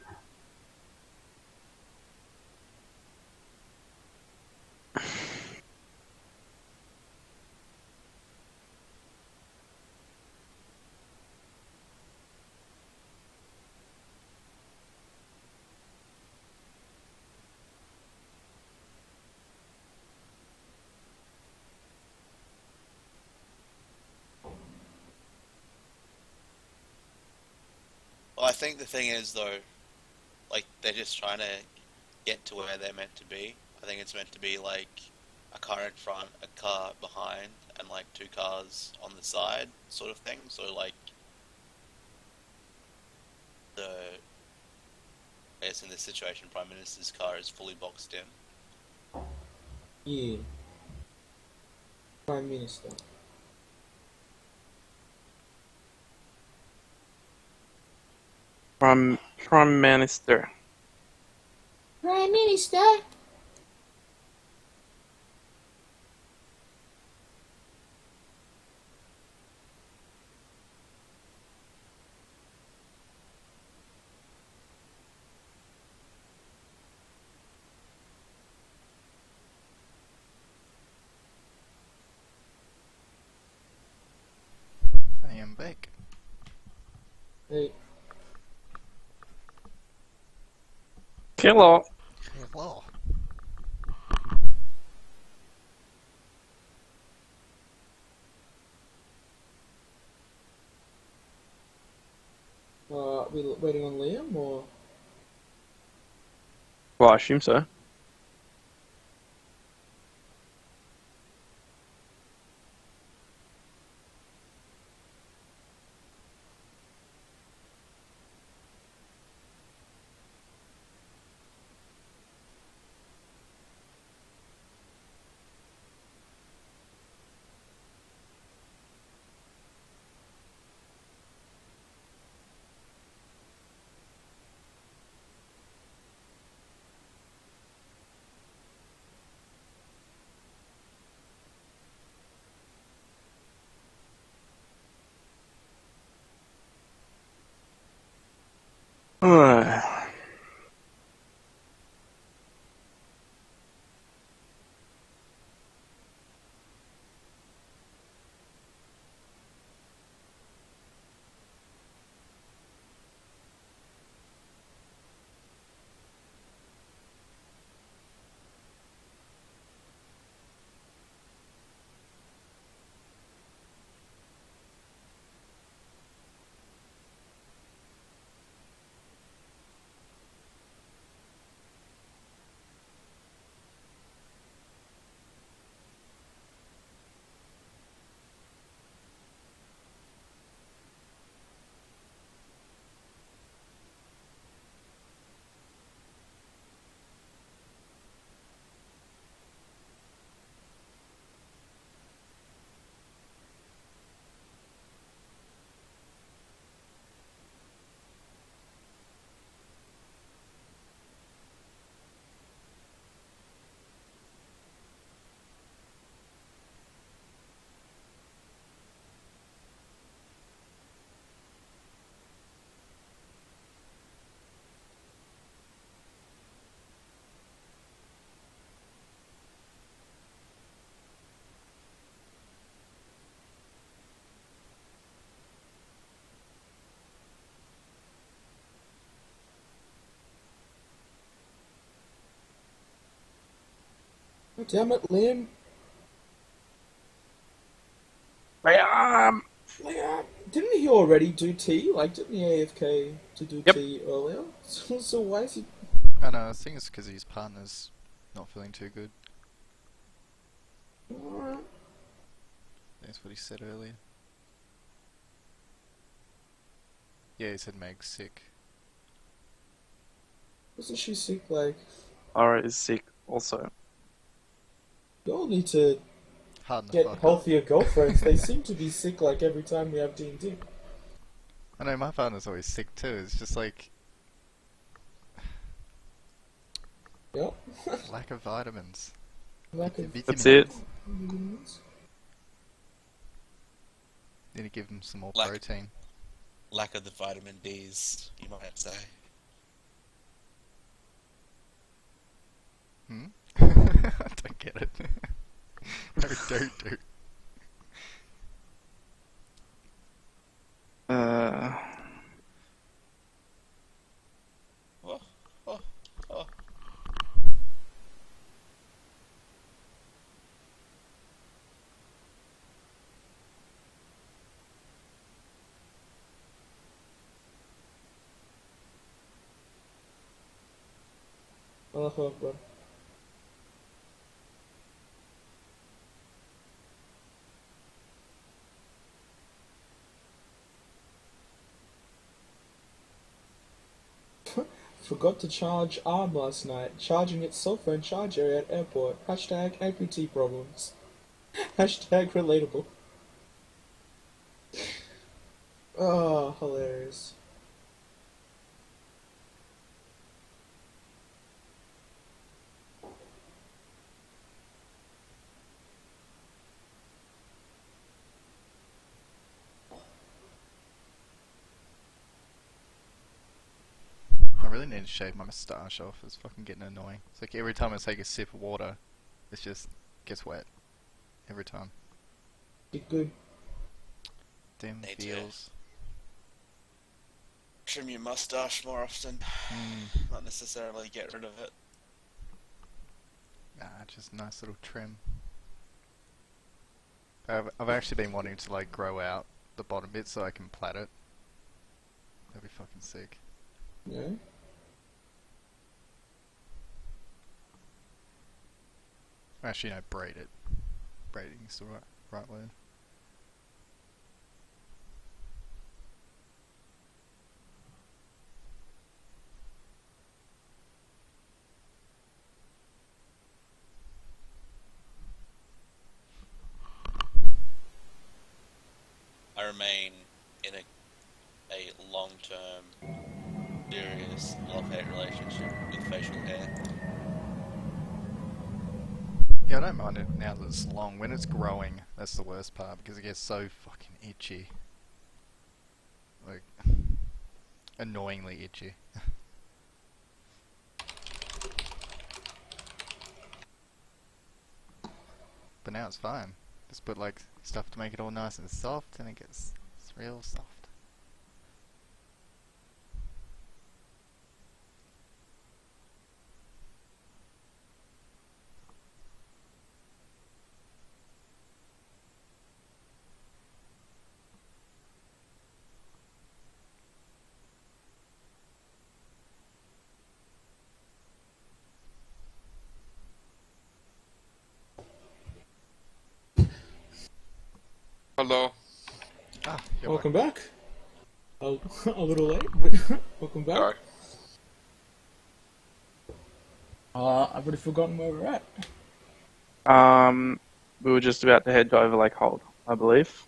Well, I think the thing is, though, like, they're just trying to get to where they're meant to be. I think it's meant to be, like, a car in front, a car behind, and, like, 2 cars on the side, sort of thing. So, like, I guess in this situation, Prime Minister's car is fully boxed in. Yeah. Prime Minister. Prime Minister. Prime Minister? I am back. Hey, Hello. Hello. we waiting on Liam or? Well, I assume so. damn it, Liam. Liam! Liam, didn't he already do tea? Like, didn't he AFK to do Yep. tea earlier? So why is he... I know, I think it's because his partner's not feeling too good. Alright. That's what he said earlier. Yeah, he said Meg's sick. Wasn't she sick? Like, Lara is sick also. you all need to Harden the get fuck up. healthier girlfriends. They seem to be sick like every time we have D&D. I know, my partner's always sick too. It's just like Yep. lack of vitamins. Lack of That's it. vitamins. Need to give him some more Lack- protein. Lack of the vitamin D's, you might say. Hmm? I don't get it. No, don't do. Oh, oh, oh. Allahu Akbar. Forgot to charge arm last night. Charging its cell phone charger at airport. Hashtag amputee problems. Hashtag relatable. Oh, hilarious. I really need to shave my moustache off. It's fucking getting annoying. It's like every time I take a sip of water, it just gets wet. Every time. Get good. Damn Me too. feels. Trim your mustache more often, Mm, not necessarily get rid of it. nah, just a nice little trim. I've actually been wanting to like grow out the bottom bit so I can plait it. That'd be fucking sick. Yeah. Actually, no, braid it. Braiding is the right word. I remain in a long-term, serious love-hate relationship with facial hair. Yeah, I don't mind it now that it's long. When it's growing, that's the worst part because it gets so fucking itchy. Like, annoyingly itchy. But now it's fine. Just put like stuff to make it all nice and soft, and it's real soft. Hello. Ah, you're Welcome back. A little late, but welcome back. Sorry. I've already forgotten where we're at. We were just about to head to Overlake Hold, I believe.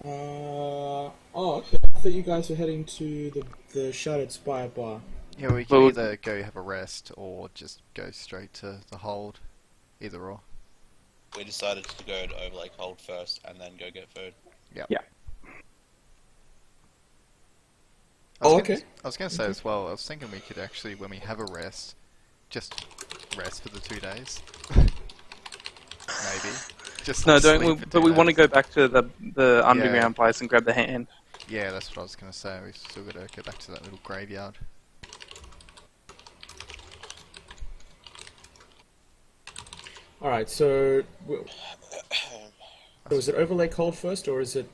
Oh, okay. I thought you guys were heading to the Shattered Spire bar. Yeah, we can Well, either go have a rest or just go straight to the hold. Either or. We decided to go to Overlake Hold first and then go get food. Oh, okay. I was gonna say as well, I was thinking we could actually, when we have a rest, just rest for the 2 days. Maybe. Just No, sleep don't we? for 2 But we want to days. go back to the underground place and grab the hand. Yeah, that's what I was gonna say. We still gotta go back to that little graveyard. All right. So, so is it Overlake Hold first, or is it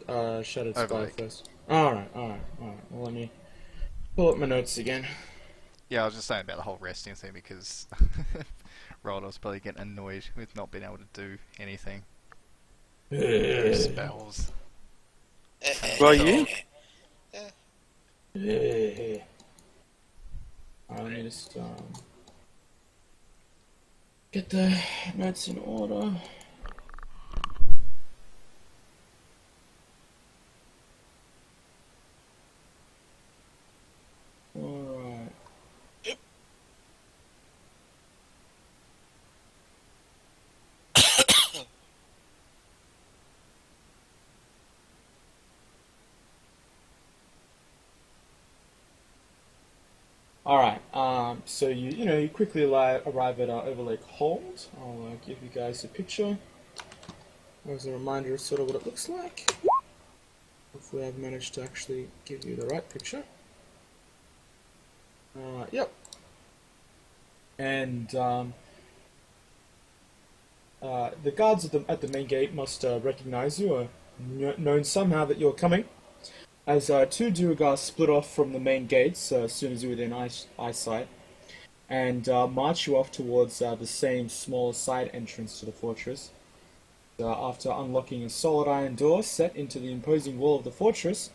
Shattered Sky Overlake. first? All right. All right. All right. Well, let me pull up my notes again. Yeah, I was just saying about the whole resting thing because Roldor's probably getting annoyed with not being able to do anything. Do spells. Well, you? Let me just get the notes in order. Alright. Alright, so you quickly arrive at Overlake Hold. I'll give you guys a picture as a reminder of sort of what it looks like. Hopefully I've managed to actually give you the right picture. Yep. And the guards at the main gate must recognize you or known somehow that you're coming. As two Duergar split off from the main gates as soon as you're within eyesight, and march you off towards the same small side entrance to the fortress. After unlocking a solid iron door set into the imposing wall of the fortress,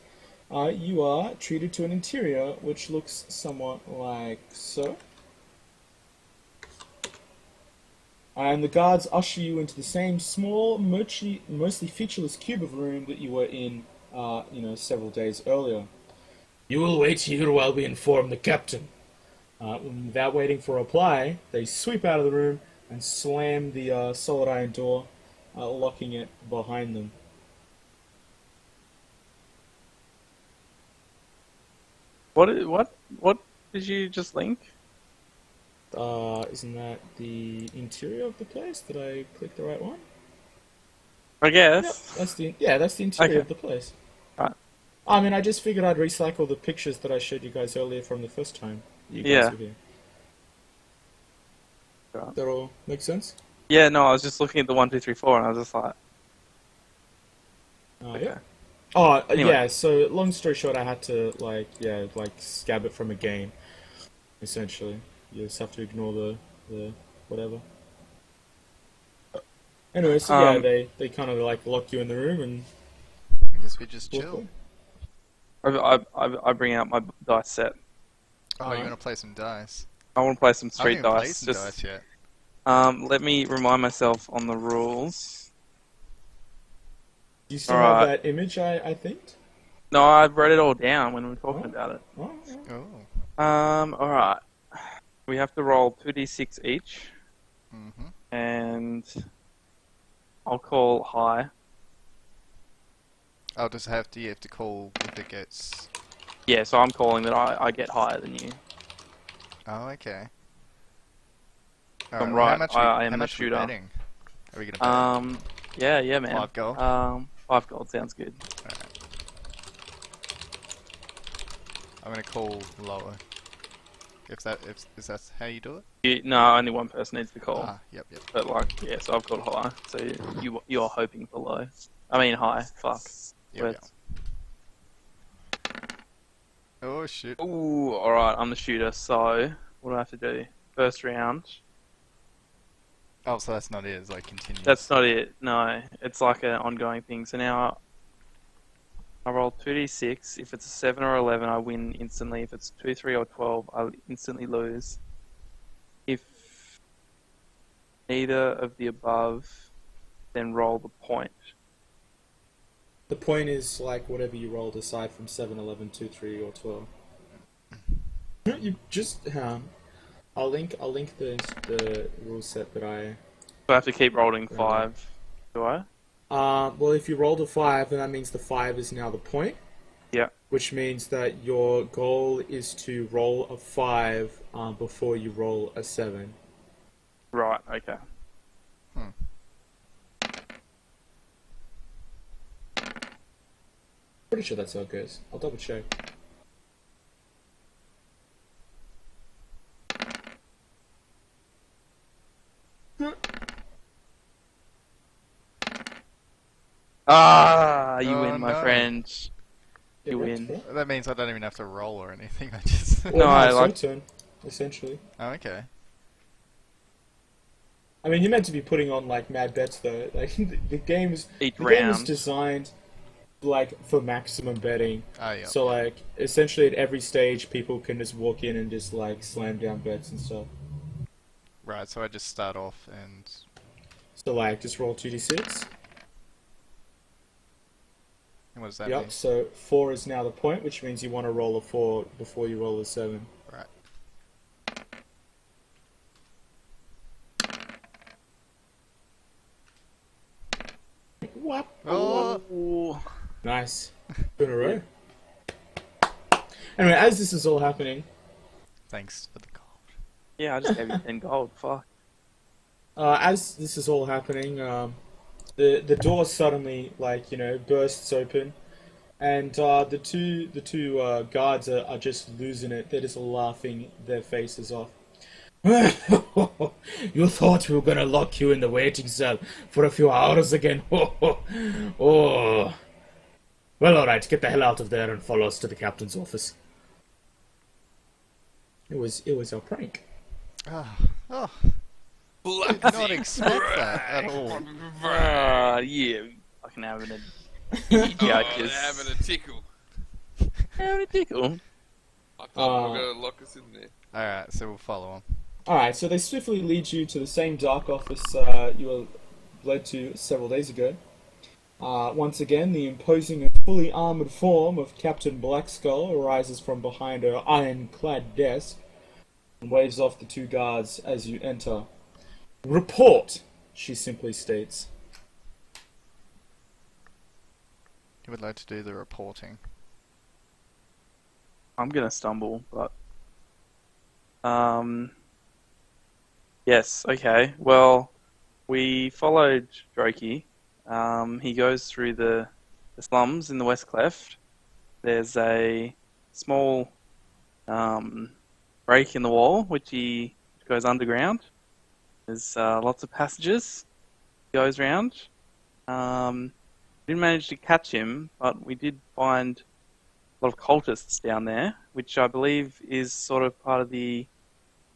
you are treated to an interior which looks somewhat like so. And the guards usher you into the same small, mostly featureless cube of room that you were in, several days earlier. You will wait here while we inform the captain. Without waiting for a reply, they sweep out of the room and slam the solid iron door, locking it behind them. What did you just link? Isn't that the interior of the place? Did I click the right one? I guess. That's the interior Okay. of the place. Right. I mean, I just figured I'd recycle the pictures that I showed you guys earlier from the first time you guys Yeah. were here. Right. That all make sense? Yeah, no, I was just looking at the 1, 2, 3, 4, and I was just like, Yeah. Oh, Anyway. yeah, so long story short, I had to, scab it from a game, essentially. You just have to ignore the whatever. Anyway, so yeah, Um, they kind of, lock you in the room and... I guess we just chill. I bring out my dice set. Oh, you want to play some dice? I want to play some I haven't street even played dice. some dice yet. Let me remind myself on the rules. Do you still Alright. have that image, I think? No, I wrote it all down when we were talking Oh. about it. Oh, yeah. Oh. Alright. We have to roll 2d6 each, Mm-hmm. and I'll call high. You have to call if it gets... Yeah, so I'm calling that I get higher than you. Oh, okay. I'm Alright, right, How much I am how the much we shooter. betting? Are we gonna bet? Yeah, man. 5 gold? 5 gold sounds good. I'm gonna call lower. If that's how you do it? No, only one person needs to call. Ah, yep. But yeah, so I've got high. So you're hoping for low. I mean high. Fuck. Yep. Words. Oh shit. Ooh, alright, I'm the shooter, so what do I have to do? First round. Oh, so that's not it, it's like continue. That's not it, no. It's like an ongoing thing. So now I roll 2d6. If it's a 7 or 11, I win instantly. If it's 2, 3, or 12, I instantly lose. If neither of the above, then roll the point. The point is, whatever you rolled aside from 7, 11, 2, 3, or 12. You just... I'll link the rule set that I... So I have to keep rolling 5, do I? Well, if you rolled a 5, then that means the 5 is now the point. Yeah. Which means that your goal is to roll a 5 before you roll a 7. Right, okay. Pretty sure that's how it goes. I'll double check. Ah, you Oh, win, my no. friend. You Get win. wrecked, bro. That means I don't even have to roll or anything. I just. Well, No, now I it's like- your turn, essentially. Oh, okay. I mean, you're meant to be putting on like mad bets though. Like the game is Each the game is round. designed like for maximum betting. Oh, yeah. So like essentially at every stage, people can just walk in and just like slam down bets and stuff. Right, so I just start off and. So like just roll 2d6. And what does that Yep. mean? So 4 is now the point, which means you want to roll a 4 before you roll a 7. Right. What? Oh! Ooh. Nice. Two in a row. Anyway, as this is all happening, Thanks for the gold. Yeah, I just gave you 10 gold. Fuck. as this is all happening, the door suddenly bursts open, and the two guards are just losing it. They're just laughing their faces off. You thought we were gonna lock you in the waiting cell for a few hours again? Oh. Well, alright, get the hell out of there and follow us to the captain's office. It was a prank. Oh, did not expect that at all. Ah, yeah. Fucking having a Oh, judges. they're having a tickle. Having a tickle. I thought we were gonna lock us in there. Alright, so we'll follow on. Alright, so they swiftly lead you to the same dark office you were led to several days ago. Once again, the imposing and fully armored form of Captain Blackskull arises from behind her iron-clad desk and waves off the two guards as you enter. Report, she simply states. You would like to do the reporting. I'm gonna stumble, but yes, okay. Well, we followed Droki. He goes through the slums in the West Cleft. There's a small break in the wall which he goes underground. There's lots of passages he goes round. Didn't manage to catch him, but we did find a lot of cultists down there, which I believe is sort of part of the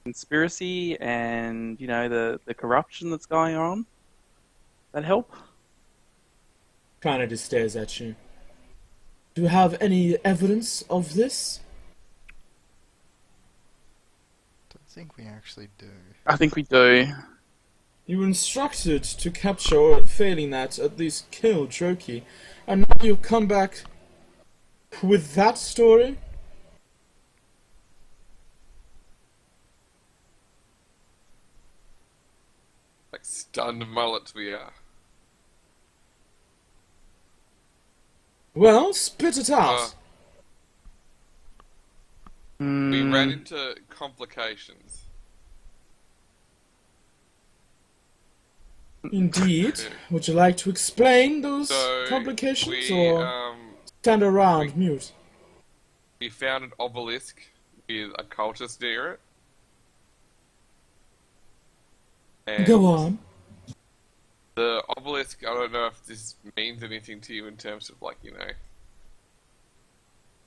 conspiracy and, you know, the corruption that's going on. That help? Kinda just stares at you. Do you have any evidence of this? Don't think we actually do. I think we do. You were instructed to capture, or failing that, at least kill Droki, and now you come back with that story? Like stunned mullets we are. Well, spit it out. We ran into complications. Indeed. Would you like to explain those So complications, we or stand around mute? we found an obelisk with a cultist near it. And Go on. the obelisk, I don't know if this means anything to you in terms of, like, you know,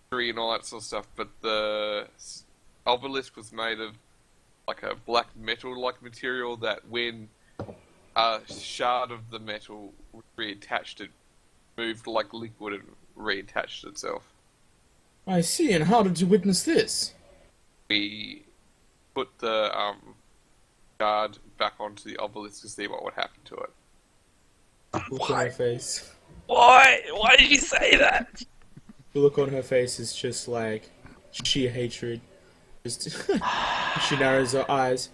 history and all that sort of stuff, but the obelisk was made of like a black metal-like material that when a shard of the metal reattached, it moved like liquid and reattached itself. I see, and how did you witness this? We put the shard back onto the obelisk to see what would happen to it. Look on her face. Why? Why did you say that? The look on her face is just like sheer hatred. Just she narrows her eyes.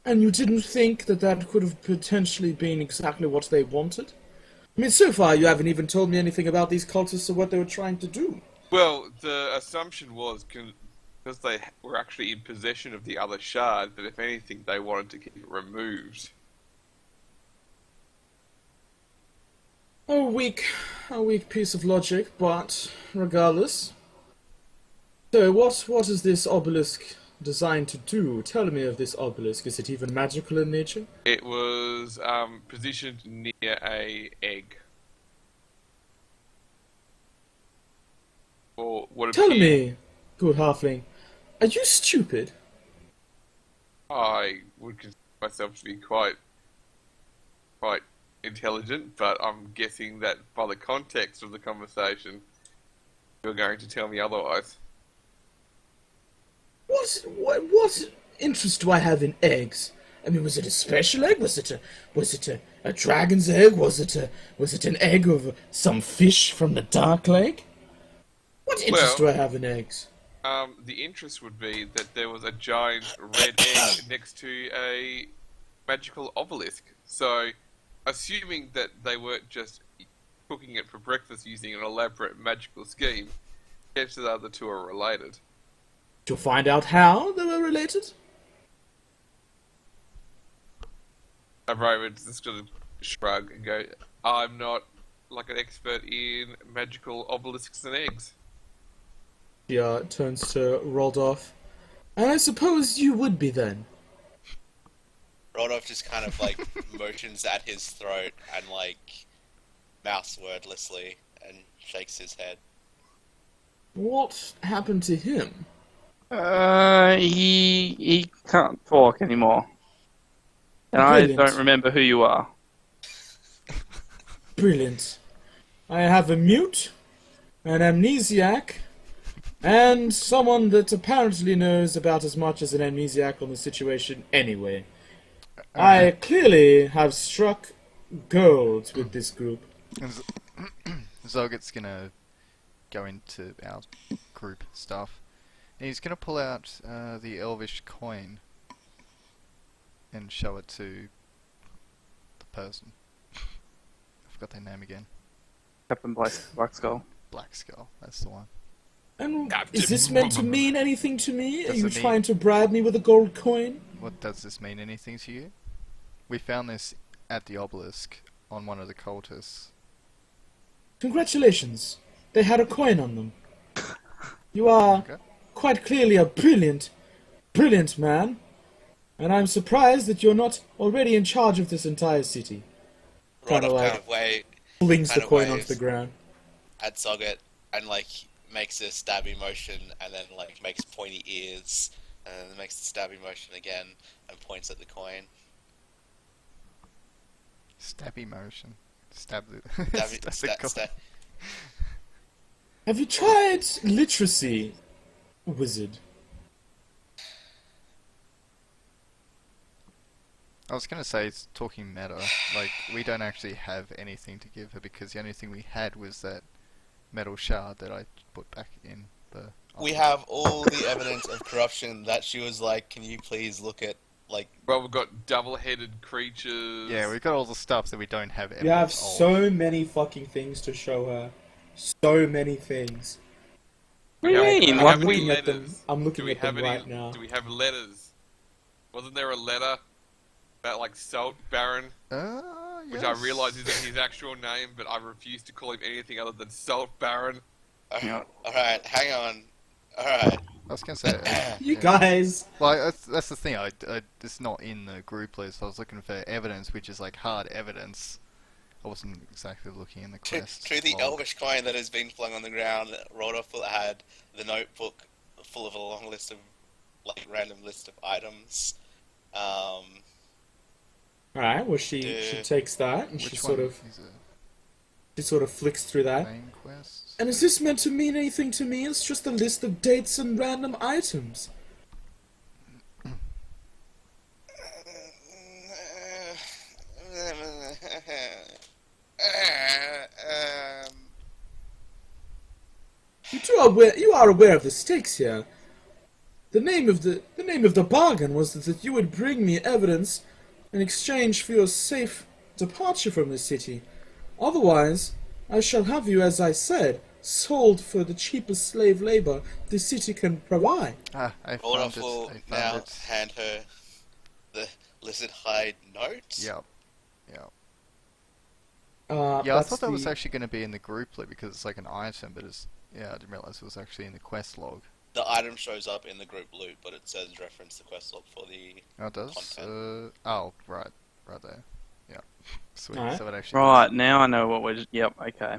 And you didn't think that that could have potentially been exactly what they wanted? I mean, so far you haven't even told me anything about these cultists or what they were trying to do. Well, the assumption was, because they were actually in possession of the other shard, that if anything, they wanted to keep it removed. A weak piece of logic, but regardless. So, what is this obelisk designed to do? Tell me of this obelisk. Is it even magical in nature? It was positioned near a egg. or what Tell appeared. me, good halfling, are you stupid? I would consider myself to be quite intelligent, but I'm guessing that by the context of the conversation, you're going to tell me otherwise. What interest do I have in eggs? I mean, was it a special egg? Was it a dragon's egg? Was it an egg of some fish from the Dark Lake? What interest do Well- I have in eggs? The interest would be that there was a giant red egg next to a magical obelisk. So, assuming that they weren't just cooking it for breakfast using an elaborate magical scheme, chances are the two are related. To find out how they were related? Raven's just gonna shrug and go, I'm not like an expert in magical obelisks and eggs. He turns to Rodolph. And I suppose you would be then. Rodolph just kind of like motions at his throat and like mouths wordlessly and shakes his head. What happened to him? He can't talk anymore. And I Brilliant. don't remember who you are. Brilliant. I have a mute, an amnesiac, and someone that apparently knows about as much as an amnesiac on the situation anyway. I clearly have struck gold with this group. And Zogut's gonna go into our group stuff. And he's gonna pull out the elvish coin and show it to the person. I forgot their name again. Captain Black Skull. Black Skull, that's the one. And is this meant to mean anything to me? Are Does you it mean- trying to bribe me with a gold coin? What does this mean anything to you? We found this at the obelisk on one of the cultists. Congratulations. They had a coin on them. You are Okay. quite clearly a brilliant man. And I'm surprised that you're not already in charge of this entire city. Kinda Rodolph like- kind of Flings the Kinda coin onto waves. the ground. at Zoget and like makes a stabby motion and then like makes pointy ears and then makes the stabby motion again and points at the coin. Stabby motion. Stab the, Stabby, stab the sta- coin. sta- Have you tried literacy, wizard? I was gonna say, it's talking meta. Like, we don't actually have anything to give her because the only thing we had was that metal shard that I put back in the. We have all the evidence of corruption that she was like, can you please look at like Well, we've got double-headed creatures. Yeah, we've got all the stuff that we don't have evidence You have of. so many fucking things to show her. So many things. What do you Yeah, mean? we I'm Like, have looking any at them. letters? I'm Do looking we at them have any? right now. Do we have letters? Wasn't there a letter about like Salt Baron, which I Yes. realise isn't his actual name, but I refuse to call him anything other than Salt Baron. Yeah. alright, hang on. Alright. I was gonna say. You yeah. guys. Well, that's the thing. It's not in the group list. I was looking for evidence, which is like hard evidence. I wasn't exactly looking in the quest. To the log. elvish coin that has been flung on the ground, Rodolph had the notebook full of a long list of like random list of items. Alright, well she takes that and Which she one sort of is it? flicks through that. Main quest. And is this meant to mean anything to me? It's just a list of dates and random items. You are aware of the stakes here. The name of the bargain was that you would bring me evidence in exchange for your safe departure from the city. Otherwise, I shall have you, as I said, sold for the cheapest slave labor the city can provide. Ah, I found Rodolph it. will I found now it. hand her the lizard hide note. Yep. Yep. Yeah, Yeah, I thought that was actually going to be in the group list because it's like an item, but it's yeah, I didn't realize it was actually in the quest log. The item shows up in the group loot, but it says reference the quest log for the. Oh, it does. Content. Oh, right there. Yeah. Sweet. Alright. So it actually. right, now I know what we're... Yep, okay.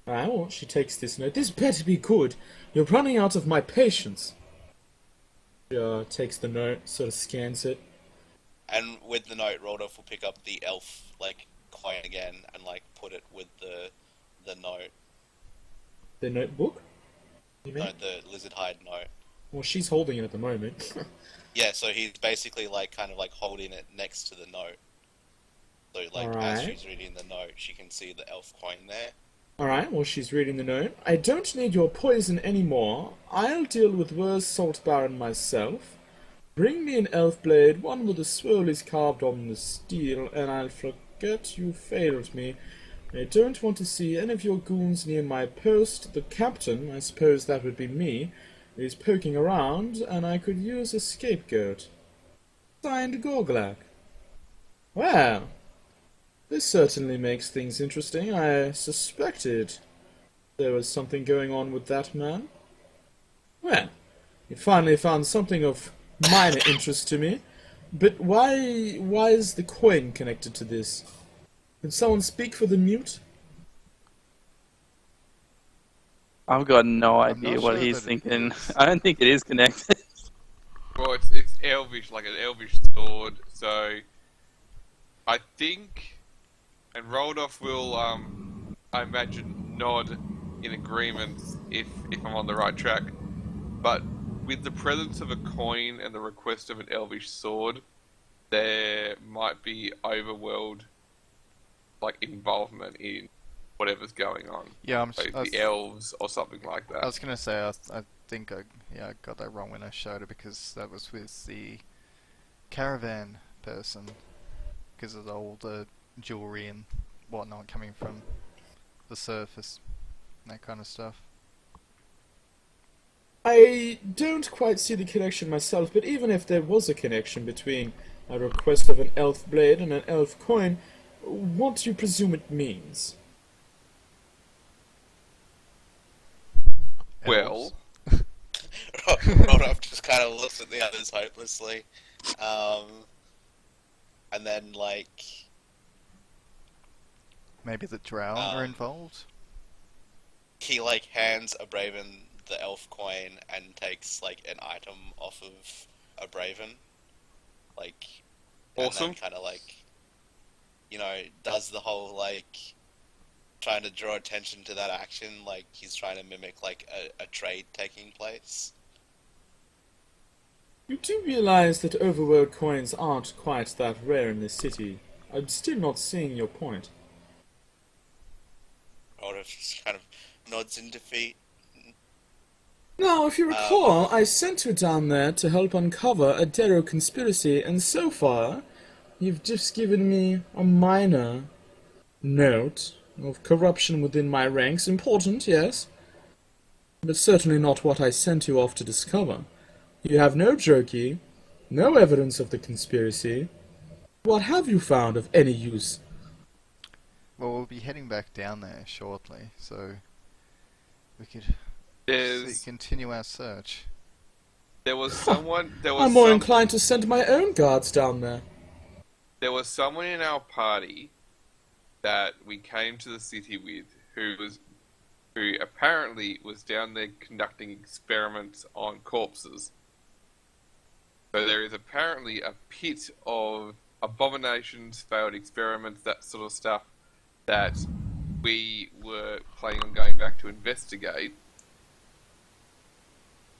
Alright, well, she takes this note. This better be good. You're running out of my patience. She takes the note, sort of scans it. And with the note, Rodolph will pick up the elf like coin again and like put it with the note. The notebook? You mean? No, the lizard hide note. Well, she's holding it at the moment. Yeah, so he's basically like kind of like holding it next to the note. So like as Alright. she's reading the note, she can see the elf coin there. Alright, well, she's reading the note. I don't need your poison anymore. I'll deal with Wurst Salt Baron myself. Bring me an elf blade, one with the swirlies carved on the steel, and I'll forget you failed me. I don't want to see any of your goons near my post. The captain, I suppose that would be me, is poking around, and I could use a scapegoat. Signed, Gorglak. Well, this certainly makes things interesting. I suspected there was something going on with that man. Well, you finally found something of minor interest to me. But why is the coin connected to this? Can someone speak for the mute? I've got no I'm idea not what sure he's that it thinking. is. I don't think it is connected. Well, it's elvish, like an elvish sword. So I think, and Roldoff will, I imagine, nod in agreement if I'm on the right track. But with the presence of a coin and the request of an elvish sword, there might be overworld like involvement in whatever's going on. Yeah, Like the elves or something like I that. was gonna say I think I got that wrong when I showed it because that was with the caravan person because of all the jewelry and whatnot coming from the surface, and that kind of stuff. I don't quite see the connection myself, but even if there was a connection between a request of an elf blade and an elf coin, what do you presume it means? Well, Rodolph just kind of looks at the others hopelessly, and then like Maybe the drow are involved. he like hands a Braven the elf coin and takes like an item off of a Braven, like Awesome. and then kind of like does the whole like trying to draw attention to that action, like he's trying to mimic like a trade taking place. You do realize that overworld coins aren't quite that rare in this city. I'm still not seeing your point. Rodolph just kind of nods in defeat. Now, if you recall, I sent you down there to help uncover a Darrow conspiracy, and so far, you've just given me a minor note of corruption within my ranks. Important, yes, but certainly not what I sent you off to discover. You have no jerky, no evidence of the conspiracy. What have you found of any use? Well, we'll be heading back down there shortly, so we could continue our search. there was someone. I'm more inclined to send my own guards down there. There was someone in our party that we came to the city with who apparently was down there conducting experiments on corpses. So there is apparently a pit of abominations, failed experiments, that sort of stuff that we were planning on going back to investigate.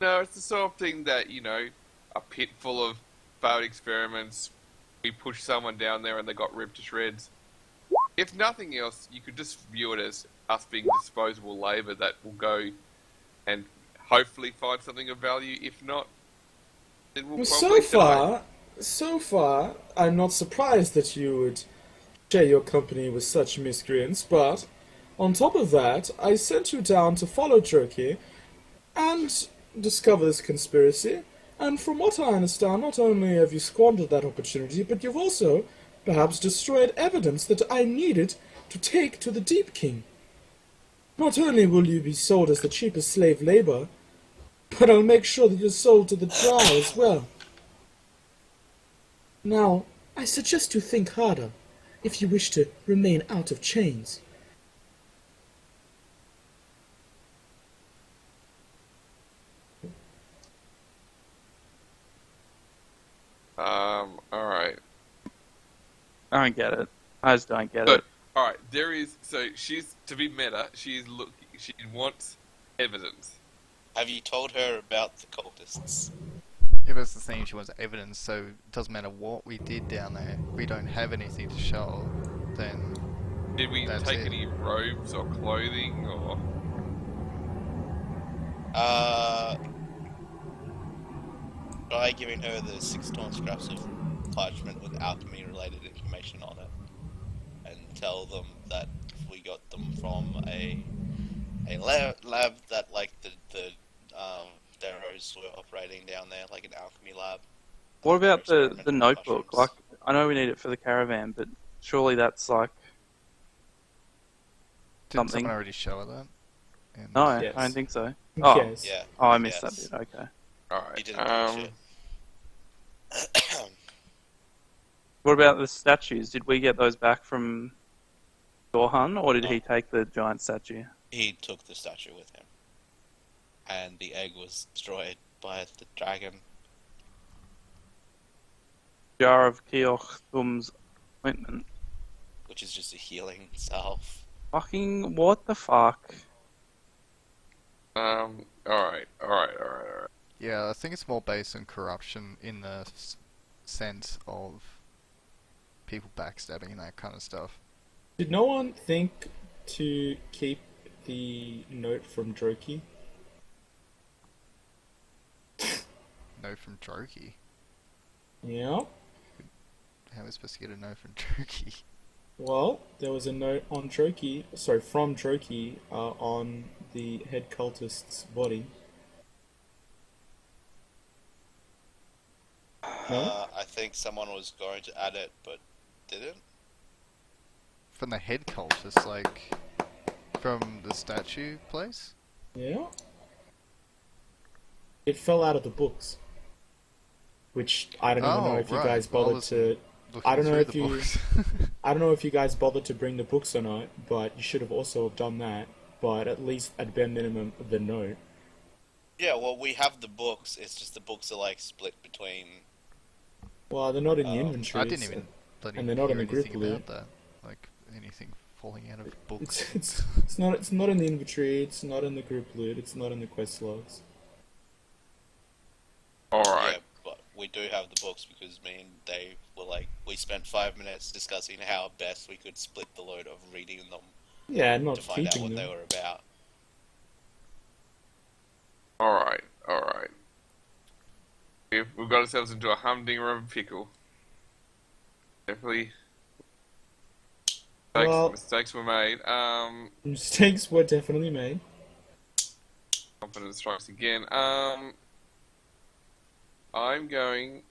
No, it's the sort of thing that, a pit full of failed experiments, we pushed someone down there and they got ripped to shreds. If nothing else, you could just view it as us being disposable labour that will go and hopefully find something of value. If not, then we'll probably So far, I'm not surprised that you would share your company with such miscreants, but on top of that, I sent you down to follow Jerky and discover this conspiracy, and from what I understand, not only have you squandered that opportunity, but you've also perhaps destroyed evidence that I needed to take to the Deep King. Not only will you be sold as the cheapest slave labor, but I'll make sure that you're sold to the drow as well. Now, I suggest you think harder, if you wish to remain out of chains. I don't get it. I just don't get So, it. alright, there is. So, she's. To be meta, she's looking. She wants evidence. Have you told her about the cultists? If it's the thing, she wants evidence, so it doesn't matter what we did down there. If we don't have anything to show, then Did we That's take it. any robes or clothing or? Try giving her the 6 torn scraps of parchment with alchemy-related information on it, and tell them that we got them from a lab that like the Deros were operating down there, like an alchemy lab. What about the Experimental notebook? Like, mushrooms. I know we need it for the caravan, but surely that's like didn't Something. someone already show her that? And no, Yes. I don't think so. Oh, Yes. Yeah. oh, I missed Yes. that bit. Okay. He Alright. didn't finish it. What about the statues? Did we get those back from Dorhan, or did he take the giant statue? He took the statue with him, and the egg was destroyed by the dragon. Jar of Keoch Thum's ointment. Which is just a healing salve. Fucking what the fuck? Alright. yeah, I think it's more based on corruption in the sense of people backstabbing and that kind of stuff. Did no one think to keep the note from Droki? Note from Droki. Yeah. How are we supposed to get a note from Droki? Well, there was a note on Droki, sorry, from Droki, on the head cultist's body. No? I think someone was going to add it, but didn't. From the head cultist, like from the statue place? Yeah. It fell out of the books. Which I don't even know if you right. guys Well, bothered listen, to. Looking I don't know through if the you- books. I don't know if you guys bothered to bring the books or not, but you should have also done that. But at least at bare minimum, the note. Yeah, well, we have the books. It's just the books are like split between. Well, they're not in the Oh, inventory. I didn't even bloody and they're not hear in the group anything loot. about that. Like anything falling out of books. It's not in the inventory. It's not in the group loot. It's not in the quest logs. Alright. Yeah, but we do have the books because me and Dave were like, we spent 5 minutes discussing how best we could split the load of reading them Yeah, not to find out keeping what them. they were about. Alright. We've got ourselves into a humdinger of a pickle. Definitely. Well- Mistakes were made. Mistakes were definitely made. Confidence strikes again. I'm going.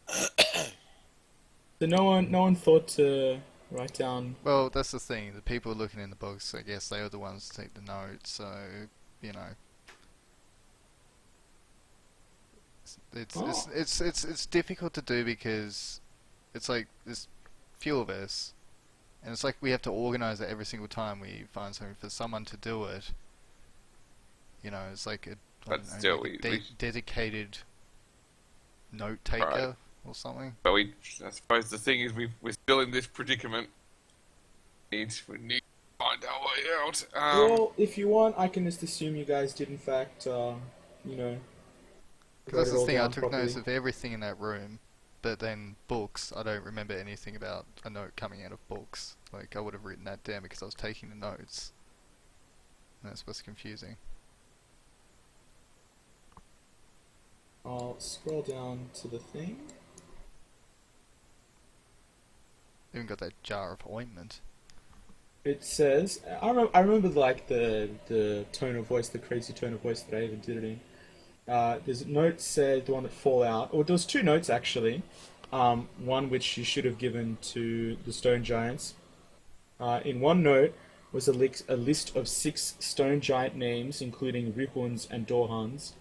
So no one thought to write down. Well, that's the thing. The people looking in the books, I guess they were the ones to take the notes. So, you know, it's difficult to do because it's like there's few of us, and it's like we have to organize it every single time we find something for someone to do it. You know, it's like a I But don't know, still, like a we- dedicated note taker Right. or something. But I suppose the thing is, we're still in this predicament. We need to find our way out. Well, if you want, I can just assume you guys did in fact, you know. Because that's write it the all thing, I down took notes properly. of everything in that room, but then books, I don't remember anything about a note coming out of books. Like, I would have written that down because I was taking the notes. And that's what's confusing. I'll scroll down to the thing. Even got that jar of ointment. It says, I remember like the tone of voice, the crazy tone of voice that I even did it in. There's a note said, the one that fall out, or there was two notes actually. One which you should have given to the stone giants. In one note was a list of 6 stone giant names, including Ripuns and Dorhans.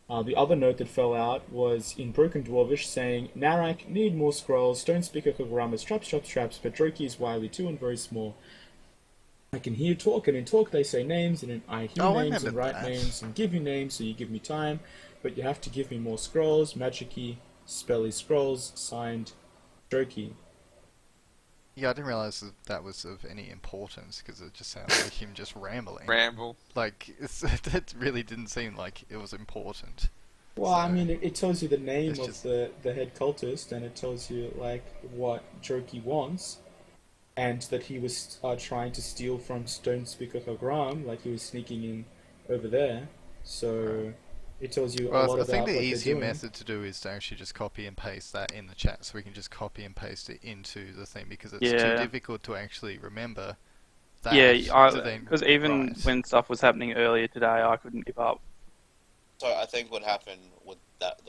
The other note that fell out was in Broken Dwarvish saying, Narak, need more scrolls, don't speak of Kaguramas, traps, but Droki is wily too and very small. I can hear talk, and in talk they say names, and I hear Oh, I names and remember write that. names and give you names, so you give me time, but you have to give me more scrolls, magic-y, spelly scrolls, signed Droki. Yeah, I didn't realize that was of any importance because it just sounded like him just rambling. Ramble. Like it really didn't seem like it was important. Well, I So, mean, it tells you the name it's of just- the head cultist, and it tells you like what Jokey wants, and that he was trying to steal from Stone Speaker Hagram, like he was sneaking in over there. So it tells you a Well, lot I about think the what easier they're doing. method to do is to actually just copy and paste that in the chat, so we can just copy and paste it into the thing because it's too Yeah. difficult to actually remember that. Yeah, to then because even write. when stuff was happening earlier today, I couldn't give up. So I think what happened with that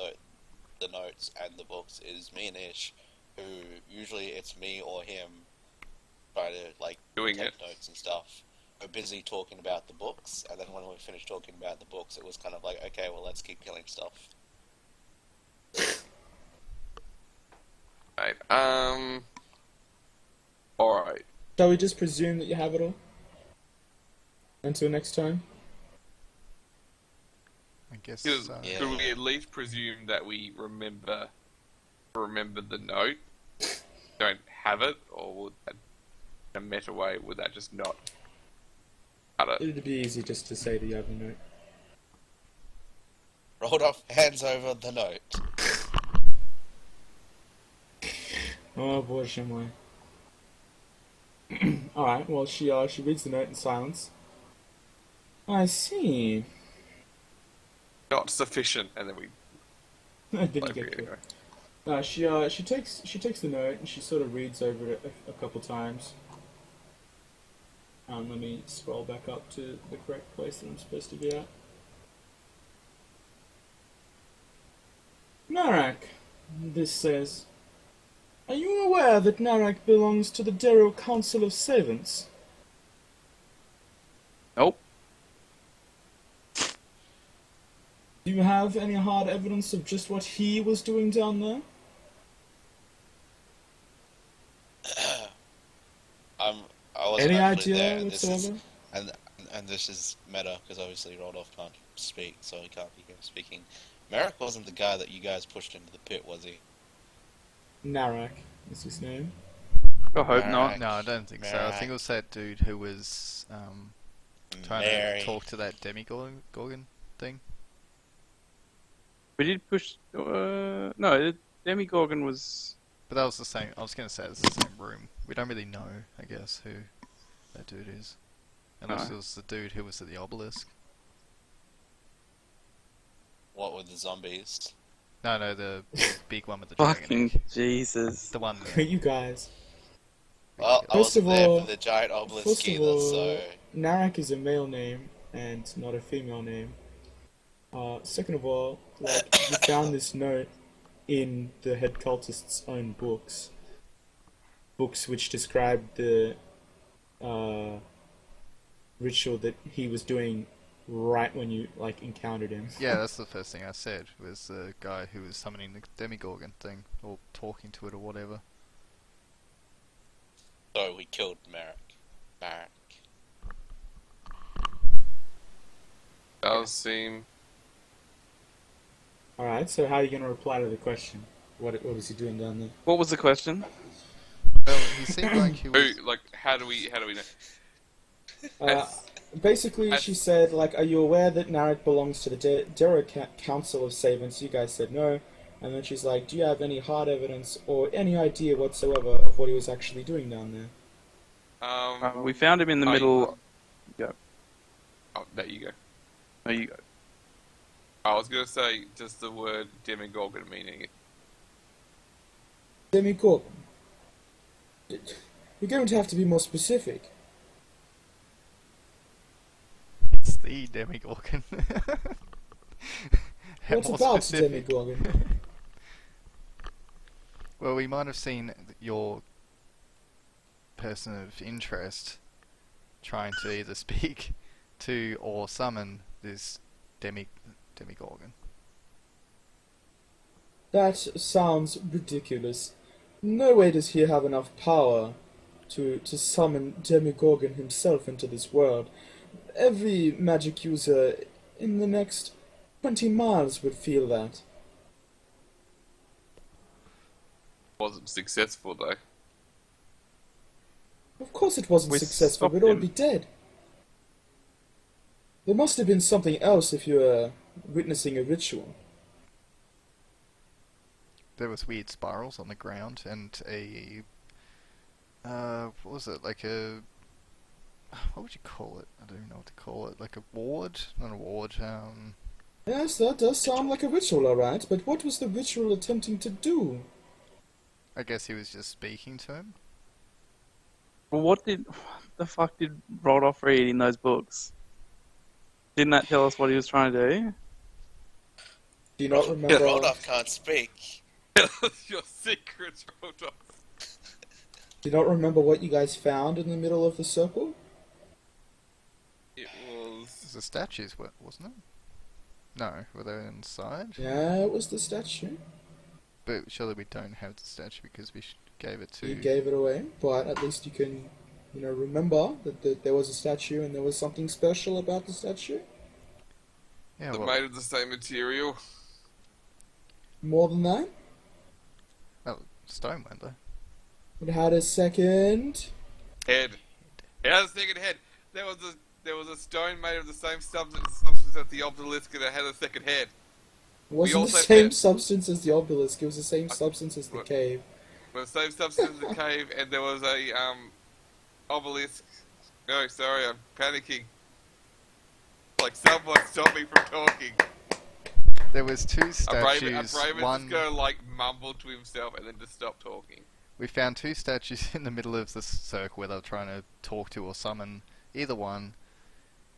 the notes and the books is me and Ish, who usually it's me or him, try to like Doing take it. notes and stuff. We're busy talking about the books, and then when we finished talking about the books, it was kind of like, okay, well, let's keep killing stuff. Right. Alright. Shall we just presume that you have it all? Until next time? I guess. Could, Yeah. could we at least presume that we remember the note? Don't have it, or would that, in a meta way, would that just not cut it? It'd be easy just to say that you have a note. Rolled off, hands over the note. Oh boy, Shenmue. Alright, well she reads the note in silence. I see. Not sufficient, and then we Didn't like, get through. anyway. She takes the note and she sort of reads over it a couple times. Let me scroll back up to the correct place that I'm supposed to be at. Narak, this says, are you aware that Narak belongs to the Darrow Council of Servants? Nope. Do you have any hard evidence of just what he was doing down there? I wasn't Any actually idea there. And this is whatsoever? and this is meta because obviously Rodolph can't speak, so he can't be here speaking. Merrick wasn't the guy that you guys pushed into the pit, was he? Narak is his name. I hope not. Alright. No, I don't think so. I think it was that dude who was trying Mary. to talk to that Demigorgon thing. We did push. No, Demigorgon was. But that was the same. I was going to say it's the same room. We don't really know, I guess, who that dude is. Unless No. it was the dude who was at the obelisk. What with the zombies? No, the big one with the dragon Fucking egg. Jesus. The one. You guys. Well, I First of wasn't there all- for the giant obelisk First of either, all, so Narak is a male name and not a female name. Second of all, like, you found this note in the head cultist's own books. Books which describe the ritual that he was doing right when you like encountered him. Yeah, that's the first thing I said, was the guy who was summoning the Demigorgon thing, or talking to it or whatever. so we killed Merrick. Does seem. Alright, so how are you going to reply to the question? What was he doing down there? What was the question? Well, he seemed like he was... Who, like, how do we know? Basically, as- she said, like, are you aware that Narak belongs to the Darrow Council of Savants? You guys said no. And then she's like, do you have any hard evidence or any idea whatsoever of what he was actually doing down there? We found him in the I- middle. Oh, there you go. There you go. I was gonna say, does the word Demigorgon meaning it? Demigorgon. You're going to have to be more specific. It's the Demigorgon. What More about specific. Demigorgon? Well, we might have seen your person of interest trying to either speak to or summon this Demigorgon. That sounds ridiculous. No way does he have enough power to summon Demigorgon himself into this world. Every magic user in the next 20 miles would feel that. Wasn't successful though. Of course it wasn't We successful. stopped We'd all him. be dead. There must have been something else if you were witnessing a ritual. There was weird spirals on the ground and a what was it? Like a what would you call it? I don't even know what to call it. Like a ward? Not a ward. Yes, that does sound like a ritual, alright, but what was the ritual attempting to do? I guess he was just speaking to him. Well, what the fuck did Rodolph read in those books? Didn't that tell us what he was trying to do? Do you not remember? Rodolph can't speak. Your secrets, Rodolph. Do you not remember what you guys found in the middle of the circle? It was. It was the statues, wasn't it? No, were they inside? Yeah, it was the statue. But surely we don't have the statue because we gave it to. You gave it away, but at least you can, remember that there was a statue and there was something special about the statue. Yeah, They're well, made of the same material. More than that, oh, stone, weren't they? it had a second. Head. It has a second head. There was a stone made of the same substance as the obelisk, and it had a second head. It wasn't the also same had- substance as the obelisk. It was the same substance as the What? cave. The same substance as the cave, and there was a obelisk. No, sorry, I'm panicking. Like someone stop me from talking. There was two A statues. Raven's One, just gonna like mumble to himself and then just stop talking. we found two statues in the middle of the circle where they were trying to talk to or summon either one.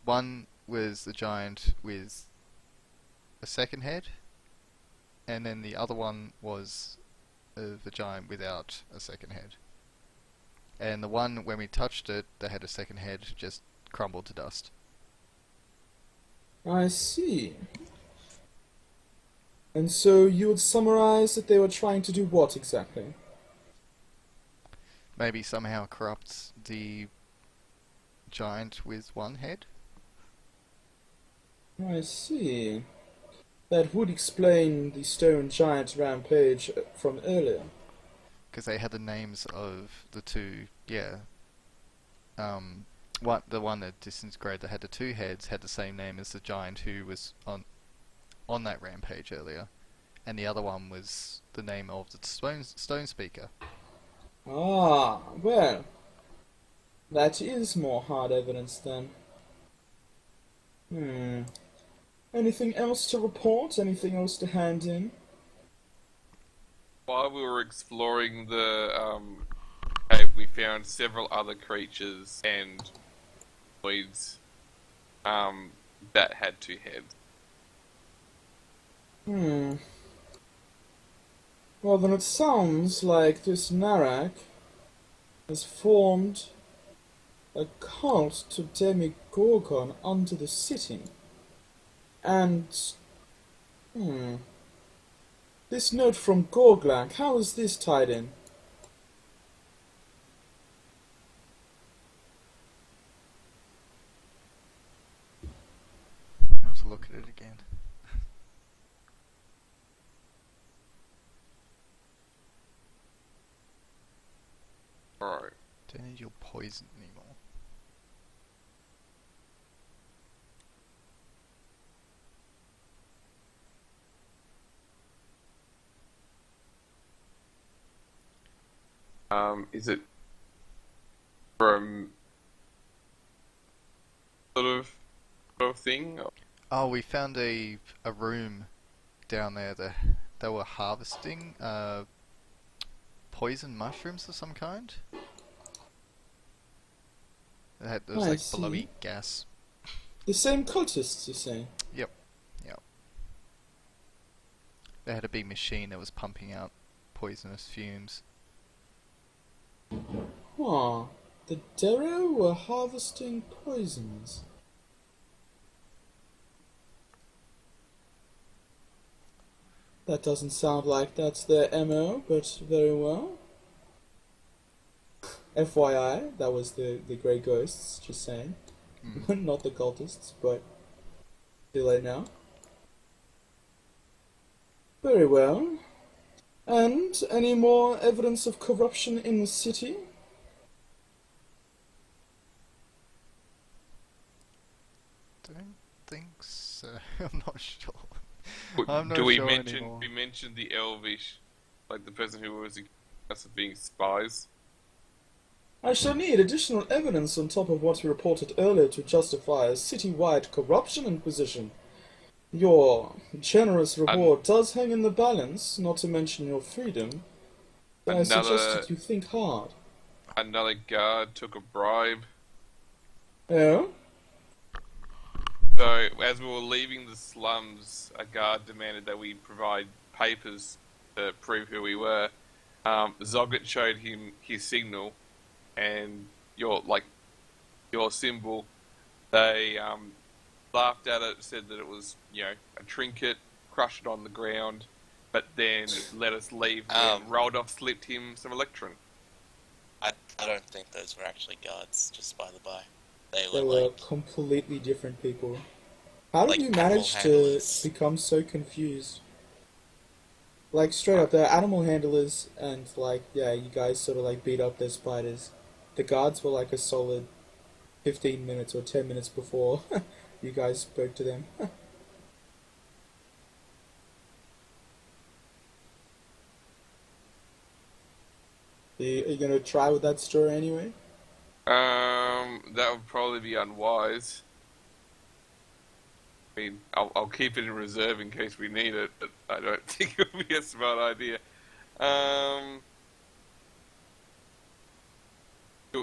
One was the giant with a second head, and then the other one was the giant without a second head. And the one, when we touched it, that had a second head, just crumbled to dust. I see. And so you would summarize that they were trying to do what exactly? Maybe somehow corrupt the giant with one head? I see. That would explain the stone giant rampage from earlier. Because they had the names of the two, yeah. The one that disintegrated that had the two heads had the same name as the giant who was on that rampage earlier, and the other one was the name of the stone speaker. Ah, well. That is more hard evidence then. Anything else to report? Anything else to hand in? While we were exploring the cave, we found several other creatures and voids that had two heads. Well, then it sounds like this Narak has formed a cult to Demigorgon under the city. And, this note from Gorglak, how is this tied in? I have to look at it again. Alright. Don't need your poison anymore. Is it from sort of thing? Oh, we found a room down there that they were harvesting poison mushrooms of some kind. There was I like see. blowy gas. The same cultists, you say? Yep. They had a big machine that was pumping out poisonous fumes. Ah, the Darrow were harvesting poisons. That doesn't sound like that's their MO, but very well. FYI, that was the Grey Ghosts, just saying. Not the cultists, but too late now. Very well. And any more evidence of corruption in the city? sir. I'm not sure. W- I'm not Do we sure mention anymore. we mentioned the Elvish, like the person who was accused us of being spies? I shall need additional evidence on top of what you reported earlier to justify a city-wide corruption inquisition. Your generous reward does hang in the balance, not to mention your freedom. But I suggest Another that you think hard. another guard took a bribe. Oh? So as we were leaving the slums, a guard demanded that we provide papers to prove who we were. Zoggett showed him his signal and your symbol. They laughed at it, said that it was a trinket, crushed it on the ground, but then let us leave when Raldolph slipped him some electron. I don't think those were actually guards, just by the by. They They were were like completely different people. How did like you manage animal to handlers. become so confused? Like, straight up, they're animal handlers, and, like, yeah, you guys sort of, like, beat up their spiders. The guards were, like, a solid 15 minutes or 10 minutes before you guys spoke to them. Are you gonna try with that story anyway? That would probably be unwise. I mean, I'll keep it in reserve in case we need it, but I don't think it would be a smart idea.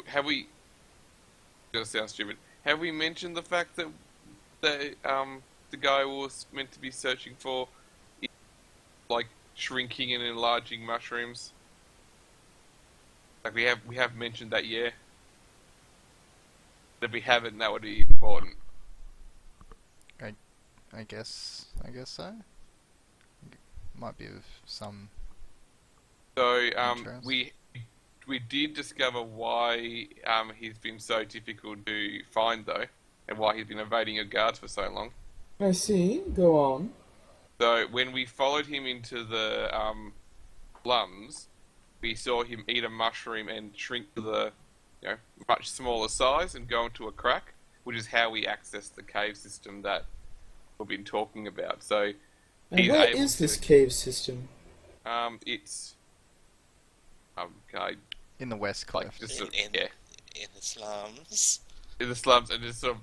Have we? Gonna sound stupid. Have we mentioned the fact that the guy was meant to be searching for, like, shrinking and enlarging mushrooms? Like we have mentioned that, yeah. If we haven't, that would be important. I guess so. Might be of some. So Interest. we did discover why he's been so difficult to find though, and why he's been evading your guards for so long. I see. Go on. So when we followed him into the slums, we saw him eat a mushroom and shrink to the much smaller size and go into a crack, which is how we accessed the cave system that we've been talking about. So And he's where able is this to- cave system? It's okay, In the West like Cliff. just in the slums. in the slums, and just sort of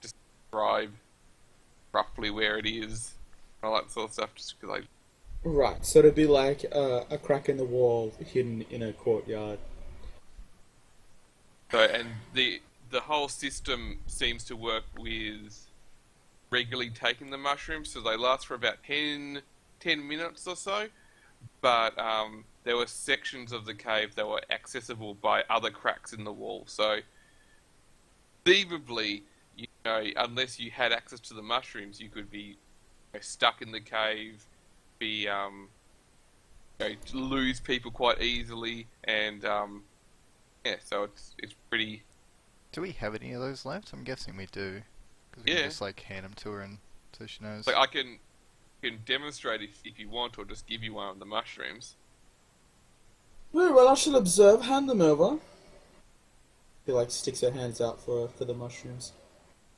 just describe roughly where it is, and all that sort of stuff. Just because Right, so it'd be like a crack in the wall hidden in a courtyard. and the whole system seems to work with regularly taking the mushrooms, so they last for about 10 minutes or so. But there were sections of the cave that were accessible by other cracks in the wall. So, conceivably, unless you had access to the mushrooms, you could be stuck in the cave, be lose people quite easily, and so it's pretty. Do we have any of those left? I'm guessing we do. Because we Yeah. can just like hand them to her and so she knows. Like I can demonstrate if you want, or just give you one of the mushrooms. Very well, I shall observe. Hand them over. He like sticks her hands out for the mushrooms.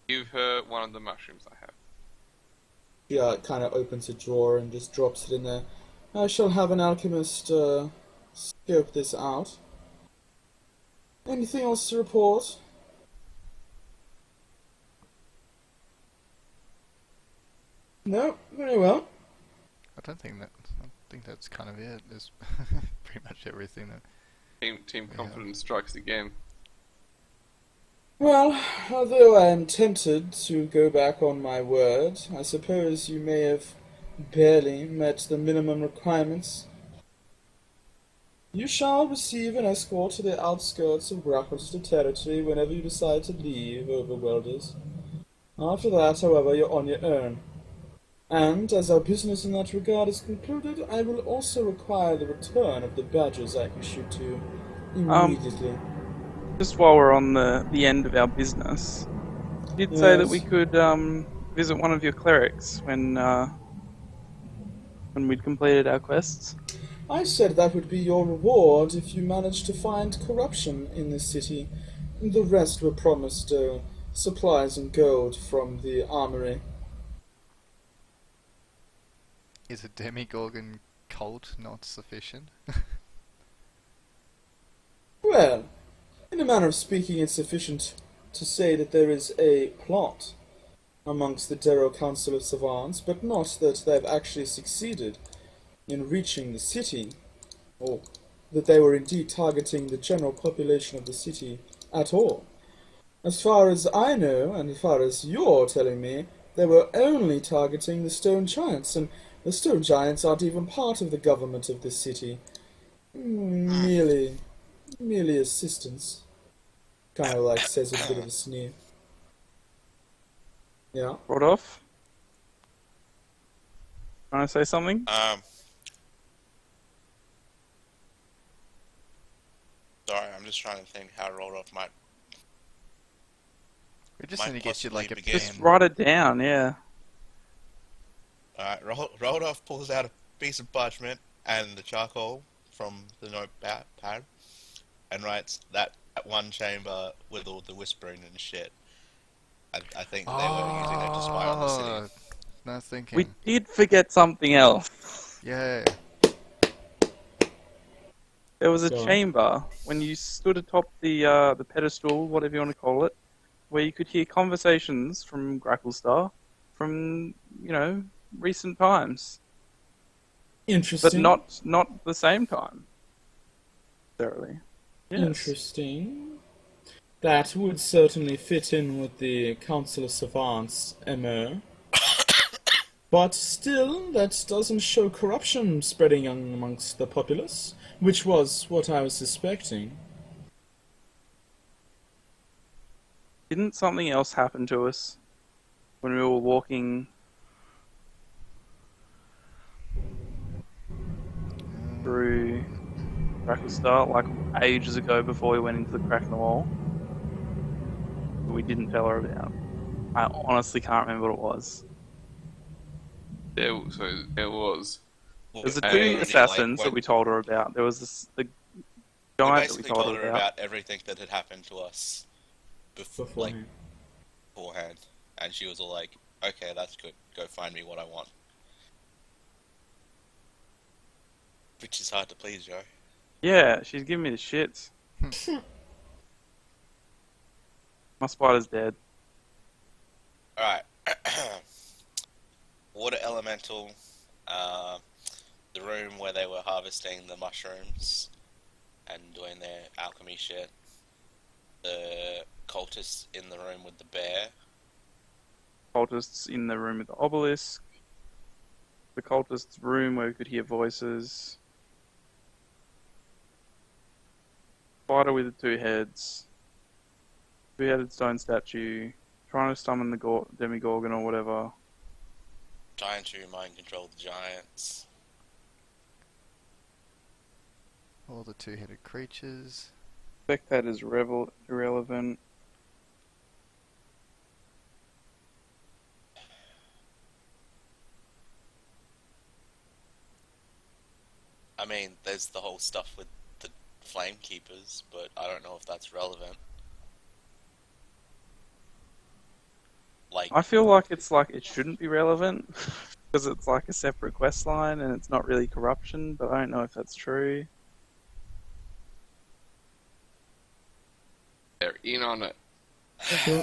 Give her one of the mushrooms I have. She kind of opens a drawer and just drops it in there. I shall have an alchemist scope this out. Anything else to report? No, very well. I think that's kind of it. There's pretty much everything that. Team confidence strikes again. Well, although I am tempted to go back on my word, I suppose you may have barely met the minimum requirements. You shall receive an escort to the outskirts of Bracklester territory whenever you decide to leave, Overwelders. After that, however, you're on your own. And, as our business in that regard is concluded, I will also require the return of the badges I issued to you immediately. Just while we're on the end of our business, you did say that Yes. we could visit one of your clerics when we'd completed our quests. I said that would be your reward if you managed to find corruption in this city. The rest were promised supplies and gold from the armory. Is a Demigorgon cult not sufficient? Well, in a manner of speaking, it's sufficient to say that there is a plot amongst the Darrow Council of Savants, but not that they've actually succeeded in reaching the city, or that they were indeed targeting the general population of the city at all. As far as I know, and as far as you're telling me, they were only targeting the Stone Giants, and the Stone Giants aren't even part of the government of this city. Merely assistance. Kind of like says with a bit of a sneer. Yeah. Rodolph? Trying to say something? Sorry, I'm just trying to think how Rodolph might. We just Might need to get you like a possibly pen. begin. Just write it down, yeah. Alright, Rodolph pulls out a piece of parchment and the charcoal from the notepad and writes that one chamber with all the whispering and shit. I think they were using it to spy on the city. Nice thinking. We did forget something else. Yeah. There was a Go on. chamber when you stood atop the pedestal, whatever you want to call it, where you could hear conversations from Gracklestar from, recent times, Interesting. but not the same time. Necessarily. Yes. Interesting. That would certainly fit in with the Council of Savants' MO. But still, that doesn't show corruption spreading amongst the populace, which was what I was suspecting. Didn't something else happen to us when we were walking through Gracklestar, like ages ago before we went into the crack in the wall? That we didn't tell her about. I honestly can't remember what it was. There was. There's the Well, two we assassins that went- we told her about. There was the we giant that we basically told told her her about. about everything that had happened to us Beforehand. beforehand, and she was all like, "Okay, that's good. Go find me what I want." Which is hard to please, Joe. Yeah, she's giving me the shits. My spider's dead. Alright. Water Elemental, the room where they were harvesting the mushrooms and doing their alchemy shit, the cultists in the room with the bear, Cultists in the room with the obelisk. The cultists' room where we could hear voices. Spider with the two heads. Two-headed stone statue. Trying to summon the Demigorgon or whatever. trying to mind control the giants. All the two-headed creatures. Spectator's irrelevant. I mean, there's the whole stuff with the flame keepers, but I don't know if that's relevant. Like, I feel like it shouldn't be relevant because it's like a separate quest line and it's not really corruption, but I don't know if that's true. They're in on it. Do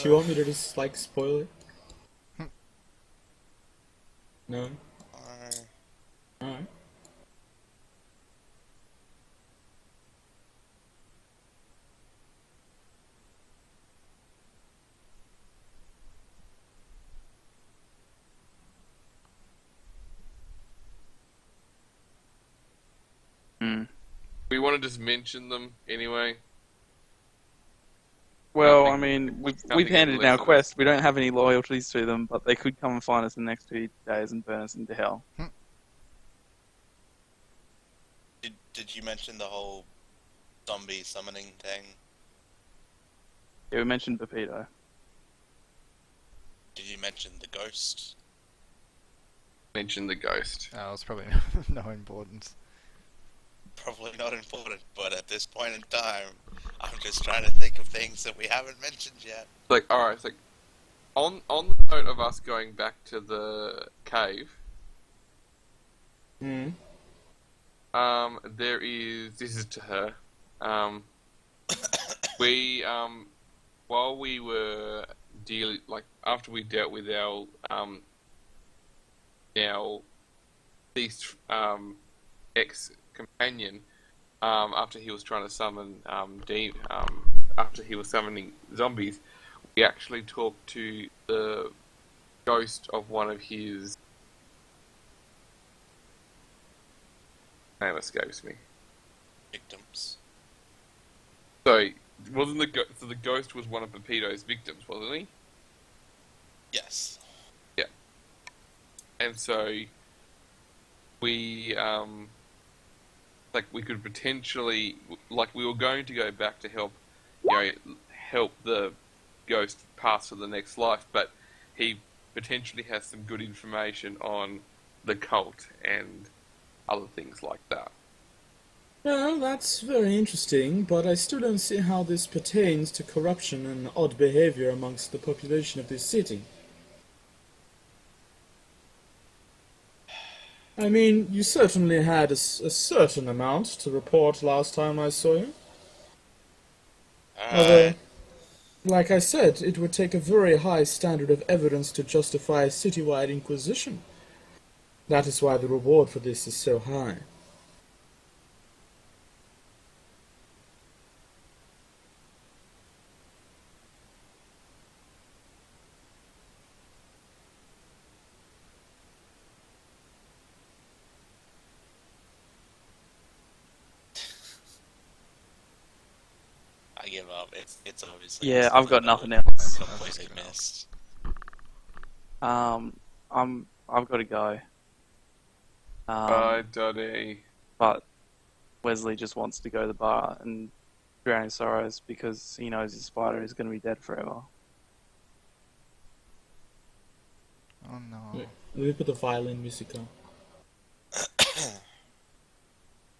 you want me to just, spoil it? No? Alright. Hmm. We want to just mention them anyway. Well, Nothing- I mean, we've nothing handed in our illicit. quest. We don't have any loyalties to them, but they could come and find us in the next 2 days and burn us into hell. did you mention the whole zombie summoning thing? Yeah, we mentioned Pepito. Did you mention the ghost? Mention the ghost. Oh, it's probably no importance. Probably not important, but at this point in time, I'm just trying to think of things that we haven't mentioned yet. Like, alright, it's like, on the note of us going back to the cave, Mm. There is. This is to her. We while we were dealing, like after we dealt with our deceased ex companion, after he was trying to summon after he was summoning zombies, we actually talked to the ghost of one of his. Name escapes me. Victims. So wasn't so the ghost was one of Pepito's victims, wasn't he? Yes. And so we like we could potentially, like we were going to go back to help, help the ghost pass to the next life, but he potentially has some good information on the cult and other things like that. Well, that's very interesting, but I still don't see how this pertains to corruption and odd behavior amongst the population of this city. I mean, you certainly had a certain amount to report last time I saw you. Although, Alright. like I said, it would take a very high standard of evidence to justify a citywide inquisition. That is why the reward for this is so high. I give up. It's obviously. Yeah, just I've got completely- nothing else. Completely missed. I've got to go. Bye, Dottie. But Wesley just wants to go to the bar and drown his sorrows because he knows his spider is going to be dead forever. Oh no. Wait, let me put the violin music on.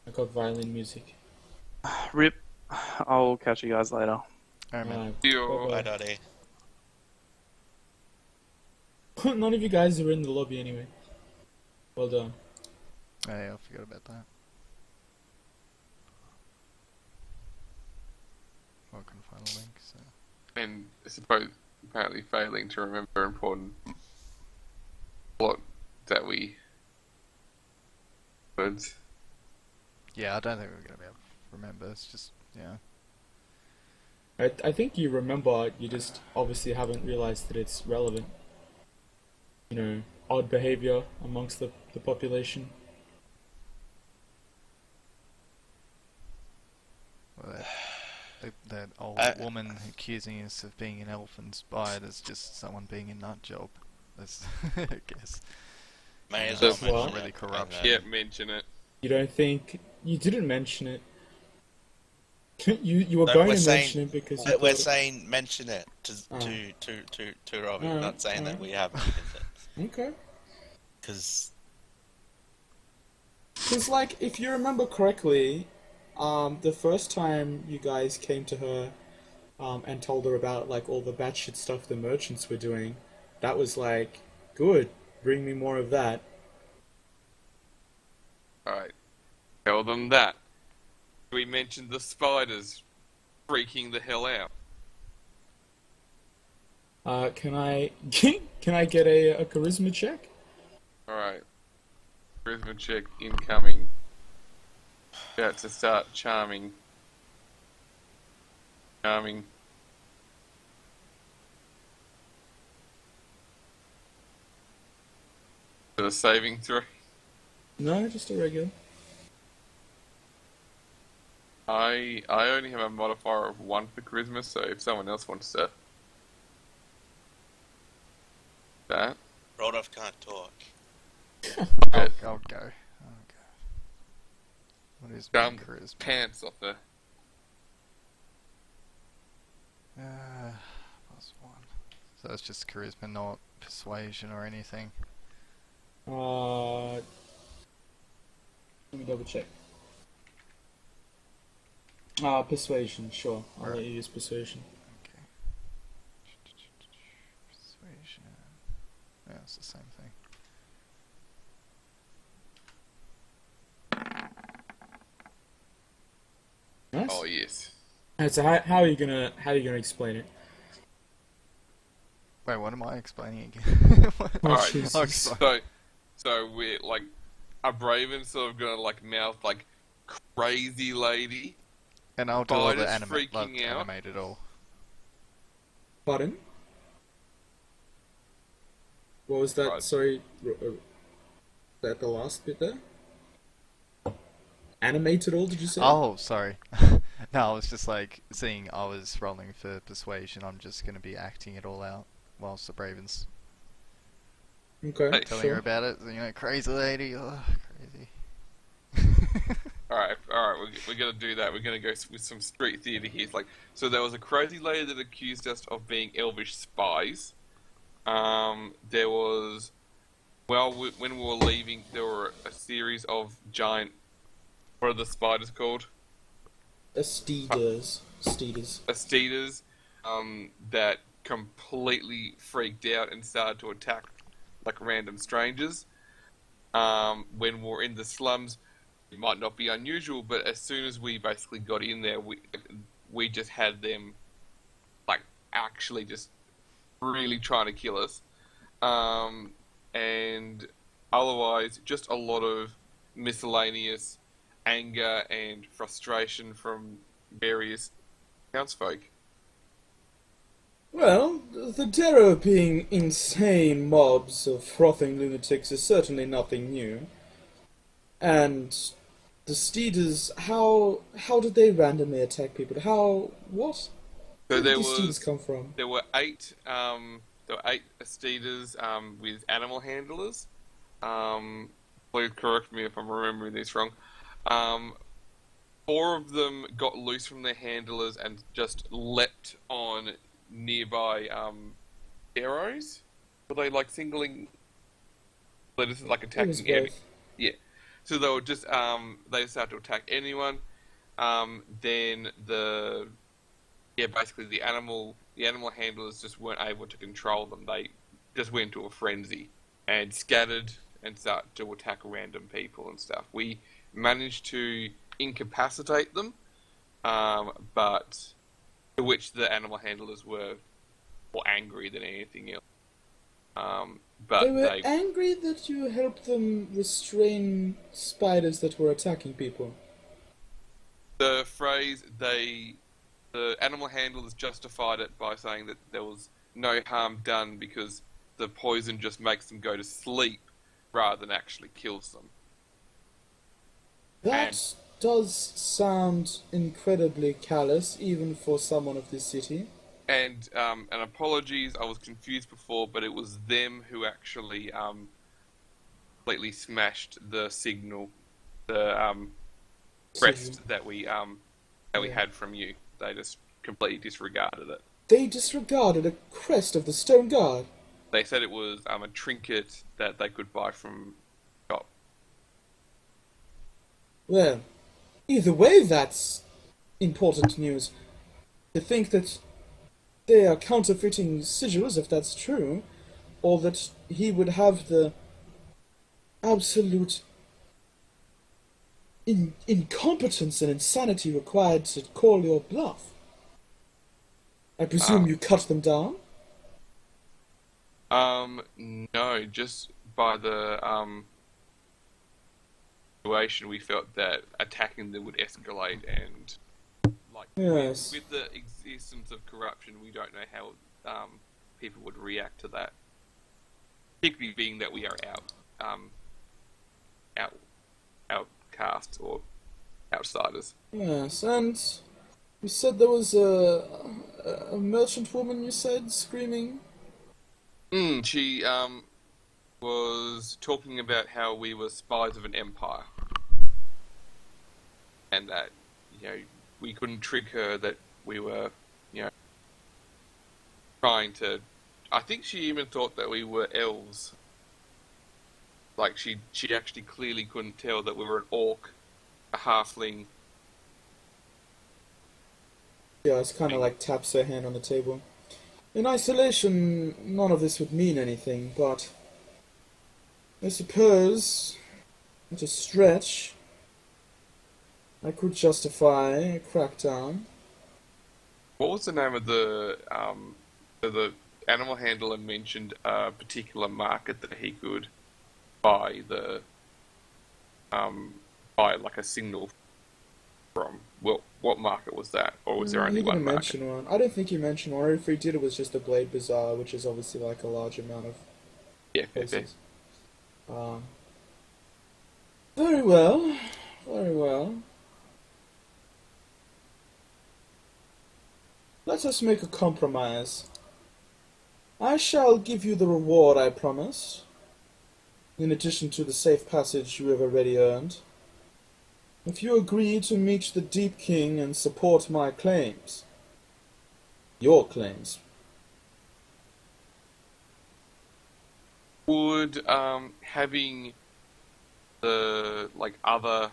I got violin music. Rip. I'll catch you guys later. Alright, man. Yo. Bye, Dottie. None of you guys are in the lobby anyway. Well done. Oh, yeah, I forgot about that. Well, I couldn't find a link, so. And I suppose apparently failing to remember important plot that we could. Yeah, I don't think we're gonna be able to remember. It's just, yeah. I think you remember, you just obviously haven't realized that it's relevant. You know, odd behavior amongst the population. Well, that old I- woman accusing us of being an elf and spied as just someone being a nut job. That's, I guess. May as That's well what? mention Really it, corrupt. and then- Yeah, mention it. You don't think you didn't mention it? you were No, going we're to saying- mention it because you We're thought- saying mention it to Oh. to Robbie, Alright, not saying that alright. we have mentioned it. Okay. Because Because, like, if you remember correctly, the first time you guys came to her and told her about, like, all the batshit stuff the merchants were doing, that was like, good, bring me more of that. Alright. Tell them that. We mentioned the spiders freaking the hell out. Can I can I get a charisma check? Alright. Charisma check incoming. About to start charming. Charming. For the saving throw. No, just a regular. I only have a modifier of 1 for charisma, so if someone else wants to that. Rodolph can't talk. I'll go. I'll go. What is my Um, charisma? Pants off the +1. So that's just charisma, not persuasion or anything. Let me double check. Persuasion, sure. I'll Right. let you use persuasion. Okay. Persuasion. Yeah, it's the same thing. Nice. Oh yes. And so how are you gonna explain it? Wait, what am I explaining again? Oh, Alright, Jesus. so we're like a Braven sort of gonna like mouth like crazy lady. And I'll do all the Spiders freaking out. animate it all. Pardon? What was that? Right. Sorry, that the last bit there? Animated all? Did you say? Oh, sorry. No, I was just like, seeing I was rolling for persuasion, I'm just going to be acting it all out whilst the Braven's Okay, Hey, telling sure. her about it. You know, crazy lady, oh, crazy. Alright, we're gonna do that. We're gonna go with some street theatre here. It's like, so there was a crazy lady that accused us of being elvish spies. There was, when we were leaving, there were a series of giant, what are the spiders called? Steeders. Astetas, that completely freaked out and started to attack like random strangers. When we're in the slums, it might not be unusual, but as soon as we basically got in there, we just had them like actually just really trying to kill us. And otherwise, just a lot of miscellaneous anger and frustration from various townsfolk. Well, the terror of being insane mobs of frothing lunatics is certainly nothing new. And the Steeders, how did they randomly attack people? What? So Where there did these Steeders was come from? there were eight Astetas with animal handlers. Please correct me if I'm remembering this wrong. Four of them got loose from their handlers and just leapt on nearby arrows. Were they like singling? They just like It was attacking enemy. both. Yeah. So they were just they started to attack anyone. Then basically the animal handlers just weren't able to control them. They just went into a frenzy and scattered and started to attack random people and stuff. We managed to incapacitate them, but to which the animal handlers were more angry than anything else. But They were angry that you helped them restrain spiders that were attacking people. the phrase the animal handlers justified it by saying that there was no harm done because the poison just makes them go to sleep rather than actually kills them. That does sound incredibly callous, even for someone of this city. And apologies, I was confused before, but it was them who actually completely smashed the signal, the crest that we had from you. They just completely disregarded it. They disregarded a crest of the Stone Guard. They said it was a trinket that they could buy from shop. Well, either way, that's important news. To think that they are counterfeiting sigils, if that's true, or that he would have the absolute incompetence and insanity required to call your bluff. I presume you cut them down? No, just by the situation, we felt that attacking them would escalate, and like Yes. with the existence of corruption, we don't know how people would react to that. Particularly being that we are outcasts or outsiders. Yes, and you said there was a merchant woman, you said, screaming? She was talking about how we were spies of an empire, and that we couldn't trick her, that we were trying to. I think she even thought that we were elves. Like she actually clearly couldn't tell that we were an orc, a halfling. Yeah, it's kind of like taps her hand on the table. In isolation, none of this would mean anything, but I suppose, at a stretch, I could justify a crackdown. What was the name of the animal handler mentioned a particular market that he could buy buy like a signal from? Well, what market was that, or was there He only one didn't market? mention one. I don't think he mentioned one. Or if he did, it was just the Blade Bazaar, which is obviously like a large amount of Yeah, fair. places. Very well. Very well. Let us make a compromise. I shall give you the reward I promised, in addition to the safe passage you have already earned. If you agree to meet the Deep King and support my claims. Your claims. Would having the other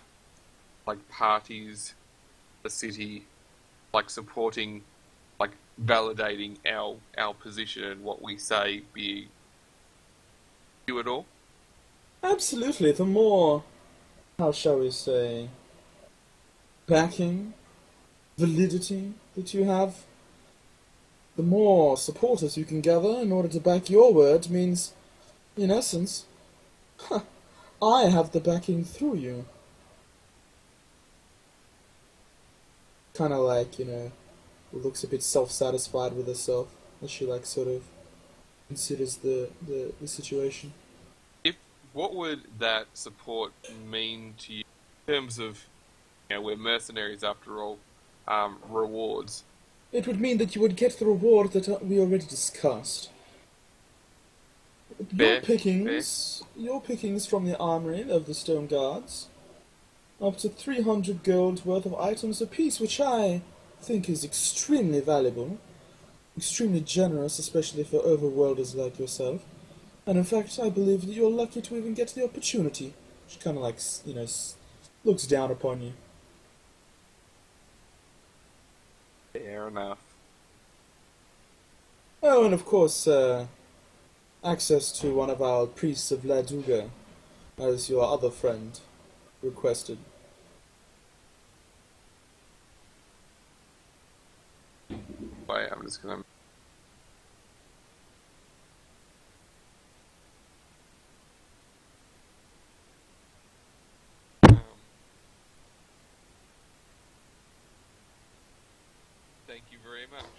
parties, the city, supporting, validating our position and what we say be you at all? Absolutely. The more, how shall we say, backing, validity that you have, the more supporters you can gather in order to back your word means, in essence, I have the backing through you. Kind of like, looks a bit self-satisfied with herself as she sort of considers the situation. What would that support mean to you in terms of, we're mercenaries after all, rewards? It would mean that you would get the reward that we already discussed. Your pickings from the armory of the Stone Guards, up to 300 gold worth of items apiece, which I think is extremely valuable, extremely generous, especially for overworlders like yourself. And in fact, I believe that you're lucky to even get the opportunity. She kind of looks down upon you. Fair enough. Oh, and of course, access to one of our priests of Laduga, as your other friend requested. Wait, I'm just gonna. Thank you very much.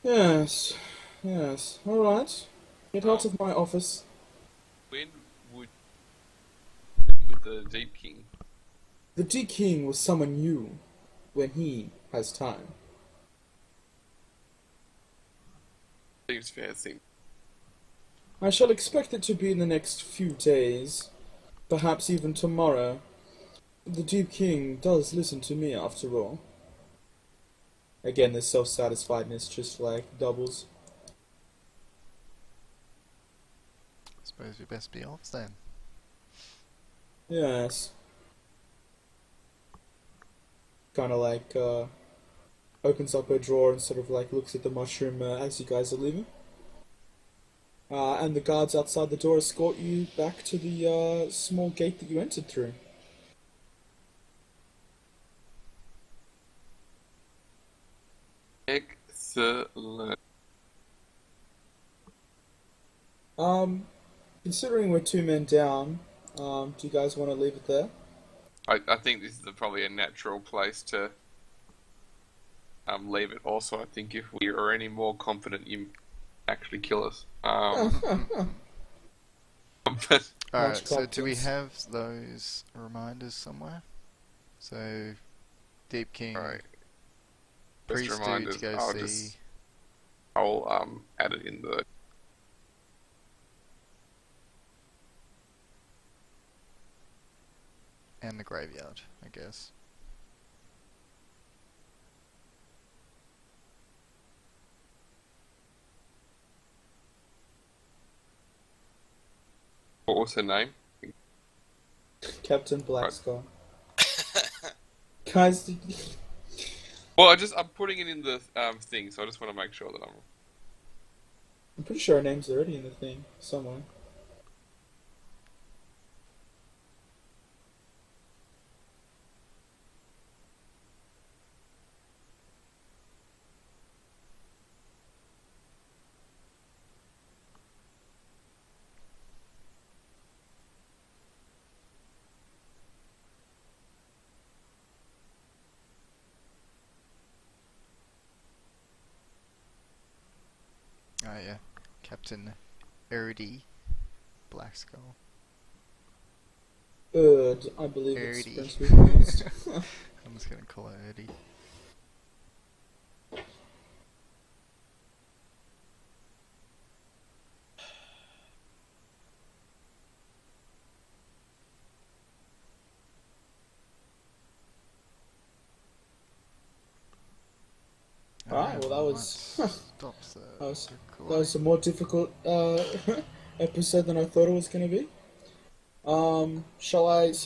Yes, yes. All right. Get out of my office. When would you with the Deep King? The D-King will summon you when he has time. Seems fair. Seems. I shall expect it to be in the next few days, perhaps even tomorrow. The Deep King does listen to me, after all. Again, this self-satisfiedness just doubles. I suppose we best be off then. Yes. Kind of opens up her drawer and sort of looks at the mushroom as you guys are leaving. And the guards outside the door escort you back to the small gate that you entered through. Excellent. Considering we're 2 men down, do you guys want to leave it there? I think this is probably a natural place to leave it. Also, I think if we are any more confident, you actually kill us. But Alright, so do confidence. we have those reminders somewhere? So, Deep King, alright, priest just dude reminders. to go I'll see, I'll add it in the. and the graveyard, I guess. What was her name? Captain Blackskull. Guys, Well, I'm putting it in the thing, so I just want to make sure that I'm pretty sure her name's already in the thing somewhere. Captain Erdy Blackskull. I believe it's Erdy. supposed to be pronounced. I'm just gonna call her Erdy. Alright, well, that I was- might stop the that recording. was a more difficult episode than I thought it was going to be. Shall I sort